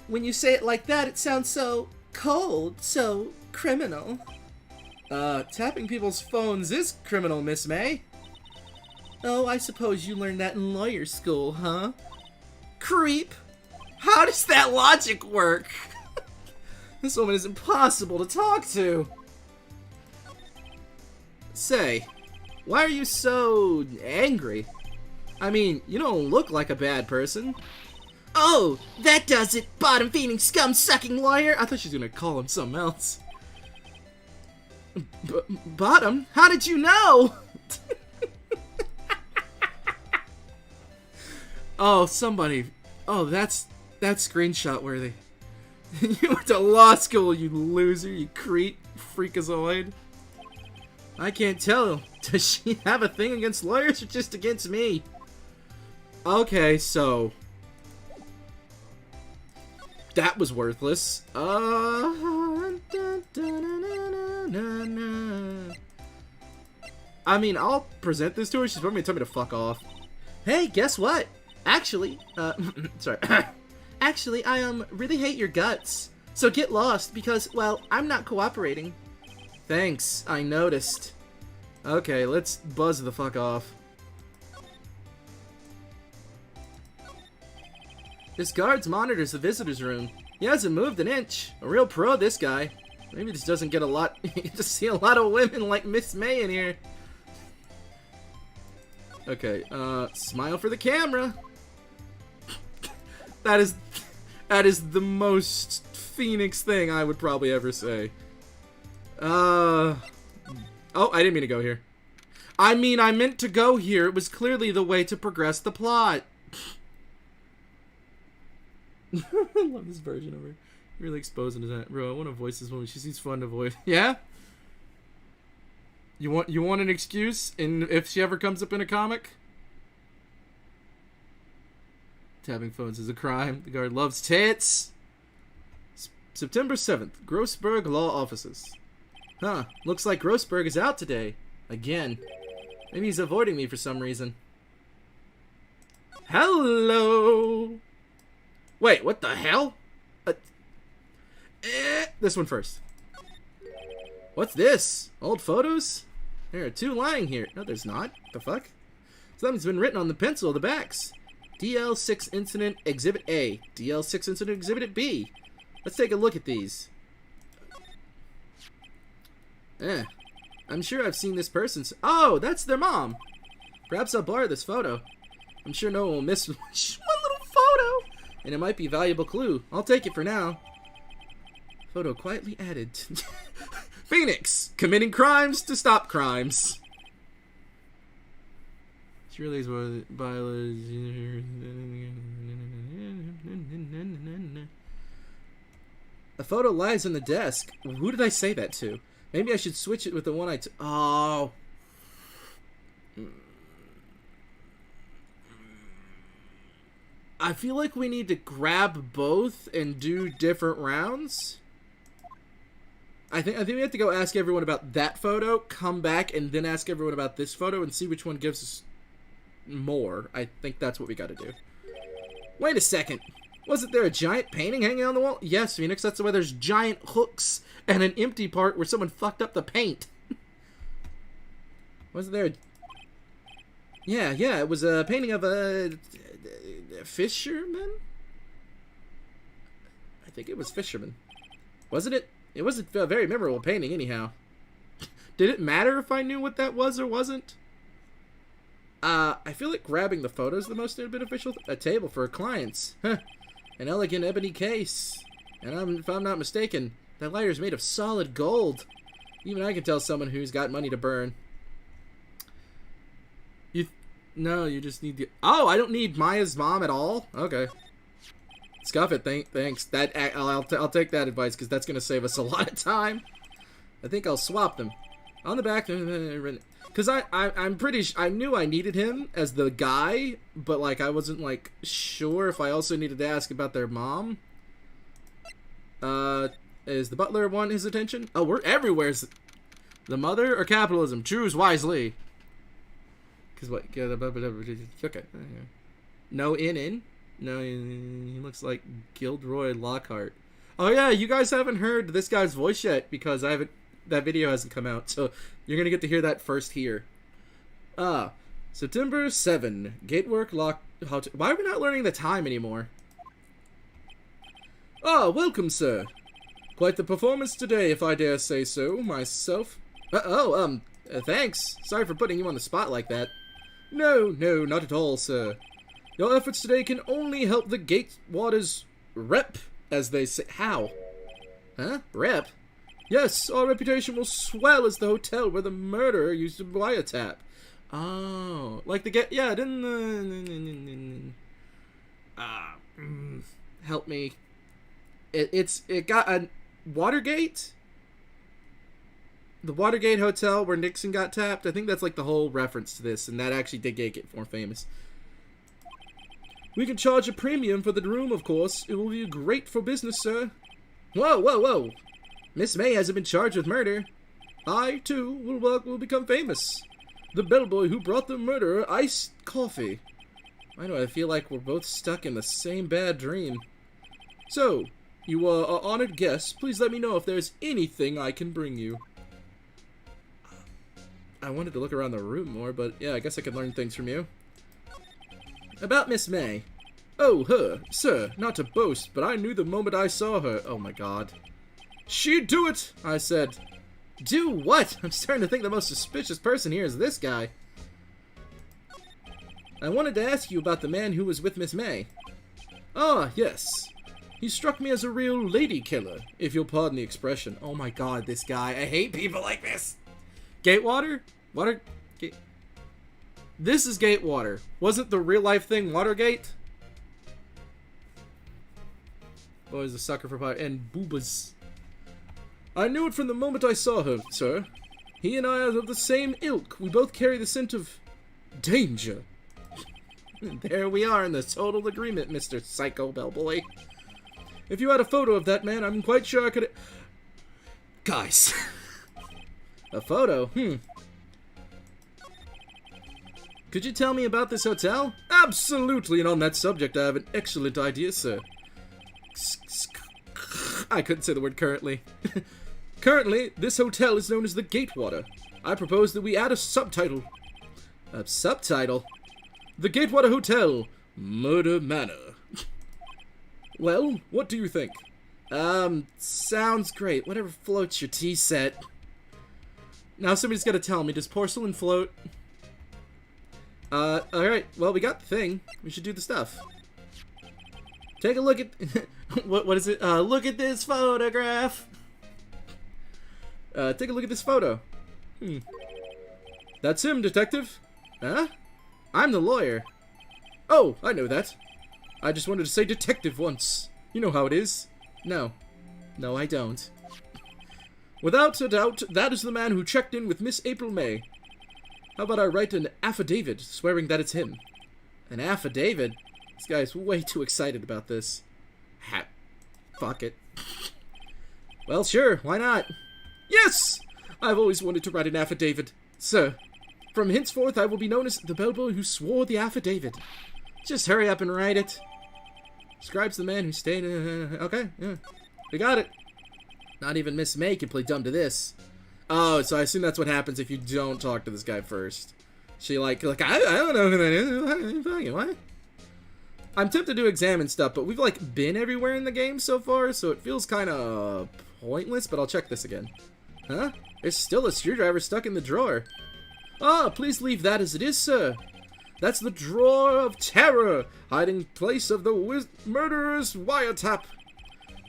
When you say it like that, it sounds so cold, so criminal. Tapping people's phones is criminal, Miss May. Oh, I suppose you learned that in lawyer school, huh? Creep! How does that logic work? This woman is impossible to talk to. Say, why are you so angry? I mean, you don't look like a bad person. Oh, that does it, bottom-feeding, scum-sucking lawyer. I thought she was gonna call him something else. Bottom? How did you know? Oh, somebody. Oh, that's screenshot worthy. You went to law school, you loser, you creep, freakazoid. I can't tell. Does she have a thing against lawyers or just against me? Okay, so... that was worthless. I mean, I'll present this to her. She's probably gonna tell me to fuck off. Hey, guess what? Actually, sorry. Actually, I, really hate your guts. So get lost, because, well, I'm not cooperating. Thanks, I noticed. Okay, let's buzz the fuck off. This guard's monitors the visitor's room. He hasn't moved an inch. A real pro, this guy. Maybe this doesn't get a lot... you just see a lot of women like Miss May in here. Okay, smile for the camera. That is the most Phoenix thing I would probably ever say. Oh, I didn't mean to go here. I mean, I meant to go here. It was clearly the way to progress the plot. I love this version of her. Really exposing his that. Bro, I want to voice this woman. She seems fun to voice. Yeah? You want an excuse? And if she ever comes up in a comic? Tapping phones is a crime. The guard loves tits. September 7th. Grossberg Law Offices. Huh. Looks like Grossberg is out today. Again. Maybe he's avoiding me for some reason. Hello. Wait, what the hell? This one first. What's this? Old photos? There are 2 lying here. No, there's not. The fuck? Something's been written on the pencil of the backs. DL6 Incident Exhibit A. DL6 Incident Exhibit B. Let's take a look at these. I'm sure I've seen this person. Oh, that's their mom. Perhaps I'll borrow this photo. I'm sure no one will miss one little photo. And it might be a valuable clue. I'll take it for now. Photo quietly added. Phoenix, committing crimes to stop crimes. She realized what a photo lies on the desk. Who did I say that to? Maybe I should switch it with the one I oh. I feel like we need to grab both and do different rounds. I think we have to go ask everyone about that photo, come back, and then ask everyone about this photo and see which one gives us more. I think that's what we gotta do. Wait a second. Wasn't there a giant painting hanging on the wall? Yes, Phoenix, that's why there's giant hooks and an empty part where someone fucked up the paint. Wasn't there a... Yeah, it was a painting of a fisherman? I think it was fisherman. Wasn't it? It wasn't a very memorable painting anyhow. Did it matter if I knew what that was or wasn't? I feel like grabbing the photo is the most beneficial. A table for clients. Huh. An elegant ebony case. And if I'm not mistaken, that lighter is made of solid gold. Even I can tell someone who's got money to burn. No, you just need the... Oh, I don't need Maya's mom at all? Okay. Scuff it, thanks. I'll take that advice, because that's going to save us a lot of time. I think I'll swap them. On the back... Because I'm pretty... I knew I needed him as the guy, but, like, I wasn't, like, sure if I also needed to ask about their mom. Is the butler want his attention? Oh, we're everywhere. The mother or capitalism? Choose wisely. Because what? Okay. No in. No, he looks like Gilderoy Lockhart. Oh yeah, you guys haven't heard this guy's voice yet because that video hasn't come out, so you're gonna get to hear that first here. September 7, gatework lock. Why are we not learning the time anymore? Welcome, sir. Quite the performance today, if I dare say so myself. Thanks. Sorry for putting you on the spot like that. No, not at all, sir. Your efforts today can only help the Gatewaters rep, as they say. How? Huh? Rep? Yes, our reputation will swell as the hotel where the murderer used to wiretap. Oh, like the yeah, it didn't. Help me. It got a Watergate. The Watergate Hotel where Nixon got tapped. I think that's like the whole reference to this, and that actually did get more famous. We can charge a premium for the room, of course. It will be great for business, sir. Whoa. Miss May hasn't been charged with murder. I, too, will become famous. The bellboy who brought the murderer iced coffee. Why do I feel like we're both stuck in the same bad dream? So, you are our honored guests. Please let me know if there's anything I can bring you. I wanted to look around the room more, but yeah, I guess I could learn things from you. About Miss May. Oh, her. Sir, not to boast, but I knew the moment I saw her. Oh my god. She'd do it, I said. Do what? I'm starting to think the most suspicious person here is this guy. I wanted to ask you about the man who was with Miss May. Ah, yes. He struck me as a real lady killer, if you'll pardon the expression. Oh my god, this guy. I hate people like this. Gatewater? This is Gatewater. Wasn't the real life thing Watergate? Boy's a sucker for fire. And boobas. I knew it from the moment I saw her, sir. He and I are of the same ilk. We both carry the scent of danger.
There we are in the total agreement, Mr. Psycho Bellboy. If you had a photo of that man, I'm quite sure I could... Guys. A photo? Could you tell me about this hotel? Absolutely, and on that subject, I have an excellent idea, sir. I couldn't say the word currently. Currently, this hotel is known as the Gatewater. I propose that we add a subtitle. A subtitle? The Gatewater Hotel, Murder Manor. Well, what do you think? Sounds great. Whatever floats your tea set. Now somebody's gotta tell me, does porcelain float? Alright, well, we got the thing. We should do the stuff. Take a look at... what is it? Look at this photograph! Take a look at this photo. That's him, detective. Huh? I'm the lawyer. Oh, I know that. I just wanted to say detective once. You know how it is. No. No, I don't. Without a doubt, that is the man who checked in with Miss April May. How about I write an affidavit swearing that it's him? An affidavit? This guy's way too excited about this. Fuck it. Well, sure, why not? Yes! I've always wanted to write an affidavit. Sir, from henceforth I will be known as the bellboy who swore the affidavit. Just hurry up and write it. Describes the man who stayed... okay, yeah. We got it. Not even Miss May can play dumb to this. Oh, so I assume that's what happens if you don't talk to this guy first. She I don't know who that is. What? I'm tempted to examine stuff, but we've, like, been everywhere in the game so far, so it feels kind of pointless, but I'll check this again. Huh? There's still a screwdriver stuck in the drawer. Ah, please leave that as it is, sir. That's the drawer of terror, hiding place of the murderer's wiretap.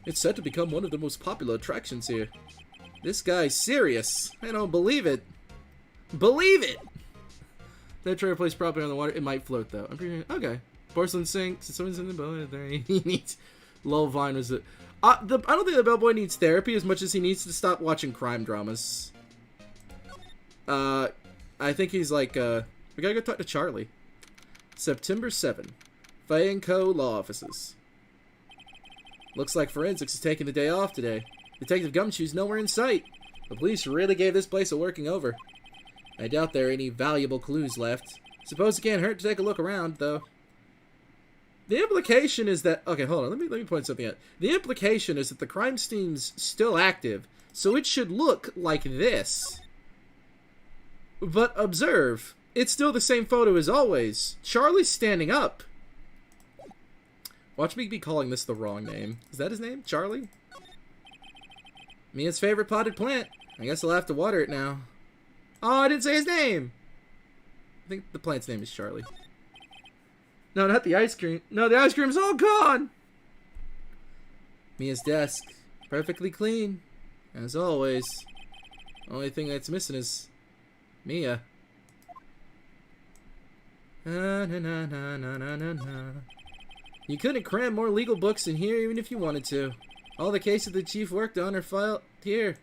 It's said to become one of the most popular attractions here. This guy's serious. I don't believe it. Believe it! That drawer placed properly on the water. It might float, though. I'm pretty... Okay. Porcelain sinks. Someone's in the boat. There he needs... Lol Vine was it. I don't think the bellboy needs therapy as much as he needs to stop watching crime dramas. I think he's like, we gotta go talk to Charlie. September 7. Fay & Co. Law Offices. Looks like forensics is taking the day off today. Detective Gumshoe's nowhere in sight. The police really gave this place a working over. I doubt there are any valuable clues left. Suppose it can't hurt to take a look around, though. The implication is that... Okay, hold on. Let me point something out. The implication is that the crime scene's still active, so it should look like this. But observe, it's still the same photo as always. Charlie's standing up. Watch me be calling this the wrong name. Is that his name? Charlie? Mia's favorite potted plant. I guess I'll have to water it now. Oh, I didn't say his name! I think the plant's name is Charlie. No, not the ice cream. No, the ice cream's all gone! Mia's desk. Perfectly clean. As always. Only thing that's missing is... Mia. Na, na, na, na, na, na, na. You couldn't cram more legal books in here even if you wanted to. All the cases the chief worked on are filed here.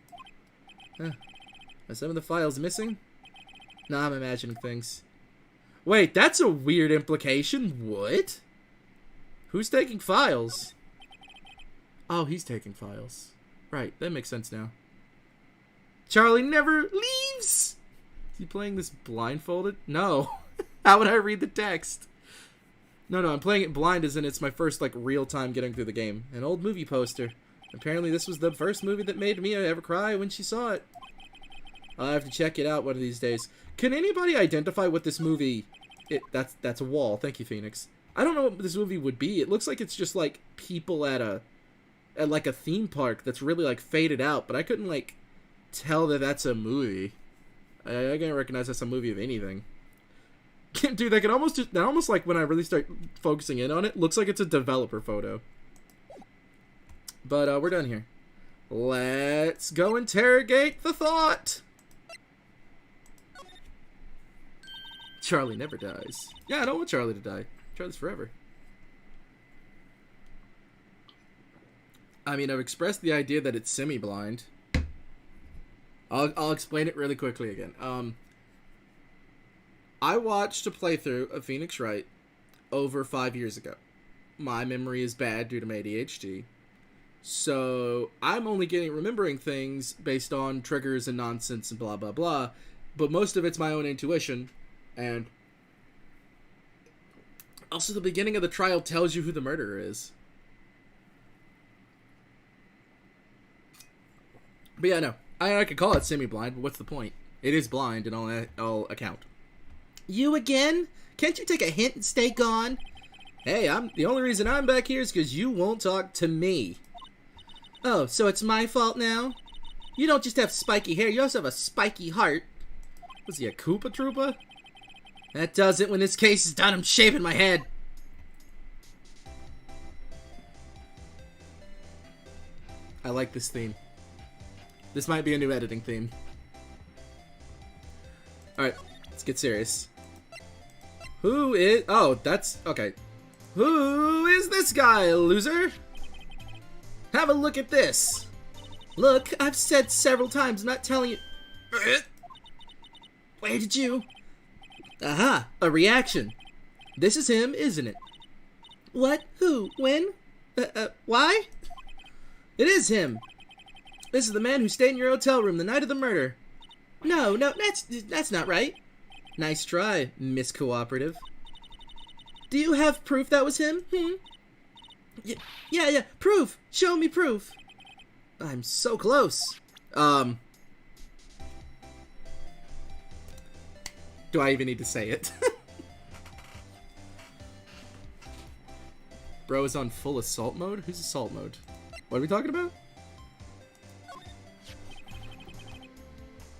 Are some of the files missing? Nah, I'm imagining things. Wait, that's a weird implication. What? Who's taking files? Oh, he's taking files. Right, that makes sense now. Charlie never leaves! Is he playing this blindfolded? No. How would I read the text? No, I'm playing it blind as in it's my first, like, real time getting through the game. An old movie poster. Apparently this was the first movie that made Mia ever cry when she saw it. I'll have to check it out one of these days. Can anybody identify what this movie... That's a wall. Thank you, Phoenix. I don't know what this movie would be. It looks like it's just, like, people at like, a theme park that's really, like, faded out. But I couldn't, like, tell that that's a movie. I can't recognize that's a movie of anything. Dude, that almost, like, when I really start focusing in on it, looks like it's a developer photo. But, we're done here. Let's go interrogate the thought! Charlie never dies. Yeah, I don't want Charlie to die. Charlie's forever. I mean, I've expressed the idea that it's semi-blind. I'll explain it really quickly again. I watched a playthrough of Phoenix Wright
over 5 years ago. My memory is bad due to my ADHD. So I'm only remembering things based on triggers and nonsense and blah, blah, blah. But most of it's my own intuition. And also the beginning of the trial tells you who the murderer is. But yeah, no. I could call it semi-blind, but what's the point? It is blind in all account.
You again? Can't you take a hint and stay gone?
Hey, the only reason I'm back here is because you won't talk to me.
Oh, so it's my fault now? You don't just have spiky hair, you also have a spiky heart.
Was he a Koopa Troopa?
That does it. When this case is done, I'm shaving my head.
I like this theme. This might be a new editing theme. Alright, let's get serious. Who is... Oh, that's... Okay. Who is this guy, loser? Have a look at this.
Look, I've said several times, I'm not telling you... Where did you...
Aha, a reaction. This is him, isn't it?
What? Who? When? Why?
It is him. This is the man who stayed in your hotel room the night of the murder.
No, that's not right.
Nice try, Miss Cooperative.
Do you have proof that was him? Yeah, proof. Show me proof.
I'm so close. Do I even need to say it? Bro is on full assault mode? Who's assault mode? What are we talking about?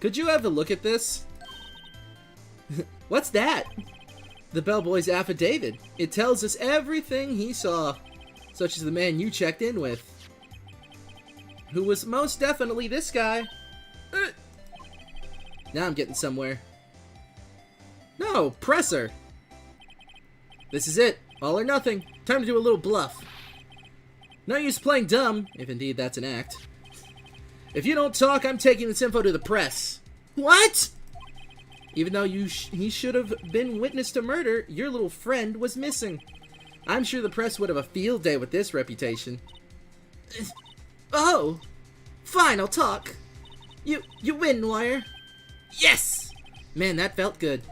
Could you have a look at this?
What's that?
The bellboy's affidavit. It tells us everything he saw, such as the man you checked in with, who was most definitely this guy. Now I'm getting somewhere. No, presser. This is it. All or nothing. Time to do a little bluff. No use playing dumb, if indeed that's an act. If you don't talk, I'm taking this info to the press.
What?
Even though he should have been witness to murder, your little friend was missing. I'm sure the press would have a field day with this reputation.
Oh. Fine, I'll talk. You win, Noir.
Yes! Man, that felt good.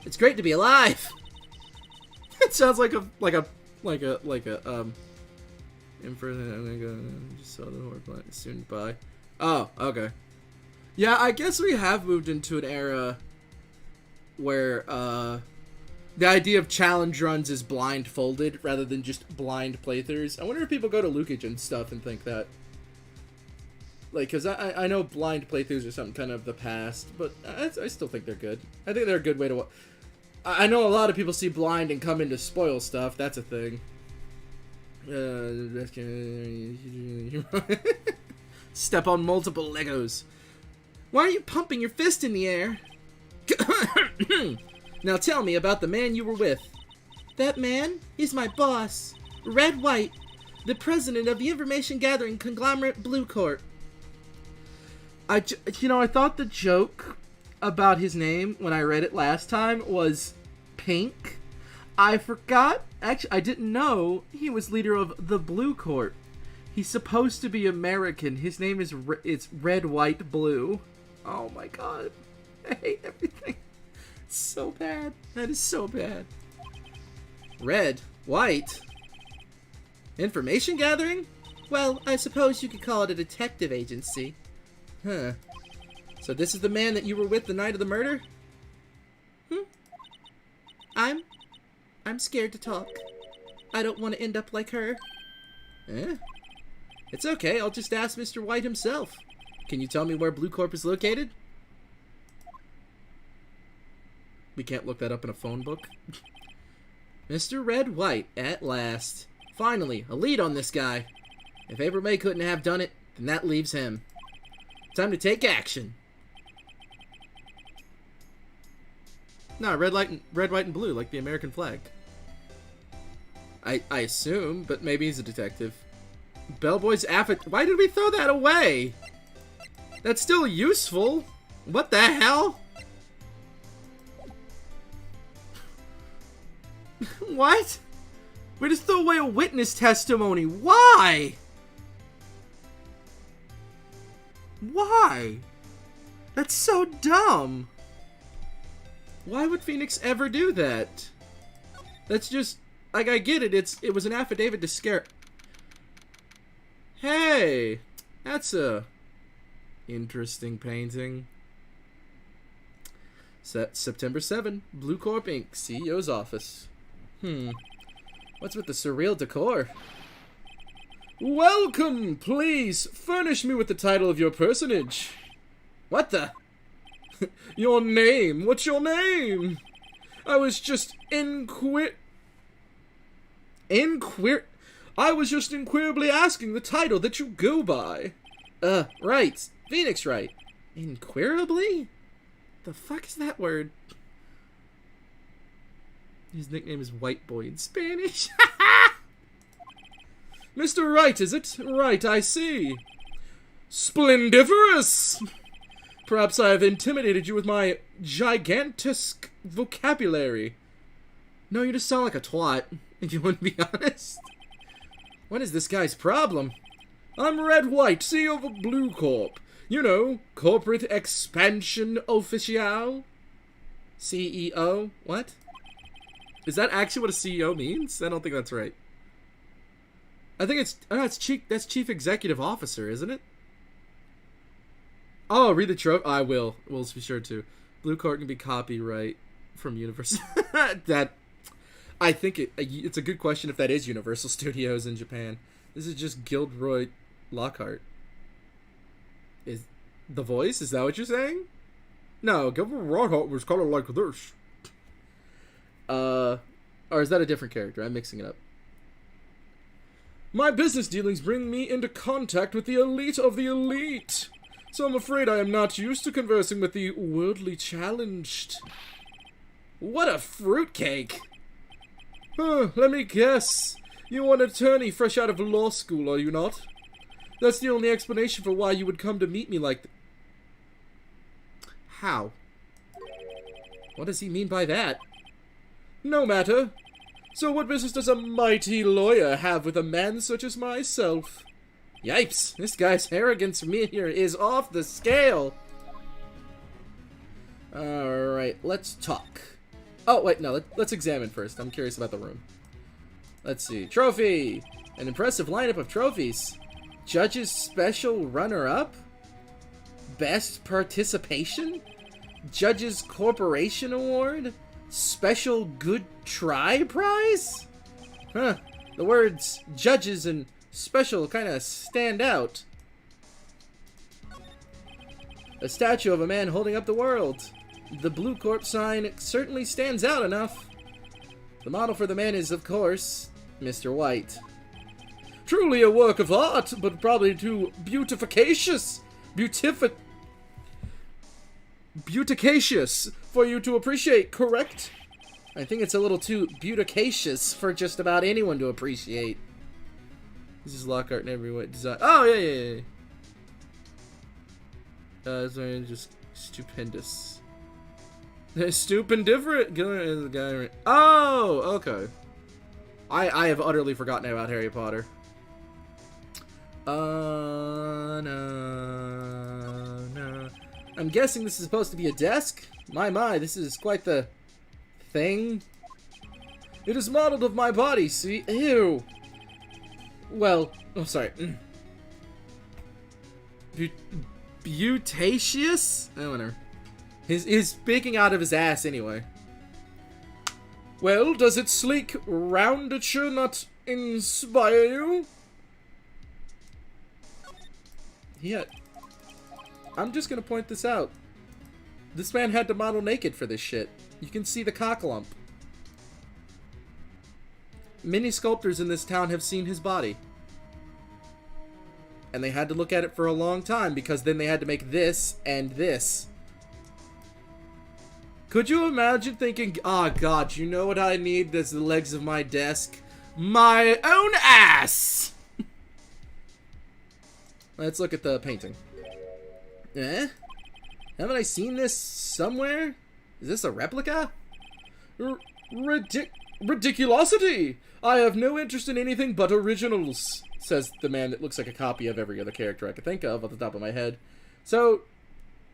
It's great to be alive. It sounds like a in further, I'm gonna go just saw the horror soon by. Oh, okay. Yeah, I guess we have moved into an era where the idea of challenge runs is blindfolded rather than just blind playthroughs. I wonder if people go to Lukage and stuff and think that. Like, because I know blind playthroughs are something kind of the past, but I still think they're good. I think they're a good way to... I know a lot of people see blind and come in to spoil stuff. That's a thing. Step on multiple Legos. Why are you pumping your fist in the air? Now tell me about the man you were with.
That man? He's my boss. Red White, the president of the information gathering conglomerate Blue Corp.
I thought the joke about his name when I read it last time was Pink. I forgot. Actually, I didn't know he was leader of the Blue Corp. He's supposed to be American. His name is it's Red, White, Blue. Oh my god. I hate everything. It's so bad. That is so bad. Red, White. Information gathering?
Well, I suppose you could call it a detective agency.
Huh. So this is the man that you were with the night of the murder?
I'm scared to talk. I don't want to end up like her.
It's okay, I'll just ask Mr. White himself. Can you tell me where Blue Corp is located? We can't look that up in a phone book. Mr. Red White, at last. Finally, a lead on this guy. If April May couldn't have done it, then that leaves him. Time to take action. No, red, white, and blue, like the American flag. I assume, but maybe he's a detective. Bellboy's affidavit. Why did we throw that away? That's still useful. What the hell?
What? We just threw away a witness testimony. Why? Why? That's so dumb. Why would Phoenix ever do that? That's just, like, I get it. It was an affidavit to scare. Hey, that's a interesting painting. September 7, Blue Corp Inc., CEO's office. What's with the surreal decor? Welcome, please furnish me with the title of your personage. What the? Your name, what's your name? I was just I was just inquirably asking the title that you go by. Wright. Phoenix Wright. Inquirably? The fuck is that word? His nickname is White Boy in Spanish. Mr. Wright, is it? Right, I see. Splendiferous! Perhaps I have intimidated you with my gigantic vocabulary. No, you just sound like a twat, if you wouldn't be honest. What is this guy's problem? I'm Red White, CEO of Blue Corp. You know, Corporate Expansion Official. CEO? What? Is that actually what a CEO means? I don't think that's right. I think that's Chief Executive Officer, isn't it? Oh, read the trope. I will. We'll be sure to. Blue Corp can be copyright from Universal. I think it's a good question if that is Universal Studios in Japan. This is just Gilderoy Lockhart. Is the voice? Is that what you're saying? No, Gilderoy Lockhart was kind of like this. Or is that a different character? I'm mixing it up. My business dealings bring me into contact with the elite of the elite. So I'm afraid I am not used to conversing with the worldly challenged. What a fruitcake! Let me guess. You're an attorney fresh out of law school, are you not? That's the only explanation for why you would come to meet me like that. How? What does he mean by that? No matter. So what business does a mighty lawyer have with a man such as myself? Yipes, this guy's arrogance here is off the scale. Alright, let's talk. Oh, wait, no, let's examine first. I'm curious about the room. Let's see. Trophy! An impressive lineup of trophies. Judge's Special Runner-Up? Best Participation? Judge's Corporation Award? Special Good Try Prize? Huh. The words judges and special kind of stand out. A statue of a man holding up the world. The Blue Corp sign certainly stands out enough. The model for the man is, of course, Mr. White. Truly a work of art, but probably too beautificacious for you to appreciate, correct? I think it's a little too beautificacious for just about anyone to appreciate. This is Lockhart in every way. Design. Oh, yeah. It's just stupendous. Stupendifferent. Oh, okay. I have utterly forgotten about Harry Potter. No. I'm guessing this is supposed to be a desk? My, this is quite the thing. It is modeled of my body, see? Ew. Well, oh, sorry. Butaceous? I don't know. He's speaking out of his ass anyway. Well, does its sleek roundature not inspire you? Yeah. I'm just gonna point this out. This man had to model naked for this shit. You can see the cock lump. Many sculptors in this town have seen his body. And they had to look at it for a long time because then they had to make this and this. Could you imagine thinking, oh god, you know what I need? That's the legs of my desk. My own ass! Let's look at the painting. Eh? Haven't I seen this somewhere? Is this a replica?
Ridiculosity! I have no interest in anything but originals, says the man that looks like a copy of every other character I could think of off the top of my head. So,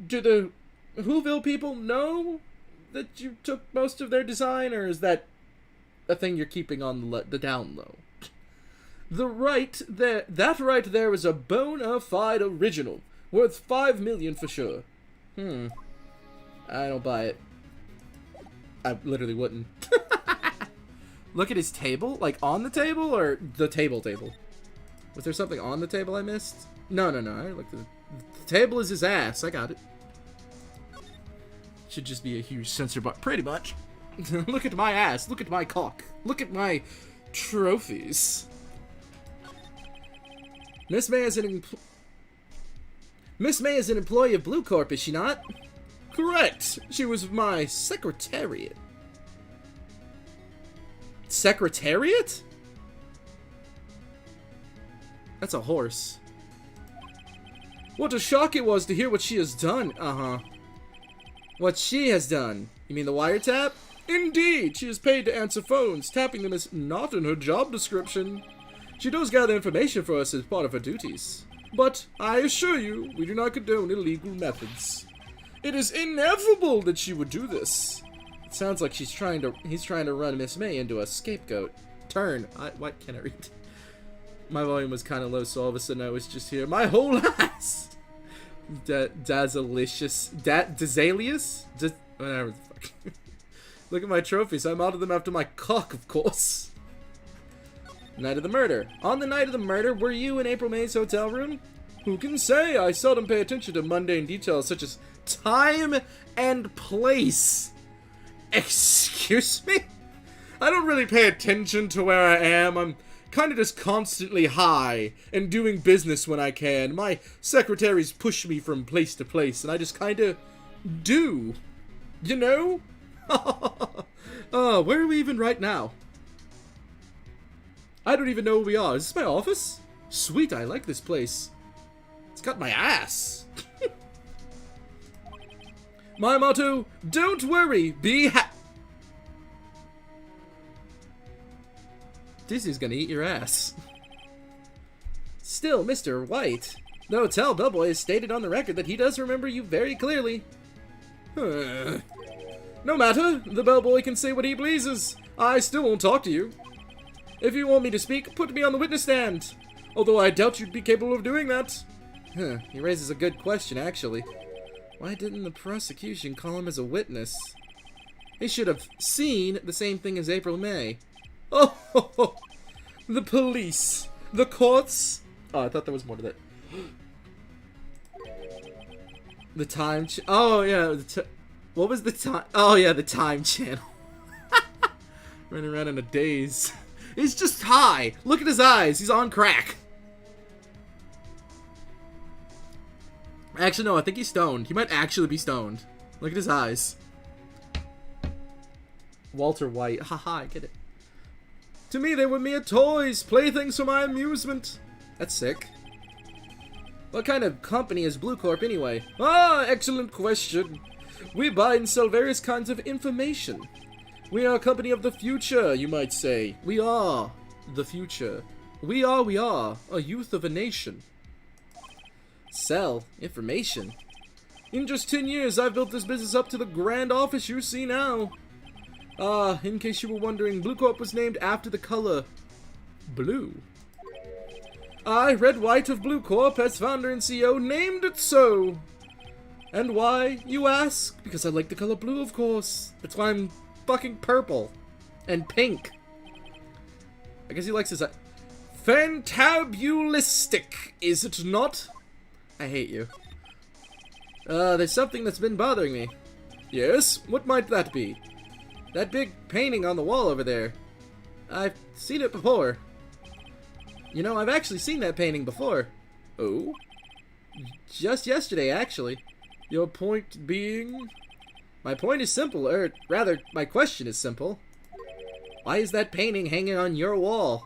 do the Whoville people know that you took most of their design, or is that a thing you're keeping on the down low? That right there is a bona fide original, worth 5 million for sure. I don't buy it. I literally wouldn't. Look at his table? Like, on the table, or the table? Was there something on the table I missed? No. I looked at the table is his ass. I got it. Should just be a huge censor bar. Pretty much. Look at my ass. Look at my cock. Look at my trophies. Miss May is an employee of Blue Corp, is she not? Correct. She was my secretariat. Secretariat? That's a horse. What a shock it was to hear what she has done. What she has done? You mean the wiretap? Indeed, she is paid to answer phones. Tapping them is not in her job description. She does gather information for us as part of her duties. But I assure you, we do not condone illegal methods. It is inevitable that she would do this. It sounds like he's trying to run Miss May into a scapegoat. What can I read? My volume was kind of low, so all of a sudden I was just here. My whole ass! Dazalicious. Dazalius? Whatever the fuck. Look at my trophies. I modeled them after my cock, of course. Night of the murder. On the night of the murder, were you in April May's hotel room? Who can say? I seldom pay attention to mundane details such as time and place. Excuse me? I don't really pay attention to where I am. I'm kind of just constantly high and doing business when I can. My secretaries push me from place to place, and I just kind of do. You know? Where are we even right now? I don't even know where we are. Is this my office? Sweet, I like this place. It's got my ass. My motto, don't worry, be Disney's gonna eat your ass. Still, Mr. White, the Hotel Bellboy has stated on the record that he does remember you very clearly. No matter, the Bellboy can say what he pleases. I still won't talk to you. If you want me to speak, put me on the witness stand. Although I doubt you'd be capable of doing that. He raises a good question, actually. Why didn't the prosecution call him as a witness? They should have seen the same thing as April May. Oh, the police, the courts. Oh, I thought there was more to that. The time. Oh yeah. What was the time? Oh yeah, the time channel. Running around in a daze. He's just high. Look at his eyes. He's on crack. Actually, no, I think he's stoned. He might actually be stoned. Look at his eyes. Walter White. Haha, I get it. To me, they were mere toys, playthings for my amusement. That's sick. What kind of company is Blue Corp anyway? Ah, excellent question. We buy and sell various kinds of information. We are a company of the future, you might say. We are the future. We are a youth of a nation. Sell information. In just 10 years, I've built this business up to the grand office you see now. In case you were wondering, Blue Corp was named after the color blue. I, Red White of Blue Corp, as founder and CEO, named it so. And why, you ask? Because I like the color blue, of course. That's why I'm fucking purple. And pink. I guess he likes his... Fantabulistic, is it not? I hate you. There's something that's been bothering me. Yes? What might that be? That big painting on the wall over there. I've seen it before. You know, I've actually seen that painting before. Oh? Just yesterday, actually. Your point being? My point is simple, or rather, my question is simple. Why is that painting hanging on your wall?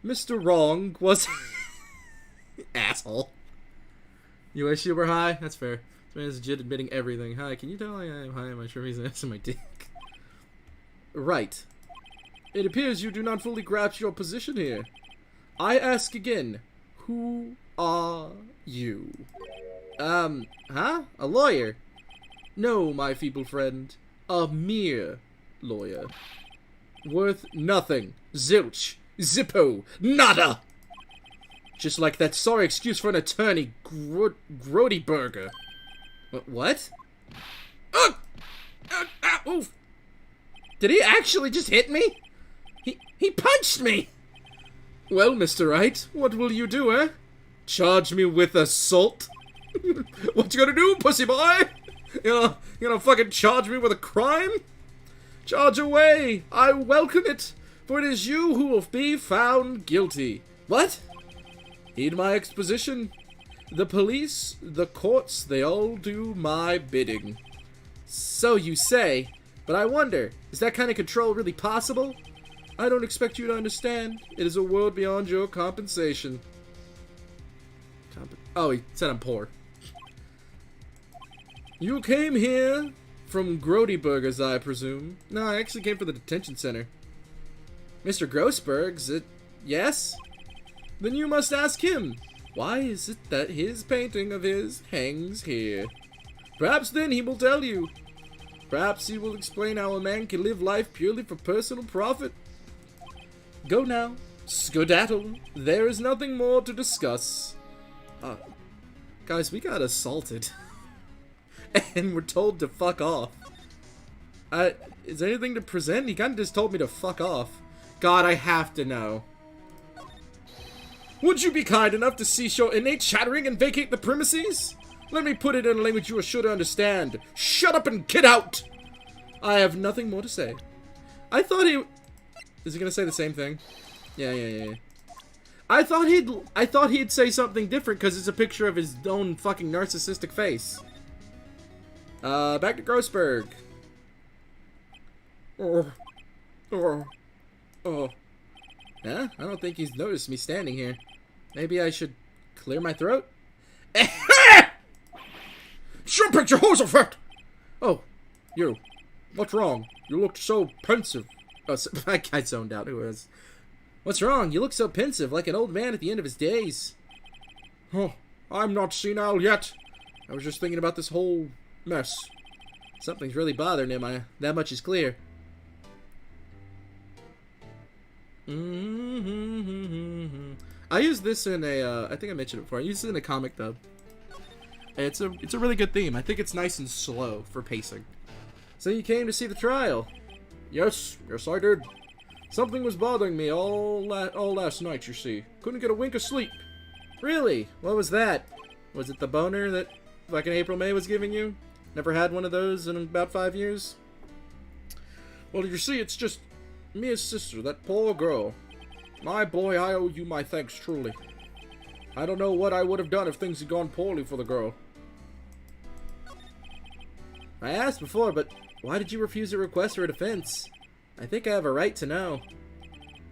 Mr. Wrong was... Asshole. You wish you were high? That's fair. This man is legit admitting everything. Hi, can you tell I am high on my trophies and my dick? Right. It appears you do not fully grasp your position here. I ask again, who are you?
Huh? A lawyer.
No, my feeble friend. A mere lawyer. Worth nothing. Zilch. Zippo. Nada! Just like that sorry excuse for an attorney, Grody Burger.
What? Oof. Did he actually just hit me? He punched me!
Well, Mr. Wright, what will you do, eh? Charge me with assault? What you gonna do, pussy boy? You gonna fucking charge me with a crime? Charge away! I welcome it, for it is you who will be found guilty.
What?
Heed my exposition. The police, the courts, they all do my bidding.
So you say, but I wonder, is that kind of control really possible?
I don't expect you to understand. It is a world beyond your compensation.
Oh, he said I'm poor.
You came here from Grody Burgers, I presume. No, I actually came from the detention center.
Mr. Grossberg's it? Yes?
Then you must ask him. Why is it that his painting of his hangs here? Perhaps then he will tell you. Perhaps he will explain how a man can live life purely for personal profit. Go now. Skedaddle. There is nothing more to discuss.
Guys, we got assaulted. And we're told to fuck off.
Is there anything to present? He kind of just told me to fuck off.
God, I have to know.
Would you be kind enough to cease your innate chattering and vacate the premises? Let me put it in a language you are sure to understand. Shut up and get out! I have nothing more to say. I thought he... Is he gonna say the same thing? Yeah. I thought he'd say something different because it's a picture of his own fucking narcissistic face. Back to Grossberg.
Yeah, I don't think he's noticed me standing here. Maybe I should clear my throat?
Shut your hose effect! Oh, you. What's wrong? You looked so pensive.
Oh, so, I zoned out. Who is? What's wrong? You look so pensive, like an old man at the end of his days.
Oh, I'm not senile yet. I was just thinking about this whole mess.
Something's really bothering him. That much is clear. I use this in a, I think I mentioned it before. I use it in a comic dub.
It's a really good theme. I think it's nice and slow for pacing.
So you came to see the trial?
Yes, I did. Something was bothering me all last night, you see. Couldn't get a wink of sleep.
Really? What was that? Was it the boner that fucking April May was giving you? Never had one of those in about 5 years?
Well, you see, it's just Mia's sister, that poor girl. My boy, I owe you my thanks, truly. I don't know what I would have done if things had gone poorly for the girl.
I asked before, but why did you refuse a request for a defense? I think I have a right to know.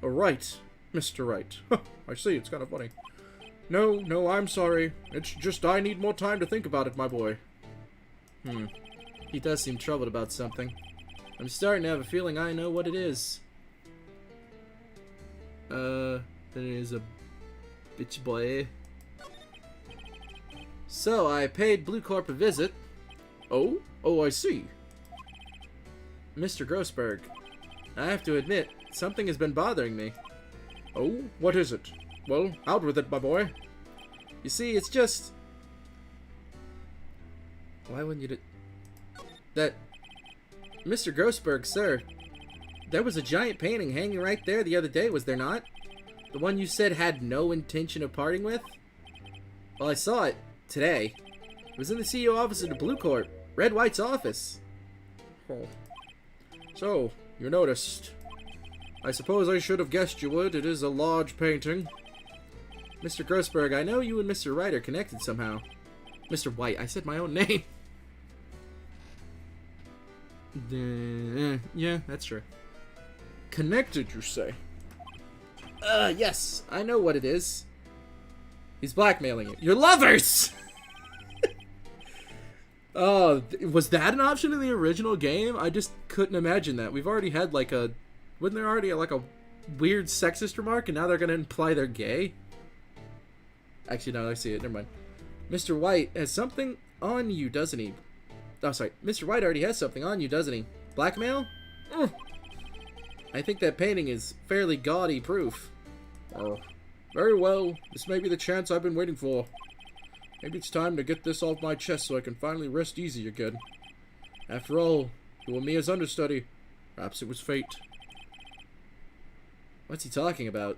A right? Mr. Wright. I see, it's kind of funny. No, I'm sorry. It's just I need more time to think about it, my boy.
He does seem troubled about something. I'm starting to have a feeling I know what it is. That is a bitch boy. So, I paid Blue Corp a visit.
Oh, I see.
Mr. Grossberg, I have to admit, something has been bothering me.
Oh, what is it? Well, out with it, my boy.
You see, it's just... Why wouldn't you do... That... Mr. Grossberg, sir, there was a giant painting hanging right there the other day, was there not? The one you said had no intention of parting with? Well, I saw it today. It was in the CEO office of the Blue Corp, Red White's office.
Oh. So, you noticed. I suppose I should have guessed you would. It is a large painting.
Mr. Grossberg, I know you and Mr. Wright are connected somehow. Mr. White, I said my own name. Yeah, that's true.
Connected, you say?
Yes, I know what it is. He's blackmailing you. You're lovers!
Was that an option in the original game? I just couldn't imagine that. We've already had like a... Wasn't there already like a weird sexist remark, and now they're gonna imply they're gay? Actually, no, I see it. Never mind. Mr. White has something on you, doesn't he? Oh, sorry. Mr. White already has something on you, doesn't he? Blackmail? I think that painting is fairly gaudy proof.
Oh, very well. This may be the chance I've been waiting for. Maybe it's time to get this off my chest so I can finally rest easy again. After all, you were Mia's understudy. Perhaps it was fate.
What's he talking about?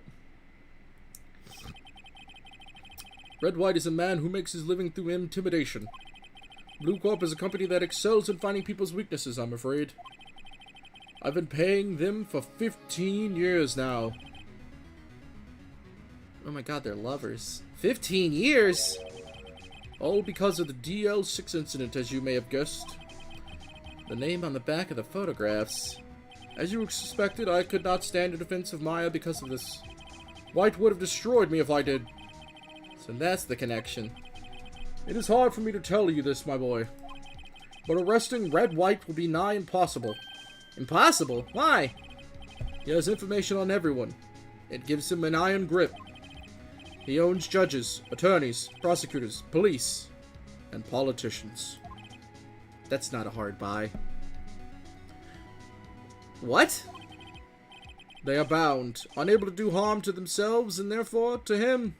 Red White is a man who makes his living through intimidation. Blue Corp is a company that excels in finding people's weaknesses, I'm afraid. I've been paying them for 15 years now.
Oh my god, they're lovers. 15 years?!
All because of the DL6 incident, as you may have guessed.
The name on the back of the photographs.
As you suspected, I could not stand in defense of Maya because of this. White would have destroyed me if I did.
So that's the connection.
It is hard for me to tell you this, my boy. But arresting Red White will be nigh impossible.
Impossible? Why?
He has information on everyone. It gives him an iron grip. He owns judges, attorneys, prosecutors, police, and politicians.
That's not a hard buy. What?
They are bound, unable to do harm to themselves and therefore to him.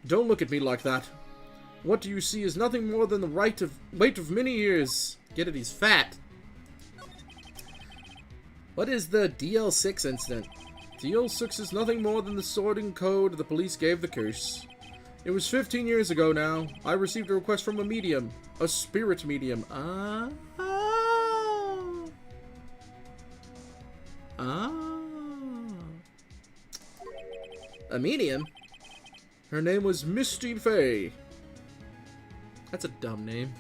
Don't look at me like that. What do you see is nothing more than the weight of many years.
Get it, he's fat. What is the DL6 incident?
DL6 is nothing more than the sorting code the police gave the case. It was 15 years ago now. I received a request from a medium. A spirit medium.
A medium?
Her name was Misty Fay.
That's a dumb name.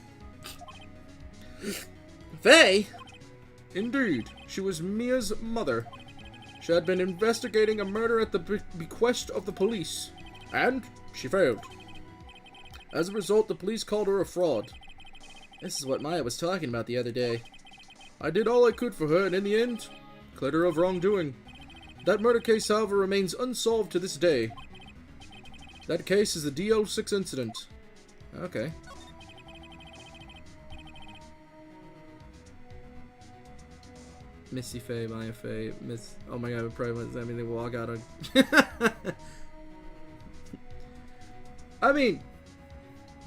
Faye?
Indeed, she was Mia's mother. She had been investigating a murder at the bequest of the police, and she failed. As a result, the police called her a fraud.
This is what Maya was talking about the other day.
I did all I could for her, and in the end, cleared her of wrongdoing. That murder case, however, remains unsolved to this day. That case is the DL6 incident.
Okay. Missy Faye, Maya Faye, Miss... Oh my god, we probably went... I mean, they will all got on... I mean,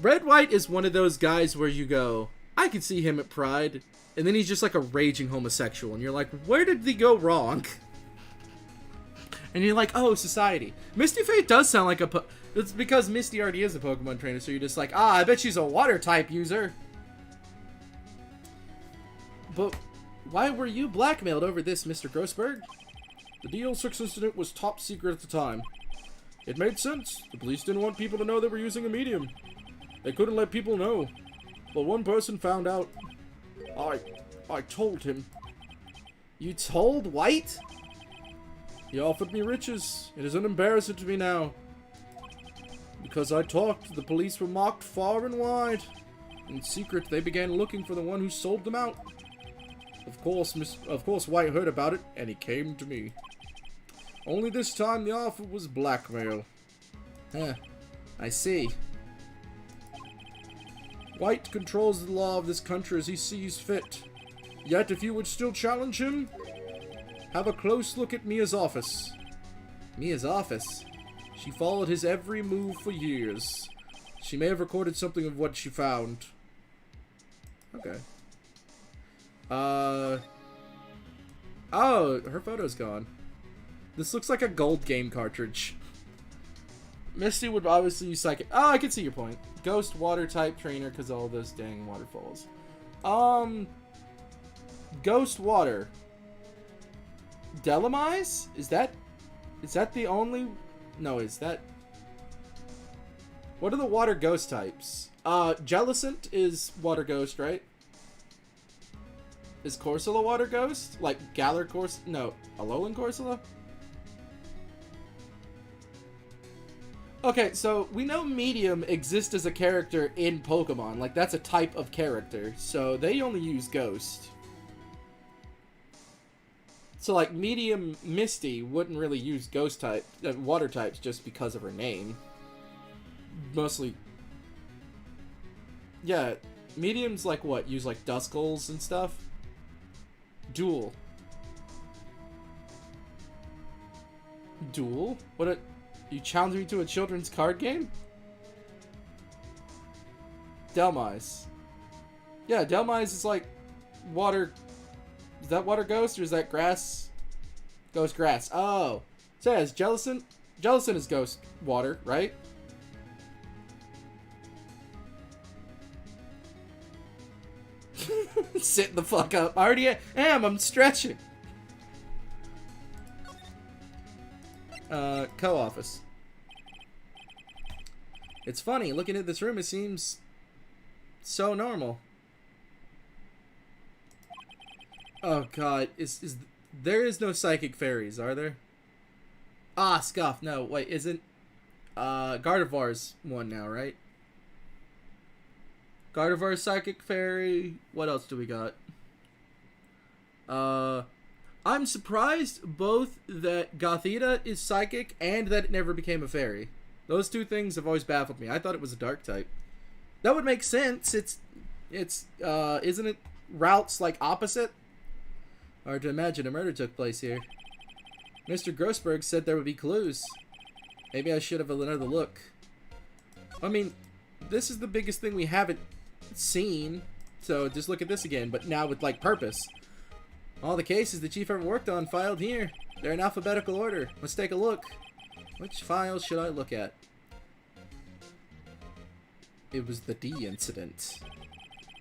Red White is one of those guys where you go, I could see him at Pride, and then he's just like a raging homosexual, and you're like, where did he go wrong? And you're like, oh, society. Misty Faye does sound like a... It's because Misty already is a Pokemon trainer, so you're just like, ah, I bet she's a water type user. But... why were you blackmailed over this, Mr. Grossberg?
The DL6 incident was top secret at the time. It made sense. The police didn't want people to know they were using a medium. They couldn't let people know. But one person found out. I told him.
You told White?
He offered me riches. It is an embarrassment to me now. Because I talked, the police were mocked far and wide. In secret, they began looking for the one who sold them out. Of course, White heard about it, and he came to me. Only this time the offer was blackmail.
Huh. I see.
White controls the law of this country as he sees fit. Yet, if you would still challenge him, have a close look at Mia's office.
Mia's office?
She followed his every move for years. She may have recorded something of what she found.
Okay. Oh, her photo's gone. This looks like a gold game cartridge. Misty would obviously use Psychic. Oh, I can see your point. Ghost water type trainer because all those dang waterfalls. Ghost water. Delamize? Is that the only... No, is that... What are the water ghost types? Jellicent is water ghost, right? Is Corsola water ghost? Like Galar Corsola? No, Alolan Corsola? Okay, so we know Medium exists as a character in Pokemon. Like, that's a type of character. So they only use Ghost.
So, like, medium Misty wouldn't really use ghost type, water types just because of her name. Mostly. Yeah, mediums, like, what? Use, like, Duskulls and stuff? Duel. Duel? What you challenge me to a children's card game? Delmise. Yeah, Delmise is like water. Is that water ghost or is that grass? Ghost grass. Oh. So yeah, is Jellison? Jellison is ghost water, right? Sit the fuck up. I already am. I'm stretching. Co-office. It's funny, looking at this room, it seems so normal. Oh god, there is no psychic fairies, are there? Ah, Scuff, no, wait, isn't Gardevoir's one now, right? Gardevoir's psychic fairy. What else do we got? I'm surprised both that Gothita is psychic and that it never became a fairy. Those two things have always baffled me. I thought it was a dark type. That would make sense. It's isn't it routes like opposite? Hard to imagine a murder took place here. Mr. Grossberg said there would be clues. Maybe I should have another look. I mean, this is the biggest thing we haven't seen, so just look at this again, but now with, like, purpose. All the cases the chief ever worked on filed here. They're in alphabetical order. Let's take a look. Which files should I look at? It was the D incident.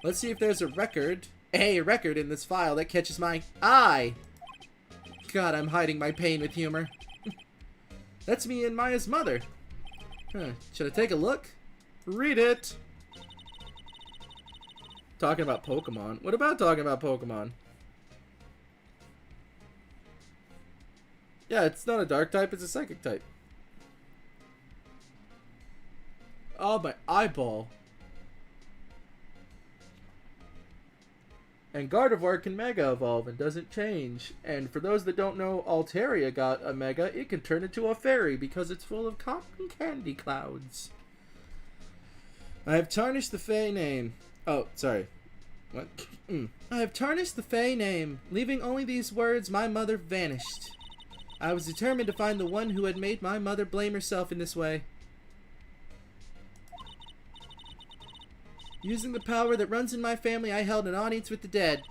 Let's see if there's a record in this file that catches my eye. God, I'm hiding my pain with humor. That's me and Maya's mother. Huh. Should I take a look? Read it. Talking about Pokemon. What about talking about Pokemon? Yeah, it's not a dark type, it's a psychic type. Oh, my eyeball. And Gardevoir can Mega Evolve and doesn't change. And for those that don't know, Altaria got a Mega. It can turn into a fairy because it's full of cotton candy clouds. I have tarnished the Fey name. Oh, sorry. What? I have tarnished the Fey name, leaving only these words, my mother vanished. I was determined to find the one who had made my mother blame herself in this way. Using the power that runs in my family, I held an audience with the dead.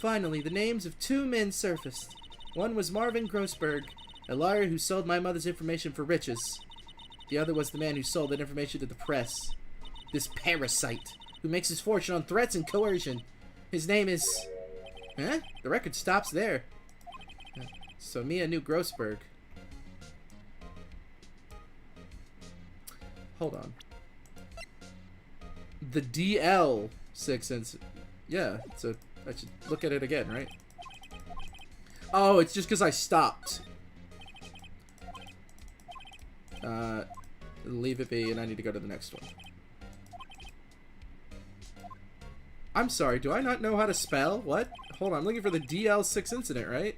Finally, the names of two men surfaced. One was Marvin Grossberg, a lawyer who sold my mother's information for riches. The other was the man who sold that information to the press. This parasite, who makes his fortune on threats and coercion. His name is... Huh? The record stops there. So Mia knew Grossberg. Hold on. The DL6 incident. Yeah, so I should look at it again, right? Oh, it's just because I stopped. Leave it be, and I need to go to the next one. I'm sorry, do I not know how to spell? What? Hold on, I'm looking for the DL6 incident, right?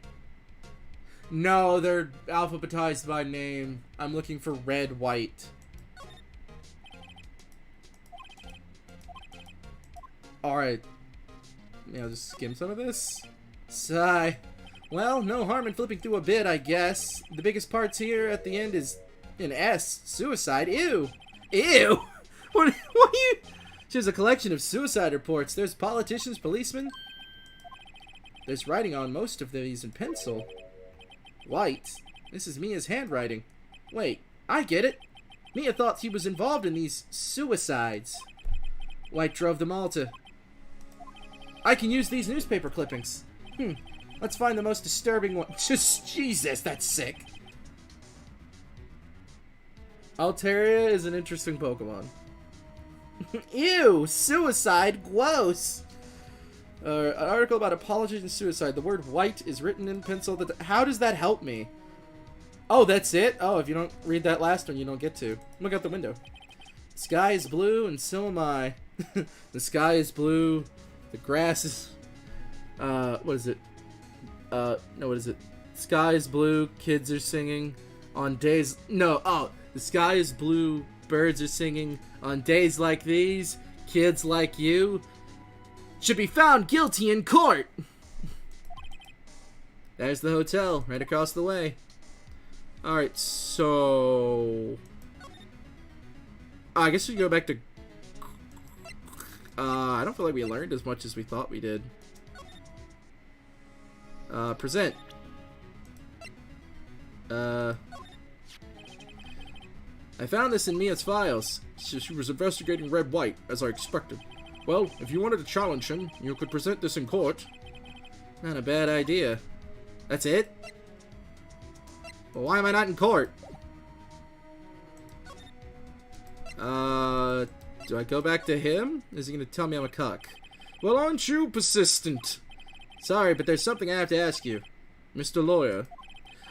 No, they're alphabetized by name. I'm looking for red, white. Alright. Maybe I'll just skim some of this. Sigh. Well, no harm in flipping through a bit, I guess. The biggest parts here at the end is an S. Suicide. Ew. Ew. What are you... There's a collection of suicide reports. There's politicians, policemen. There's writing on most of these in pencil. White. This is Mia's handwriting. Wait, I get it. Mia thought he was involved in these suicides. White drove them all to... I can use these newspaper clippings. Let's find the most disturbing one. Just, Jesus, that's sick. Altaria is an interesting Pokemon. Ew, suicide, gross. An article about apologies and suicide. The word white is written in pencil. How does that help me? Oh, that's it? Oh, if you don't read that last one, you don't get to. Look out the window. The sky is blue, and so am I. The sky is blue. The grass is... what is it?
no, what is it? Sky is blue, kids are singing. On days, no, oh, the sky is blue, birds are singing. On days like these, kids like you should be found guilty in court. There's the hotel, right across the way. Alright, so... I guess we go back to... I don't feel like we learned as much as we thought we did. Present. I found this in Mia's files. She was investigating Red White, as I expected. Well, if you wanted to challenge him, you could present this in court. Not a bad idea. That's it? Well, why am I not in court? Do I go back to him? Is he gonna tell me I'm a cuck? Well, aren't you persistent? Sorry, but there's something I have to ask you. Mr. Lawyer.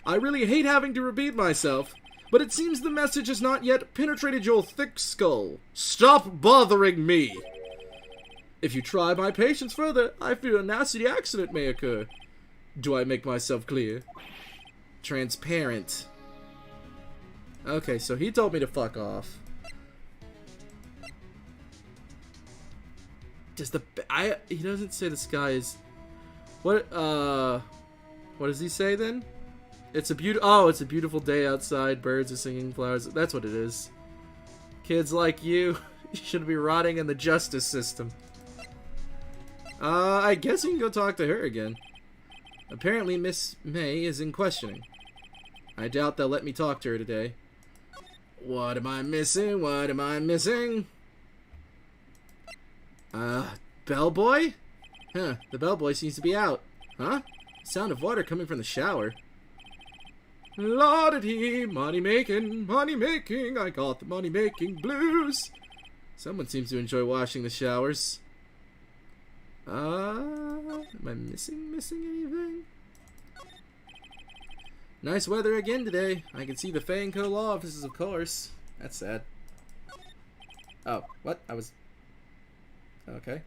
I really hate having to repeat myself, but it seems the message has not yet penetrated your thick skull. Stop bothering me! If you try my patience further, I fear a nasty accident may occur. Do I make myself clear? Transparent. Okay, so he told me to fuck off. He doesn't say the sky is... What does he say then? It's a beautiful day outside, birds are singing, flowers, that's what it is. Kids like you should be rotting in the justice system. I guess we can go talk to her again. Apparently Miss May is in questioning. I doubt they'll let me talk to her today. What am I missing? What am I missing? Bellboy? Huh, the bellboy seems to be out. Huh? Sound of water coming from the shower. La-da-dee, money making, I got the money making blues. Someone seems to enjoy washing the showers. Am I missing anything? Nice weather again today. I can see the Fanco law offices, of course. That's sad. Oh, what? I was... Okay.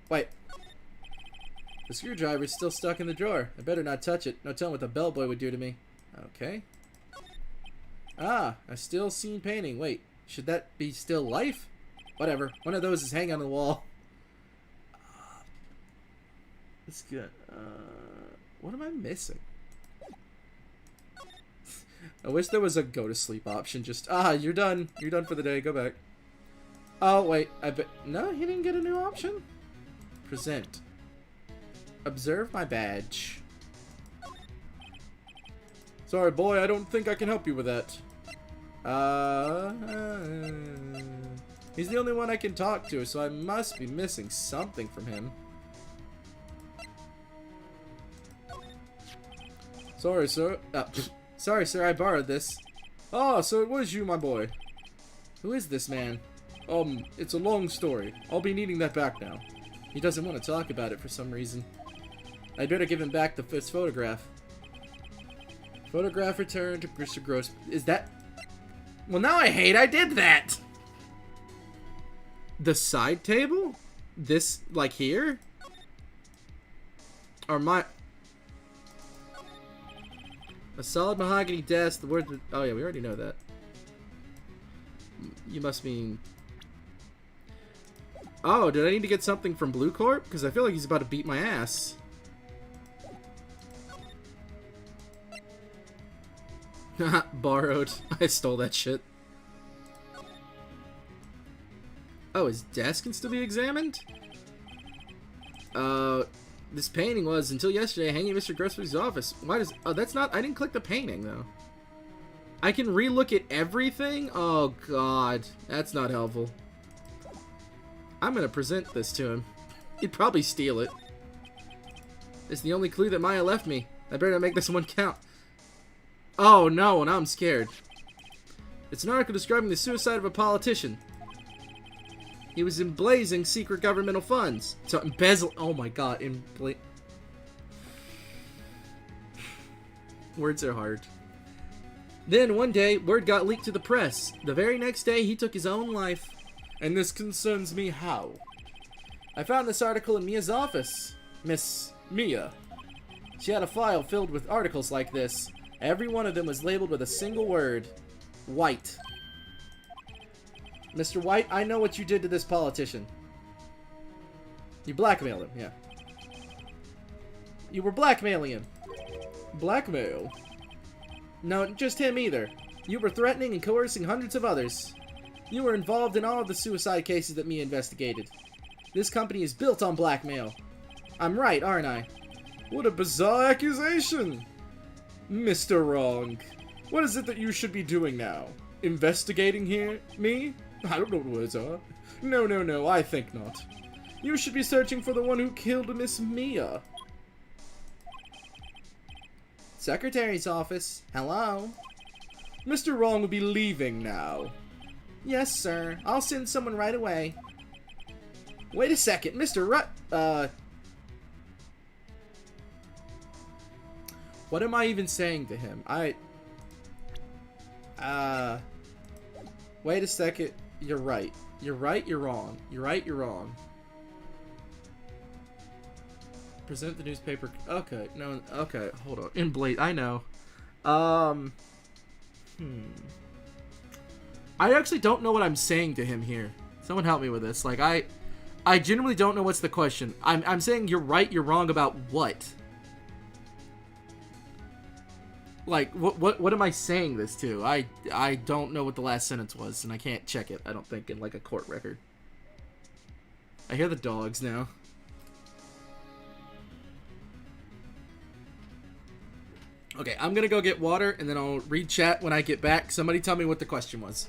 Wait. The screwdriver's still stuck in the drawer. I better not touch it. No telling what the bellboy would do to me. Okay. Ah, a still scene painting. Wait, should that be still life? Whatever. One of those is hanging on the wall. That's good. What am I missing? I wish there was a go to sleep option. Just, you're done. You're done for the day. Go back. Oh, wait. No, he didn't get a new option? Present. Observe my badge. Sorry, boy. I don't think I can help you with that. He's the only one I can talk to, so I must be missing something from him. Sorry, sir. Sorry, sir. I borrowed this. Oh, so it was you, my boy. Who is this man? It's a long story. I'll be needing that back now. He doesn't want to talk about it for some reason. I'd better give him back his photograph. Photograph returned to Mr. Gross. Is that... Well, now I hate I did that! The side table? This, like, here? Or my... A solid mahogany desk, the word... Oh, yeah, we already know that. You must mean... Oh, did I need to get something from Blue Corp? Because I feel like he's about to beat my ass. Borrowed. I stole that shit. Oh, his desk can still be examined? This painting was, until yesterday, hanging in Mr. Grossman's office. Why does... Oh, that's not... I didn't click the painting, though. I can relook at everything? Oh, God. That's not helpful. I'm gonna present this to him. He'd probably steal it. It's the only clue that Maya left me. I better make this one count. Oh, no, now I'm scared. It's an article describing the suicide of a politician. He was emblazing secret governmental funds. So embezzle... Oh my god, Words are hard. Then, one day, word got leaked to the press. The very next day, he took his own life. And this concerns me how? I found this article in Mia's office. Miss Mia.
She had a file filled with articles like this. Every one of them was labeled with a single word. White. Mr. White, I know what you did to this politician. You blackmailed him, yeah. You were blackmailing him. Blackmail? No, just him either. You were threatening and coercing hundreds of others. You were involved in all of the suicide cases that me investigated. This company is built on blackmail. I'm right, aren't I?
What a bizarre accusation! Mr. Wrong, what is it that you should be doing now? Investigating here? Me? I don't know what words are. No, I think not. You should be searching for the one who killed Miss Mia.
Secretary's office. Hello?
Mr. Wrong will be leaving now.
Yes, sir. I'll send someone right away. Wait a second, Mr.
What am I even saying to him? Wait a second. You're right. You're right, you're wrong. You're right, you're wrong. Present the newspaper. Okay, no, okay, hold on. In Blade, I know. I actually don't know what I'm saying to him here. Someone help me with this. Like, I genuinely don't know what's the question. I'm saying you're right, you're wrong about what? Like, what am I saying this to? I don't know what the last sentence was, and I can't check it, I don't think, in, like, a court record. I hear the dogs now. Okay, I'm gonna go get water, and then I'll read chat when I get back. Somebody tell me what the question was.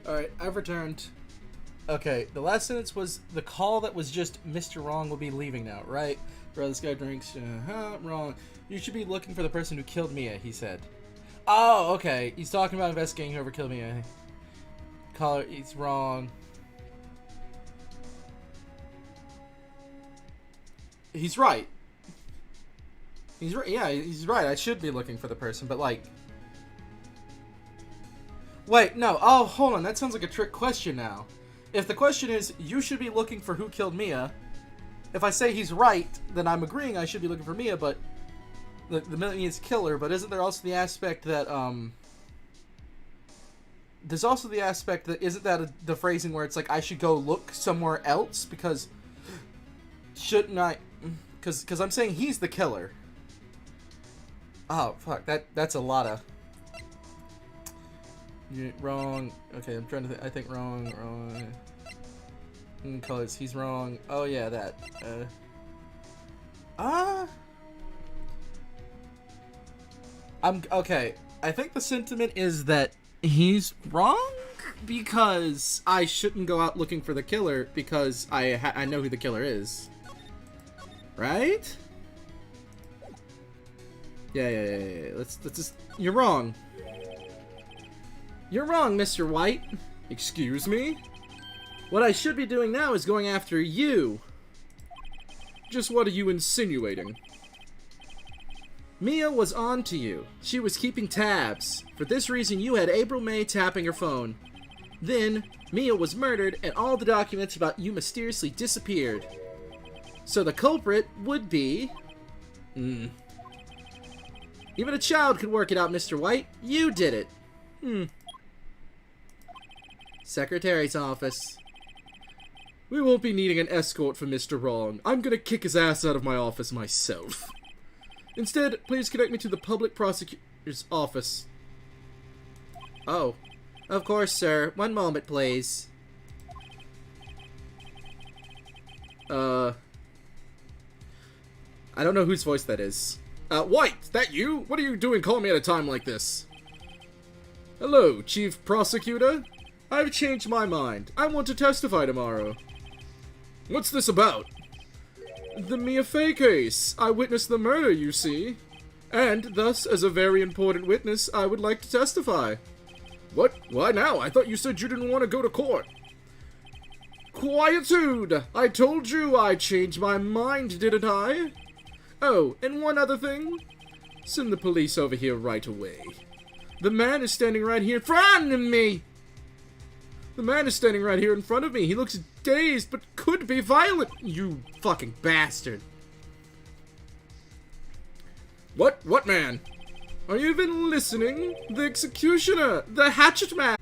Alright, I've returned. Okay, the last sentence was the call that was just Mr. Wrong will be leaving now, right? Bro, this guy drinks. Wrong. You should be looking for the person who killed Mia, he said. Oh, okay. He's talking about investigating whoever killed Mia. Caller, he's wrong. He's right. He's right. Yeah, he's right. I should be looking for the person, but like. Wait, no. Oh, hold on. That sounds like a trick question now. If the question is, you should be looking for who killed Mia, if I say he's right, then I'm agreeing I should be looking for Mia, but the Mia's killer, but isn't there also the aspect that, there's also the aspect that, isn't that the phrasing where it's like, I should go look somewhere else, because, shouldn't I, because I'm saying he's the killer. Oh, fuck, that's a lot of... You're wrong. Okay, I'm trying to think. I think wrong. Because he's wrong. Oh, yeah, that. Okay. I think the sentiment is that he's wrong because I shouldn't go out looking for the killer because I know who the killer is. Right? Yeah. Let's just... You're wrong.
You're wrong, Mr. White.
Excuse me?
What I should be doing now is going after you.
Just what are you insinuating?
Mia was on to you. She was keeping tabs. For this reason, you had April May tapping her phone. Then, Mia was murdered, and all the documents about you mysteriously disappeared. So the culprit would be... Even a child could work it out, Mr. White. You did it. Secretary's office.
We won't be needing an escort for Mr. Wrong. I'm gonna kick his ass out of my office myself. Instead, please connect me to the public prosecutor's office.
Oh. Of course, sir. One moment, please.
I don't know whose voice that is. White, that you? What are you doing calling me at a time like this? Hello, Chief Prosecutor. I've changed my mind. I want to testify tomorrow. What's this about? The Mia Fey case. I witnessed the murder, you see. And, thus, as a very important witness, I would like to testify. What? Why now? I thought you said you didn't want to go to court. Quietude! I told you I changed my mind, didn't I? Oh, and one other thing. Send the police over here right away. The man is standing right here in front of me! The man is standing right here in front of me. He looks dazed, but could be violent. You fucking bastard. What man? Are you even listening? The executioner! The hatchet man!